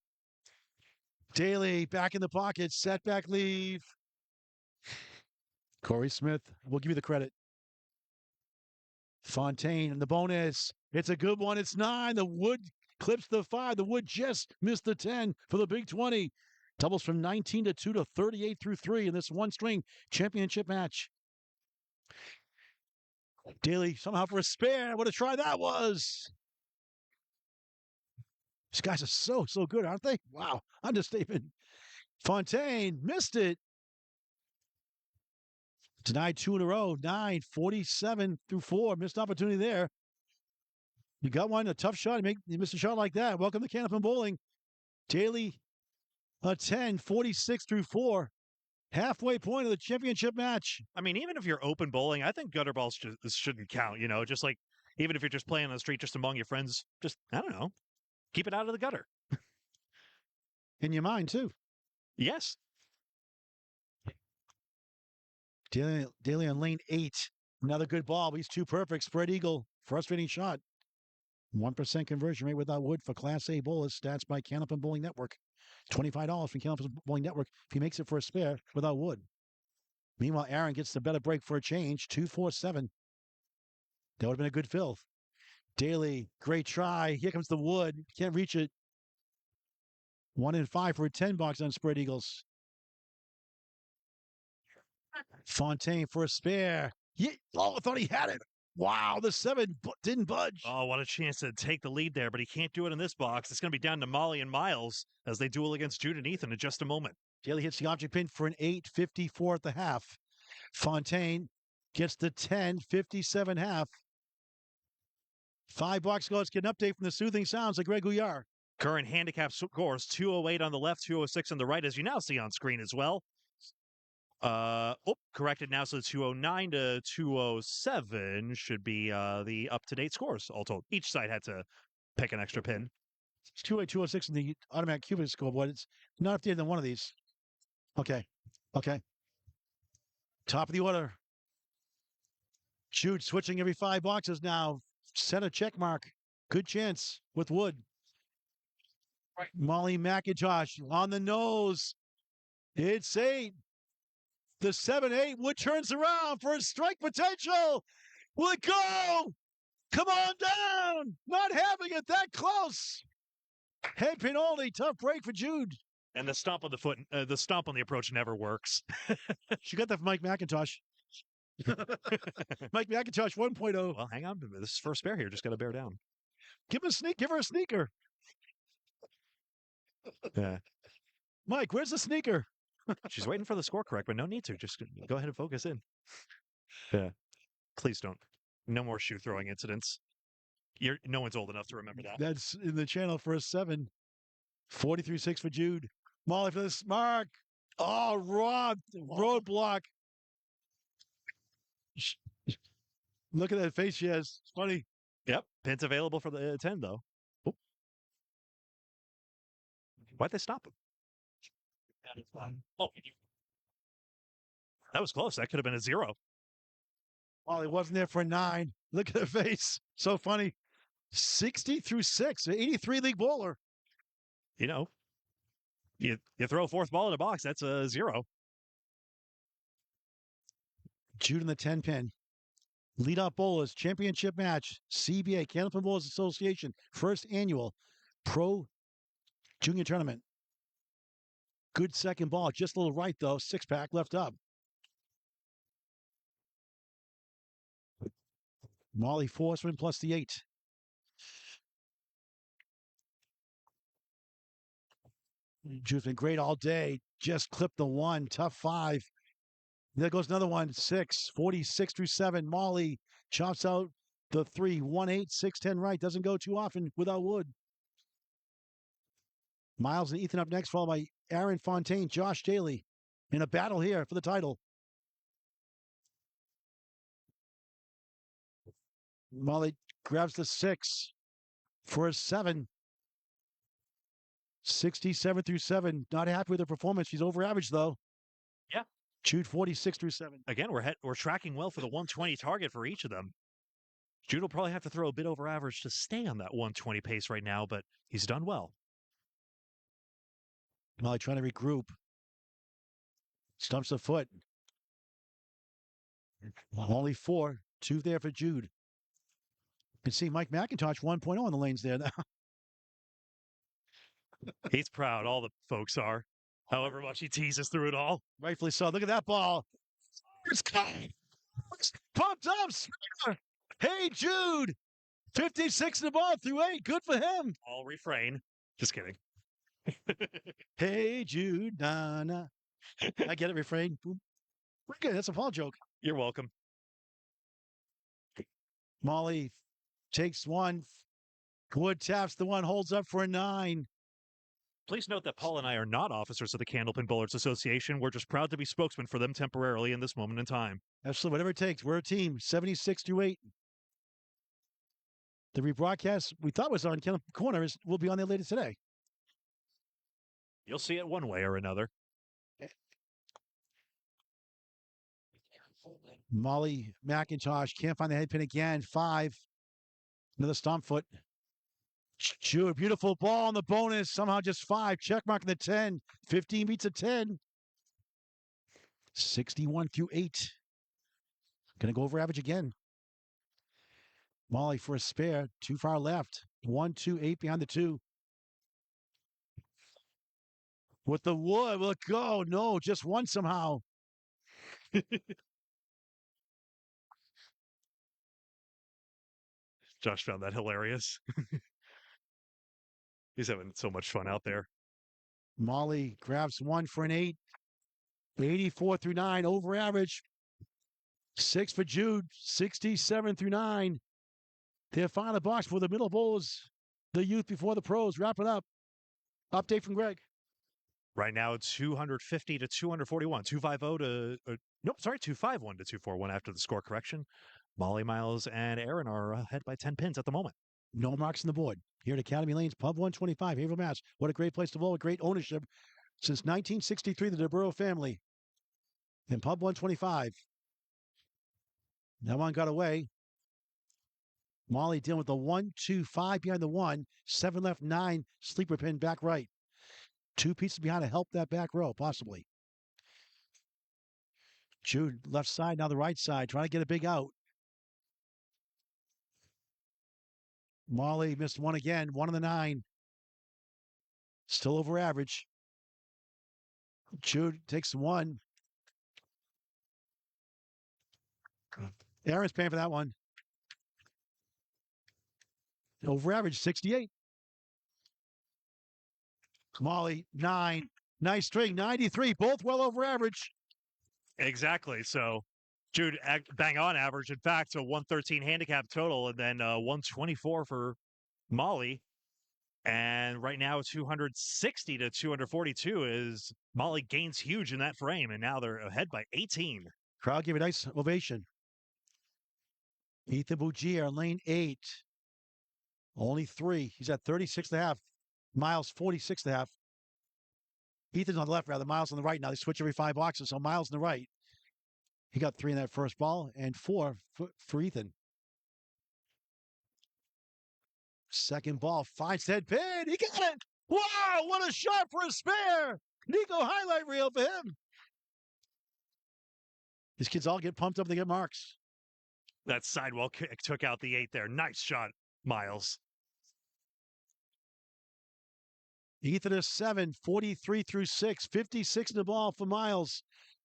Daly back in the pocket, setback leave. Corey Smith, we'll give you the credit. Fontaine and the bonus. It's a good one. It's 9. The wood clips the 5. The wood just missed the 10 for the big 20. Doubles from 19 to 2 to 38 through 3 in this 1-string championship match. Daly somehow for a spare. What a try that was. These guys are so good, aren't they? Wow. Understatement. Fontaine missed it. Denied 2 in a row. 9, 47 through 4. Missed opportunity there. You got one, a tough shot. You missed a shot like that. Welcome to Candlepin Bowling. Daly, a 10, 46 through 4. Halfway point of the championship match. I mean, even if you're open bowling, I think gutter balls shouldn't count, just like, even if you're just playing on the street just among your friends, just, I don't know, keep it out of the gutter. In your mind, too. Yes. Daly on lane 8. Another good ball, but he's too perfect. Spread eagle. Frustrating shot. 1% conversion rate without wood for Class A bowlers. Stats by Candlepin Bowling Network. $25 from Candlepin Bowling Network if he makes it for a spare without wood. Meanwhile, Aaron gets the better break for a change. 2-4-7. That would have been a good fill. Daly, great try. Here comes the wood. Can't reach it. 1 and 5 for a 10 box on spread eagles. Fontaine for a spare. Oh, I thought he had it. Wow, the 7 didn't budge. Oh, what a chance to take the lead there, but he can't do it in this box. It's going to be down to Molly and Miles as they duel against Jude and Ethan in just a moment. Daly hits the object pin for an 8.54 at the half. Fontaine gets the 10.57 half. $5 goes. Get an update from the soothing sounds of Greg Gouillard. Current handicap scores 208 on the left, 206 on the right, as you now see on screen as well. Corrected now, so 209 to 207 should be the up-to-date scores all told. Each side had to pick an extra pin. It's 206 in the automatic Cuban scoreboard. It's not updated than one of these. Okay. Top of the order. Jude switching every 5 boxes now. Set a check mark. Good chance with Wood. Right. Molly McIntosh on the nose. It's 8. The 7-8. Wood turns around for a strike potential. Will it go? Come on down. Not having it that close. Head pin only. Tough break for Jude. And the stomp on the foot, the stomp on the approach never works. She got that from Mike McIntosh. Mike McIntosh 1.0. Well, hang on. This is first spare here. Just got to bear down. Give her a sneaker. Yeah. Mike, where's the sneaker? She's waiting for the score correct, but no need to. Just go ahead and focus in. Yeah. Please don't. No more shoe throwing incidents. No one's old enough to remember that. That's in the channel for a 7. 43-6 for Jude. Molly for this mark. Oh, roadblock. Look at that face she has. It's funny. Yep. Pins available for the 10, though. Oh. Why'd they stop him? Oh. That was close. That could have been a 0. Molly wasn't there for a 9. Look at her face. So funny. 60-6. 83 league bowler. You know, you throw a 4th ball in a box, that's a 0. Jude in the 10 pin. Leadoff bowlers championship match. CBA, Candlepin Bowlers Association, first annual pro junior tournament. Good second ball, just a little right though. 6-pack left up. Molly Forsman plus the 8. Jude's been great all day. Just clipped the 1. Tough 5. There goes another one. 6. 46-7. Molly chops out the 3. 1-8. 6-10 right. Doesn't go too often without Wood. Miles and Ethan up next, followed by Aaron Fontaine, Josh Daly in a battle here for the title. Molly grabs the 6 for a 7. 67-7. Not happy with her performance. She's over average though. Yeah. Jude 46-7. Again, we're tracking well for the 120 target for each of them. Jude will probably have to throw a bit over average to stay on that 120 pace right now, but he's done well. Molly trying to regroup. Stumps the foot. Only 4. 2 there for Jude. You can see Mike McIntosh 1.0 on the lanes there now. He's proud. All the folks are. However much he teases through it all. Rightfully so. Look at that ball. It's pumped up. Hey, Jude. 56 in the ball through 8. Good for him. All refrain. Just kidding. Hey, Jude. Nah. I get it. Refrain. Boom. We're good. That's a Paul joke. You're welcome. Molly takes 1. Wood taps the 1. Holds up for a 9. Please note that Paul and I are not officers of the Candlepin Bowlers Association. We're just proud to be spokesmen for them temporarily in this moment in time. Absolutely. Whatever it takes. We're a team. 76-8. The rebroadcast we thought was on Candlepin Corner will be on there later today. You'll see it one way or another. Molly McIntosh can't find the head pin again. 5. Another stomp foot. Jude, beautiful ball on the bonus. Somehow just 5. Check mark in the 10. 15 beats a 10. 61-8. Gonna go over average again. Molly for a spare. Too far left. 1, 2, 8 behind the 2. With the Wood, will it go? No, just 1 somehow. Josh found that hilarious. He's having so much fun out there. Molly grabs one for an 8. 84 through 9, over average. 6 for Jude, 67 through 9. Their final box for the middle bowlers, the youth before the pros. Wrap it up. Update from Greg. Right now, 250 to 241. 250 to, nope, sorry, 251 to 241 after the score correction. Molly, Miles, and Aaron are ahead by 10 pins at the moment. No marks on the board. Here at Academy Lanes, Pub 125, Haverhill, Mass. What a great place to bowl with great ownership. Since 1963, the DeBurrow family. And Pub 125. That one got away. Molly dealing with the 1, 2, 5 behind the 1. 7 left, 9. Sleeper pin back right. 2 pieces behind to help that back row, possibly. Jude, left side, now the right side, trying to get a big out. Molly missed one again, 1 on the 9. Still over average. Jude takes 1. Aaron's paying for that one. Over average, 68. Molly, 9. Nice string, 93. Both well over average. Exactly. So Jude bang on average. In fact, a 113 handicap total, and then 124 for Molly. And right now, 260 to 242 is Molly gains huge in that frame, and now they're ahead by 18. Crowd gave a nice ovation. Ethan Bugia, lane 8. Only 3. He's at 36.5. Miles, 46.5. Ethan's on the left, rather. Miles on the right. Now they switch every 5 boxes. So Miles on the right. He got 3 in that first ball and 4 for Ethan. Second ball, finds that pin. He got it. Wow, what a shot for a spare. Nico highlight reel for him. These kids all get pumped up. They get marks. That sidewall kick took out the 8 there. Nice shot, Miles. Ethan is 7, 43 through 6, 56 in the ball for Miles.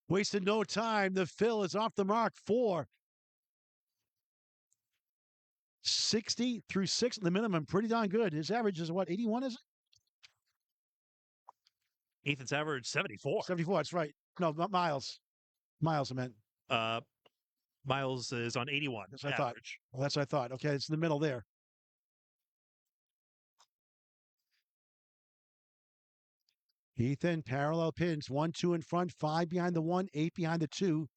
Wasted no time. The fill is off the mark. 4. 60 through 6 in the minimum. Pretty darn good. His average is what, 81 is it? Ethan's average 74. 74, that's right. No, not Miles. Miles, I meant. Miles is on 81. That's what I thought. average. Well, that's what I thought. Okay, it's in the middle there. Ethan, parallel pins. 1, 2 in front, 5 behind the 1, 8 behind the 2.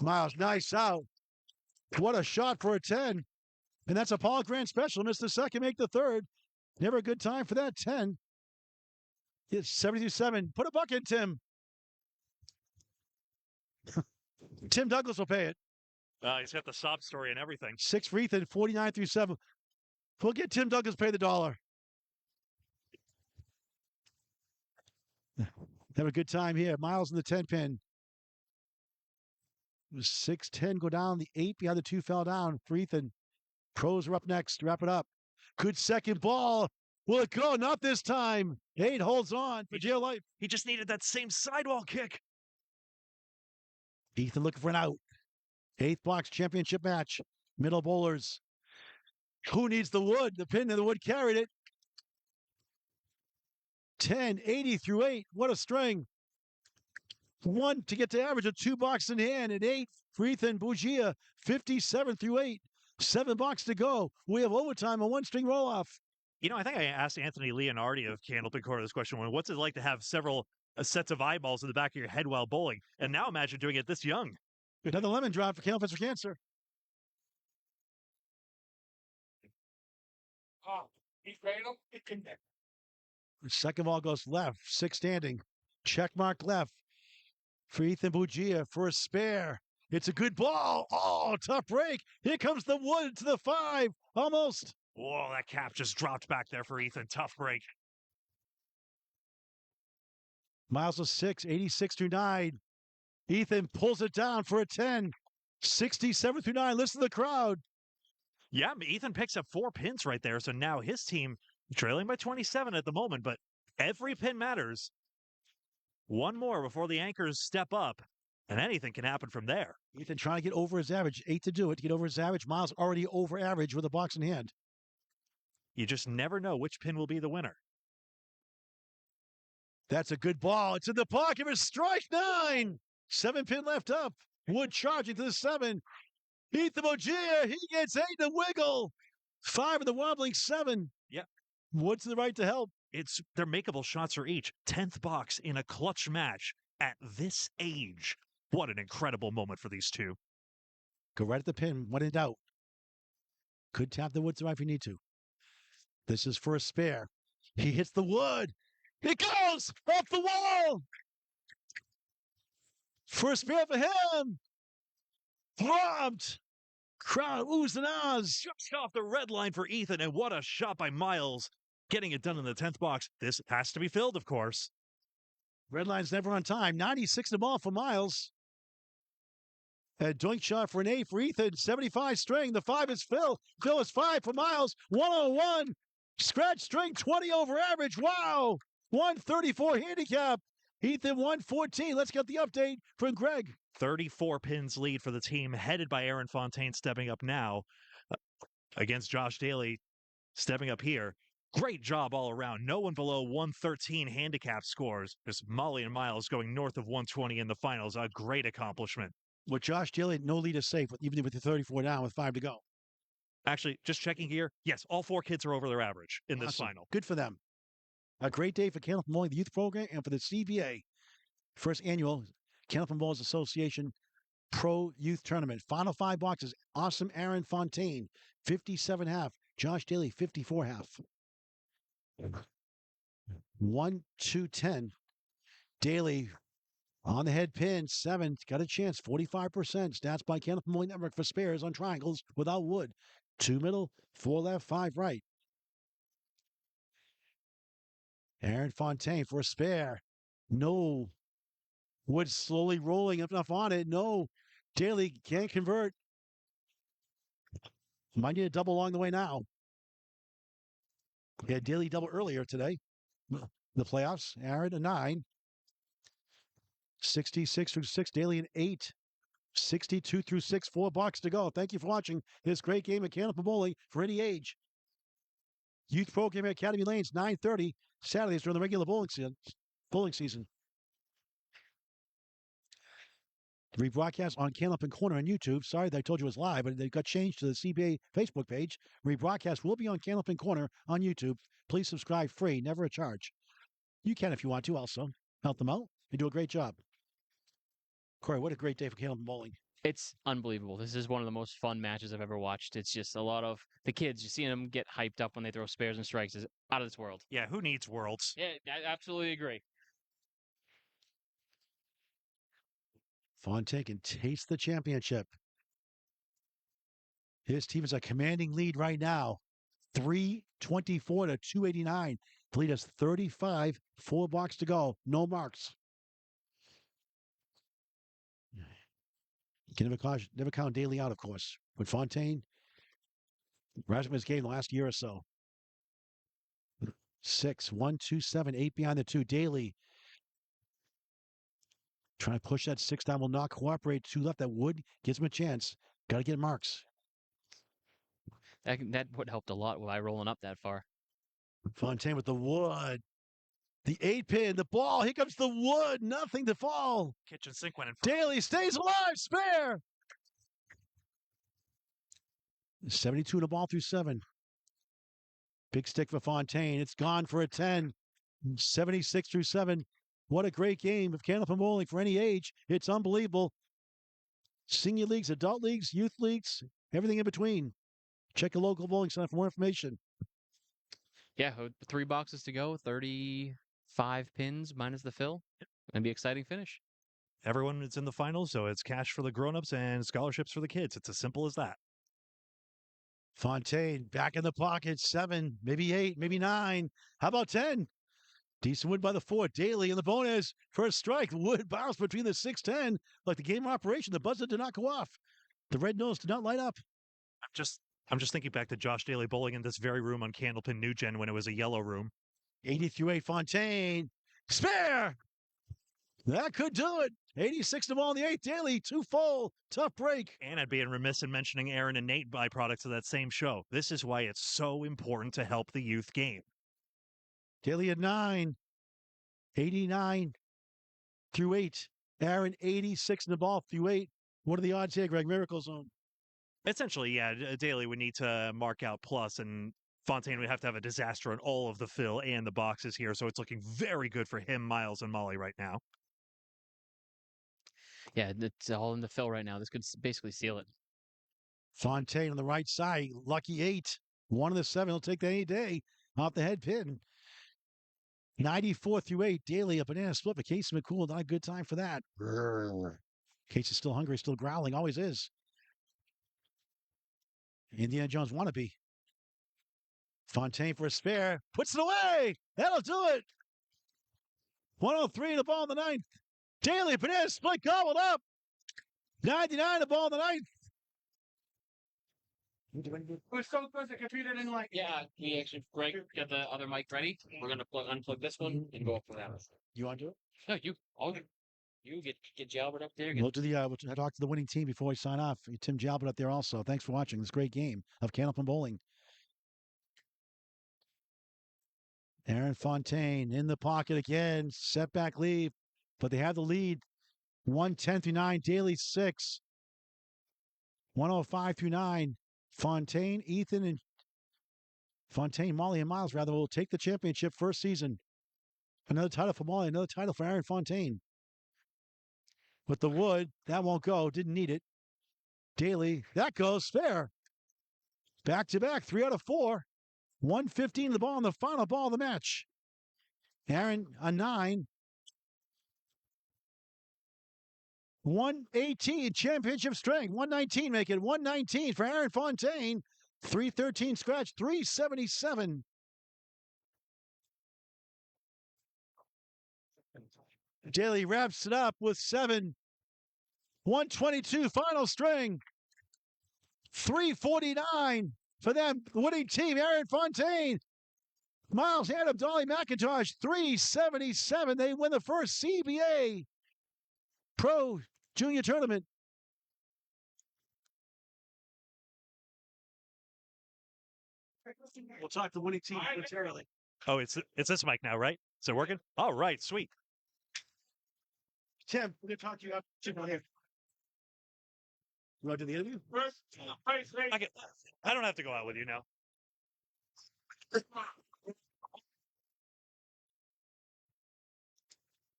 Miles, nice out. What a shot for a 10. And that's a Paul Grant special. Missed the second, make the third. Never a good time for that 10. It's 72-7. Put a buck in, Tim. Tim Douglas will pay it. He's got the sob story and everything. 6 for Ethan, 49 through 7. We'll get Tim Douglas pay the $1. Have a good time here. Miles in the 10 pin. 6-10 go down. The 8 behind the 2 fell down for Ethan. Pros are up next. Wrap it up. Good second ball. Will it go? Not this time. 8 holds on for jail life. He just needed that same sidewall kick. Ethan looking for an out. 8th box championship match. Middle bowlers. Who needs the wood? The pin and the wood carried it. 10, 80 through 8. What a string. 1 to get to average of 2 boxes in hand at 8 for Ethan Bugia. 57 through 8. 7 boxes to go. We have overtime, a 1-string roll-off. You know, I think I asked Anthony Leonardi of Candlepin Corner this question. What's it like to have several sets of eyeballs in the back of your head while bowling? And now imagine doing it this young. Another lemon drop for Candlepins for Cancer. The second ball goes left. 6 standing. Check mark left for Ethan Bugia for a spare. It's a good ball. Oh, tough break. Here comes the wood to the 5. Almost. Whoa, that cap just dropped back there for Ethan. Tough break. Miles of 6, 86 through 9. Ethan pulls it down for a 10. 67 through 9. Listen to the crowd. Yeah, Ethan picks up 4 pins right there. So now his team trailing by 27 at the moment, but every pin matters. One more before the anchors step up. And anything can happen from there. Ethan trying to get over his average. 8 to do it. To get over his average. Miles already over average with a box in hand. You just never know which pin will be the winner. That's a good ball. It's in the pocket for strike 9. 7 pin left up. Wood charging to the 7. Ethan Mojia, he gets 8 to wiggle. 5 in the wobbling 7. Yep. Wood to the right to help. They're makeable shots for each. 10th box in a clutch match at this age. What an incredible moment for these two. Go right at the pin. When in doubt. Could tap the wood to the right if you need to. This is for a spare. He hits the wood. It goes off the wall. For a spare for him. Robbed. Crowd oohs and ahs. Just off the red line for Ethan, and what a shot by Miles. Getting it done in the 10th box. This has to be filled, of course. Red line's never on time. 96 the ball for Miles. A doink shot for an 8 for Ethan. 75 string. The 5 is Phil. Phil is 5 for Miles. 101. Scratch string 20 over average. Wow. 134 handicap. Ethan 114. Let's get the update from Greg. 34 pins lead for the team, headed by Aaron Fontaine, stepping up now against Josh Daly, stepping up here. Great job all around. No one below 113 handicap scores. Just Molly and Miles going north of 120 in the finals. A great accomplishment. With Josh Daly, no lead is safe, even with the 34 down with 5 to go. Actually, just checking here. Yes, all 4 kids are over their average in this Awesome. final. Good for them. A great day for Candlepin Bowling, the youth program, and for the CBA. First annual Candlepin Bowlers Association Pro Youth Tournament. Final 5 boxes. Awesome Aaron Fontaine, 57 half. Josh Daly, 54 half. 1, 2, 10. Daly on the head pin, 7. Got a chance, 45%. Stats by Candlepin Bowling Network for spares on triangles without wood. 2 middle, 4 left, 5 right. Aaron Fontaine for a spare. No. Wood slowly rolling enough on it. No. Daly can't convert. Might need a double along the way now. We had Daly double earlier today. The playoffs. Aaron, a 9. 66 through 6. Daly, an 8. 62 through 6. 4 box to go. Thank you for watching this great game of Candlepin Bowling for any age. Youth program at Academy Lanes, 9:30 Saturdays during the regular bowling season. Rebroadcast on Candlepin Corner on YouTube. Sorry that I told you it was live, but they got changed to the CBA Facebook page. Rebroadcast will be on Candlepin Corner on YouTube. Please subscribe free, never a charge. You can if you want to also. Help them out. They do a great job. Corey, what a great day for Candlepin Bowling. It's unbelievable. This is one of the most fun matches I've ever watched. It's just a lot of the kids. You see them get hyped up when they throw spares and strikes. Is out of this world. Yeah, who needs worlds? Yeah, I absolutely agree. Fontaine can taste the championship. His team is a commanding lead right now. 324 to 289. The lead is 35. 4 box to go. No marks. You can never count Daly out, of course. But Fontaine, rising his game the last year or so. 6, 1, 2, 7, 8 behind the 2. Daly trying to push that 6 down. Will not cooperate. 2 left. That would gives him a chance. Got to get marks. That would helped a lot by rolling up that far. Fontaine with the wood. The 8 pin. The ball. Here comes the wood. Nothing to fall. Kitchen sink went in front. Daly stays alive. Spare. 72 in the ball through 7. Big stick for Fontaine. It's gone for a 10. 76 through 7. What a great game of Candlepin Bowling for any age. It's unbelievable. Senior leagues, adult leagues, youth leagues, everything in between. Check your local bowling center for more information. Yeah, 3 boxes to go. 35 pins minus the fill. Gonna be an exciting finish. Everyone is in the final, so it's cash for the grown-ups and scholarships for the kids. It's as simple as that. Fontaine back in the pocket. 7, maybe 8, maybe 9. How about 10? Decent wood by the 4. Daly in the bonus for a strike. Wood bounced between the 6-10. Like the game operation, the buzzer did not go off. The red nose did not light up. I'm just thinking back to Josh Daly bowling in this very room on Candlepin New Gen when it was a yellow room. 80 through 8. Fontaine. Spare. That could do it. 86 to ball in the eighth. Daly, 2 full. Tough break. And I'd be remiss in mentioning Aaron and Nate, byproducts of that same show. This is why it's so important to help the youth game. Daly at 9. 89 through 8. Aaron, 86 in the ball through 8. What are the odds here, Greg? Miracle Zone. Essentially, yeah, Daly would need to mark out plus, and Fontaine would have to have a disaster on all of the fill and the boxes here. So it's looking very good for him, Miles, and Molly right now. Yeah, it's all in the fill right now. This could basically seal it. Fontaine on the right side. Lucky 8. 1 of the 7. He'll take that any day off the head pin. 94 through 8. Daly, a banana split, but Casey McCool, not a good time for that. Casey's still hungry, still growling, always is. Indiana Jones wannabe. Fontaine for a spare. Puts it away. That'll do it. 103 the ball in the ninth. Daly, banana split, gobbled up. 99 the ball in the ninth. We're so close to computer didn't like. Yeah, we actually, Greg, got the other mic ready. We're gonna unplug this one and go up for that. You want to do it? No, you get Jalbert up there. We'll do we'll talk to the winning team before we sign off. Tim Jalbert up there also. Thanks for watching this great game of Candlepin Bowling. Aaron Fontaine in the pocket again. Setback lead, but they have the lead. 110 through 9. Daly 6. 105 through 9. Fontaine, Ethan, and Fontaine, Molly, and Miles rather will take the championship first season. Another title for Molly, another title for Aaron Fontaine. With the wood, that won't go. Didn't need it. Daly, that goes fair. Back to back, 3 out of 4. 115 the ball in the final ball of the match. Aaron, a 9. 118 championship strength. 119 make it 119 for Aaron Fontaine. 313 scratch, 377. Daly wraps it up with 7. 122 final string. 349 for them. The winning team, Aaron Fontaine. Miles Adam, Dolly McIntosh, 377. They win the first CBA Pro Junior Tournament. We'll talk to the winning team momentarily. Oh, it's this mic now, right? Is it working? All right, sweet. Tim, we're going to talk to you after here. You want to do the interview? I don't have to go out with you now.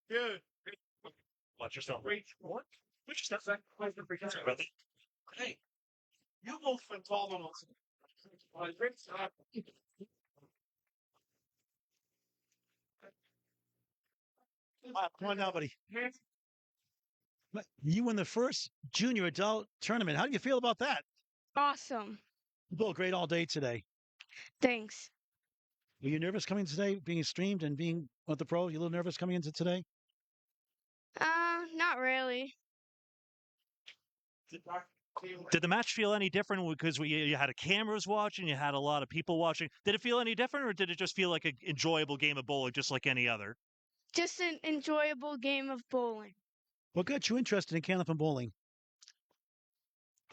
Good. Watch yourself. What? Watch yourself. Sorry about that. Hey, you both been tall on us. Come on now, buddy. You won the first junior adult tournament. How do you feel about that? Awesome. You both great all day today. Thanks. Were you nervous coming today, being streamed and being with the pros? You a little nervous coming into today? Not really. Did the match feel any different because you had cameras watching, you had a lot of people watching? Did it feel any different, or did it just feel like an enjoyable game of bowling, just like any other? Just an enjoyable game of bowling. What got you interested in Candlepin Bowling?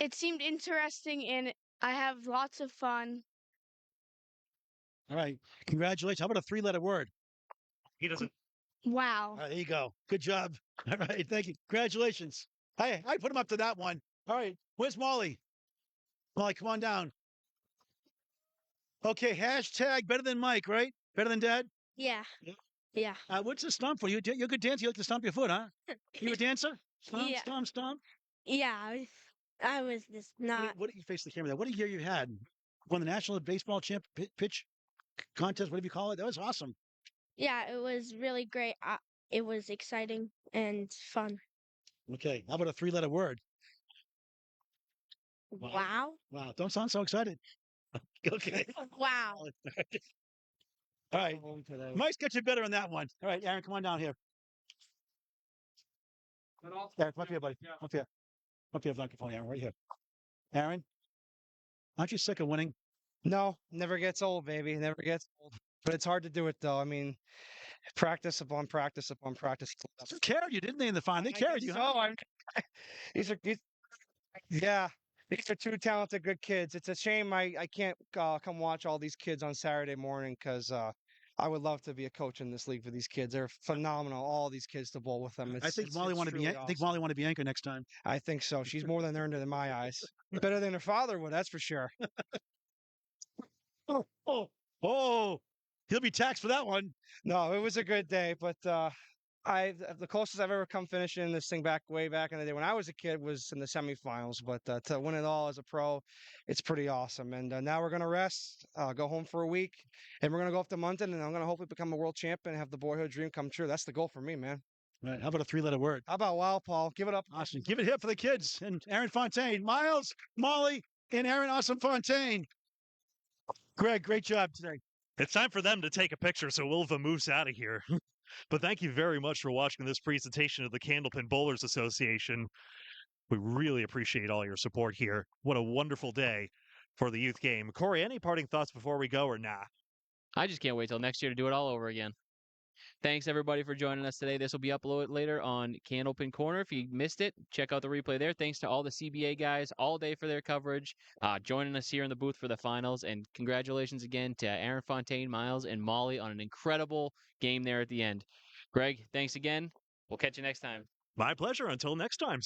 It seemed interesting and I have lots of fun. All right. Congratulations. How about a 3-letter word? He doesn't. Wow. All right, there you go. Good job. All right. Thank you. Congratulations. Hey, I put him up to that one. All right. Where's Molly? Molly, come on down. Okay. Hashtag better than Mike, right? Better than Dad? Yeah. Yeah. Yeah. What's the stomp for you? You're a good dancer. You like to stomp your foot, huh? You a dancer? Stomp, Yeah. stomp, stomp. Yeah. I was just not. What did you face the camera there? What a year you had. Won the National Baseball Pitch Contest, whatever you call it. That was awesome. Yeah, it was really great. It was exciting and fun. Okay. How about a 3-letter word? Wow. Wow. Don't sound so excited. Okay. Wow. All right. Mike's got you better on that one. All right, Aaron, come on down here. Aaron, come up here, buddy. Come up here. Come up here, microphone, Aaron, right here. Aaron, aren't you sick of winning? No, never gets old, baby. Never gets old. But it's hard to do it though. I mean, practice upon practice upon practice. You cared. You didn't name the final. They I carried guess you. so. Huh? Yeah, these are two talented, good kids. It's a shame I can't come watch all these kids on Saturday morning because I would love to be a coach in this league for these kids. They're phenomenal. All these kids to bowl with them. I think Molly it's want to be. truly I think awesome. Molly want to be anchor next time. I think so. She's more than earned it in my eyes. Better than her father would, that's for sure. Oh, he'll be taxed for that one. No, it was a good day, but the closest I've ever come finishing this thing way back in the day when I was a kid was in the semifinals. But to win it all as a pro, it's pretty awesome. And now we're gonna rest, go home for a week, and we're gonna go up to Moncton, and I'm gonna hopefully become a world champion and have the boyhood dream come true. That's the goal for me, man. Right. How about a 3-letter word? How about wow, Paul? Give it up. Awesome. Give it here for the kids and Aaron Fontaine, Miles, Molly, and Aaron Awesome Fontaine. Greg, great job today. It's time for them to take a picture, so we'll vamoose out of here. But thank you very much for watching this presentation of the Candlepin Bowlers Association. We really appreciate all your support here. What a wonderful day for the youth game. Corey, any parting thoughts before we go or nah? I just can't wait till next year to do it all over again. Thanks everybody for joining us today. This will be uploaded later on Candlepin Corner. If you missed it, check out the replay there. Thanks to all the CBA guys all day for their coverage, joining us here in the booth for the finals. And congratulations again to Aaron Fontaine, Miles, and Molly on an incredible game there at the end. Greg, thanks again. We'll catch you next time. My pleasure. Until next time.